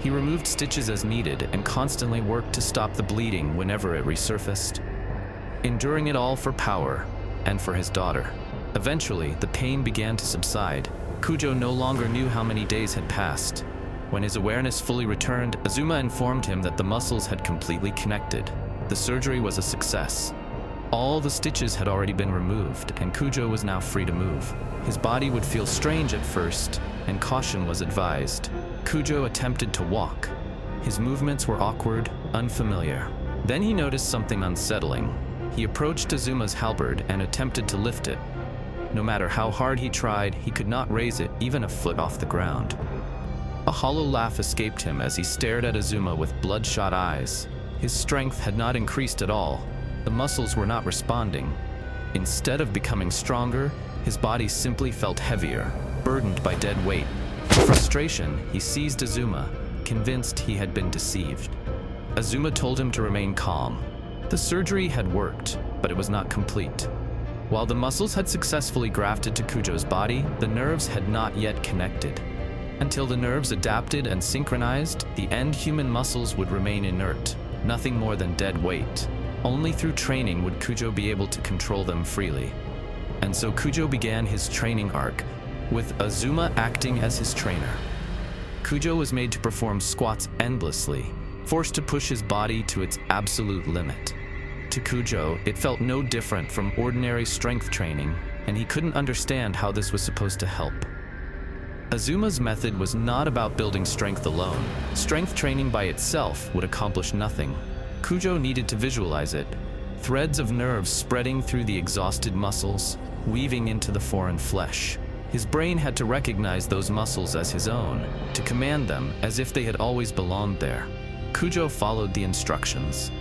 He removed stitches as needed and constantly worked to stop the bleeding whenever it resurfaced, enduring it all for power and for his daughter. Eventually, the pain began to subside. Kujo no longer knew how many days had passed. When his awareness fully returned, Azuma informed him that the muscles had completely connected. The surgery was a success. All the stitches had already been removed, and Kujo was now free to move. His body would feel strange at first, and caution was advised. Kujo attempted to walk. His movements were awkward, unfamiliar. Then he noticed something unsettling. He approached Azuma's halberd and attempted to lift it. No matter how hard he tried, he could not raise it even a foot off the ground. A hollow laugh escaped him as he stared at Azuma with bloodshot eyes. His strength had not increased at all. The muscles were not responding. Instead of becoming stronger, his body simply felt heavier, burdened by dead weight. In frustration, he seized Azuma, convinced he had been deceived. Azuma told him to remain calm. The surgery had worked, but it was not complete. While the muscles had successfully grafted to Kujo's body, the nerves had not yet connected. Until the nerves adapted and synchronized, the end human muscles would remain inert, nothing more than dead weight. Only through training would Kujo be able to control them freely. And so Kujo began his training arc, with Azuma acting as his trainer. Kujo was made to perform squats endlessly, forced to push his body to its absolute limit. To Kujo, it felt no different from ordinary strength training, and he couldn't understand how this was supposed to help. Azuma's method was not about building strength alone. Strength training by itself would accomplish nothing. Kujo needed to visualize it, threads of nerves spreading through the exhausted muscles, weaving into the foreign flesh. His brain had to recognize those muscles as his own, to command them as if they had always belonged there. Kujo followed the instructions.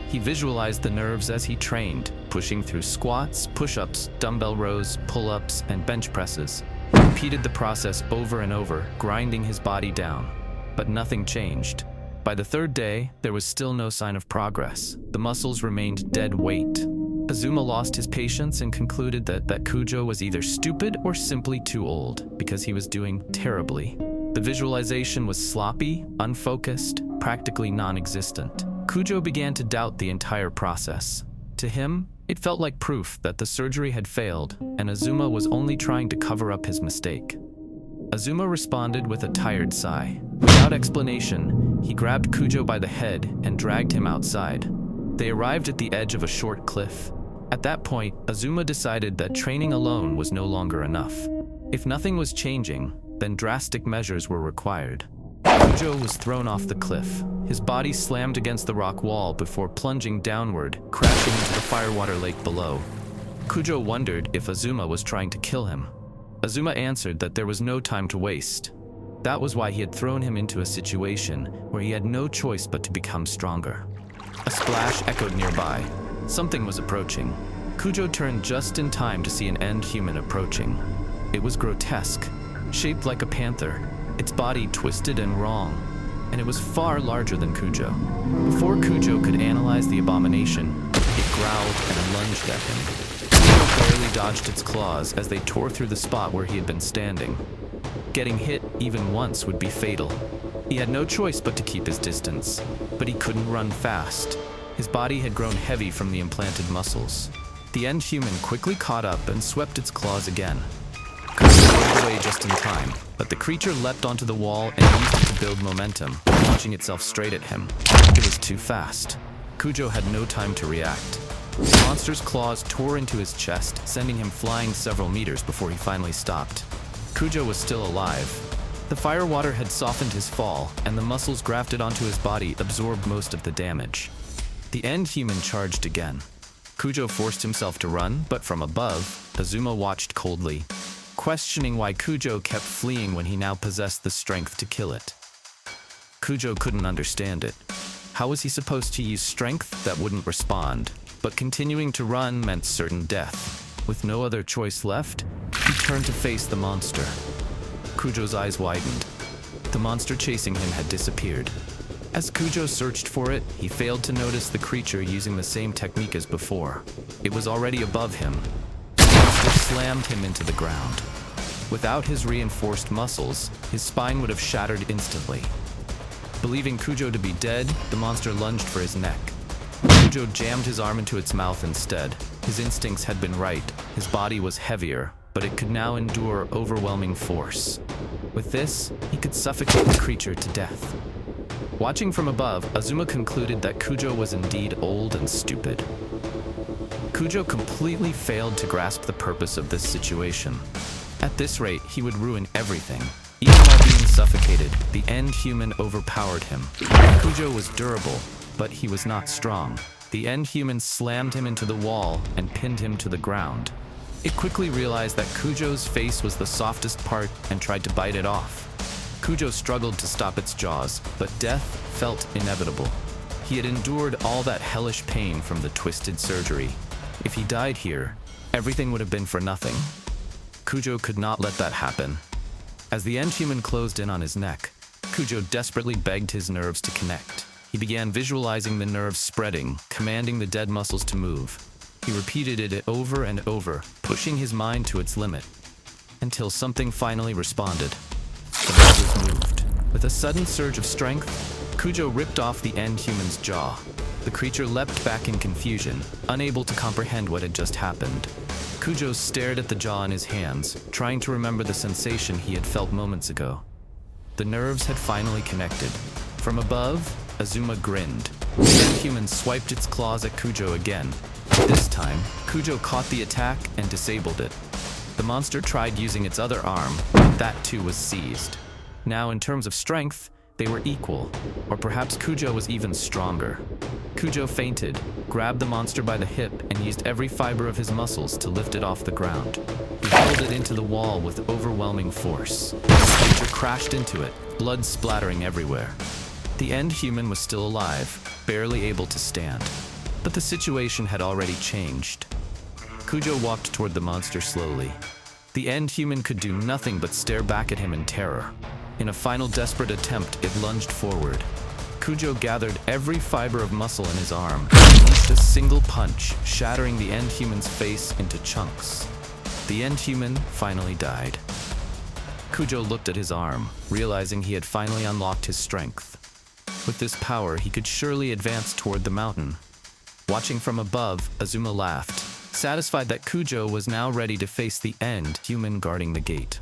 He visualized the nerves as he trained, pushing through squats, push-ups, dumbbell rows, pull-ups, and bench presses. He repeated the process over and over, grinding his body down. But nothing changed. By the third day, there was still no sign of progress. The muscles remained dead weight. Azuma lost his patience and concluded that Kujo was either stupid or simply too old, because he was doing terribly. The visualization was sloppy, unfocused, practically non-existent. Kujo began to doubt the entire process. To him, it felt like proof that the surgery had failed, and Azuma was only trying to cover up his mistake. Azuma responded with a tired sigh. Without explanation, he grabbed Kujo by the head and dragged him outside. They arrived at the edge of a short cliff. At that point, Azuma decided that training alone was no longer enough. If nothing was changing, then drastic measures were required. Kujo was thrown off the cliff. His body slammed against the rock wall before plunging downward, crashing into the firewater lake below. Kujo wondered if Azuma was trying to kill him. Azuma answered that there was no time to waste. That was why he had thrown him into a situation where he had no choice but to become stronger. A splash echoed nearby. Something was approaching. Kujo turned just in time to see an end human approaching. It was grotesque, shaped like a panther, its body twisted and wrong, and it was far larger than Kujo. Before Kujo could analyze the abomination, it growled and lunged at him. Kujo barely dodged its claws as they tore through the spot where he had been standing. Getting hit even once would be fatal. He had no choice but to keep his distance, but he couldn't run fast. His body had grown heavy from the implanted muscles. The end human quickly caught up and swept its claws again. Kujo waited away just in time, but the creature leapt onto the wall and used it to build momentum, launching itself straight at him. It was too fast. Kujo had no time to react. The monster's claws tore into his chest, sending him flying several meters before he finally stopped. Kujo was still alive. The firewater had softened his fall, and the muscles grafted onto his body absorbed most of the damage. The end human charged again. Kujo forced himself to run, but from above, Azuma watched coldly, questioning why Kujo kept fleeing when he now possessed the strength to kill it. Kujo couldn't understand it. How was he supposed to use strength that wouldn't respond? But continuing to run meant certain death. With no other choice left, he turned to face the monster. Kujo's eyes widened. The monster chasing him had disappeared. As Kujo searched for it, he failed to notice the creature using the same technique as before. It was already above him. The monster slammed him into the ground. Without his reinforced muscles, his spine would have shattered instantly. Believing Kujo to be dead, the monster lunged for his neck. Kujo jammed his arm into its mouth instead. His instincts had been right. His body was heavier, but it could now endure overwhelming force. With this, he could suffocate the creature to death. Watching from above, Azuma concluded that Kujo was indeed old and stupid. Kujo completely failed to grasp the purpose of this situation. At this rate, he would ruin everything. Even while being suffocated, the end human overpowered him. Kujo was durable, but he was not strong. The end human slammed him into the wall and pinned him to the ground. It quickly realized that Kujo's face was the softest part and tried to bite it off. Kujo struggled to stop its jaws, but death felt inevitable. He had endured all that hellish pain from the twisted surgery. If he died here, everything would have been for nothing. Kujo could not let that happen. As the end human closed in on his neck, Kujo desperately begged his nerves to connect. He began visualizing the nerves spreading, commanding the dead muscles to move. He repeated it over and over, pushing his mind to its limit, until something finally responded. The muscles moved. With a sudden surge of strength, Kujo ripped off the end human's jaw. The creature leapt back in confusion, unable to comprehend what had just happened. Kujo stared at the jaw in his hands, trying to remember the sensation he had felt moments ago. The nerves had finally connected. From above, Azuma grinned. The end human swiped its claws at Kujo again. This time, Kujo caught the attack and disabled it. The monster tried using its other arm, but that too was seized. Now, in terms of strength, they were equal, or perhaps Kujo was even stronger. Kujo feinted, grabbed the monster by the hip, and used every fiber of his muscles to lift it off the ground. He hurled it into the wall with overwhelming force. The creature crashed into it, blood splattering everywhere. The end human was still alive, barely able to stand. But the situation had already changed. Kujo walked toward the monster slowly. The end human could do nothing but stare back at him in terror. In a final desperate attempt, it lunged forward. Kujo gathered every fiber of muscle in his arm and unleashed a single punch, shattering the end human's face into chunks. The end human finally died. Kujo looked at his arm, realizing he had finally unlocked his strength. With this power, he could surely advance toward the mountain. Watching from above, Azuma laughed, satisfied that Kujo was now ready to face the end human guarding the gate.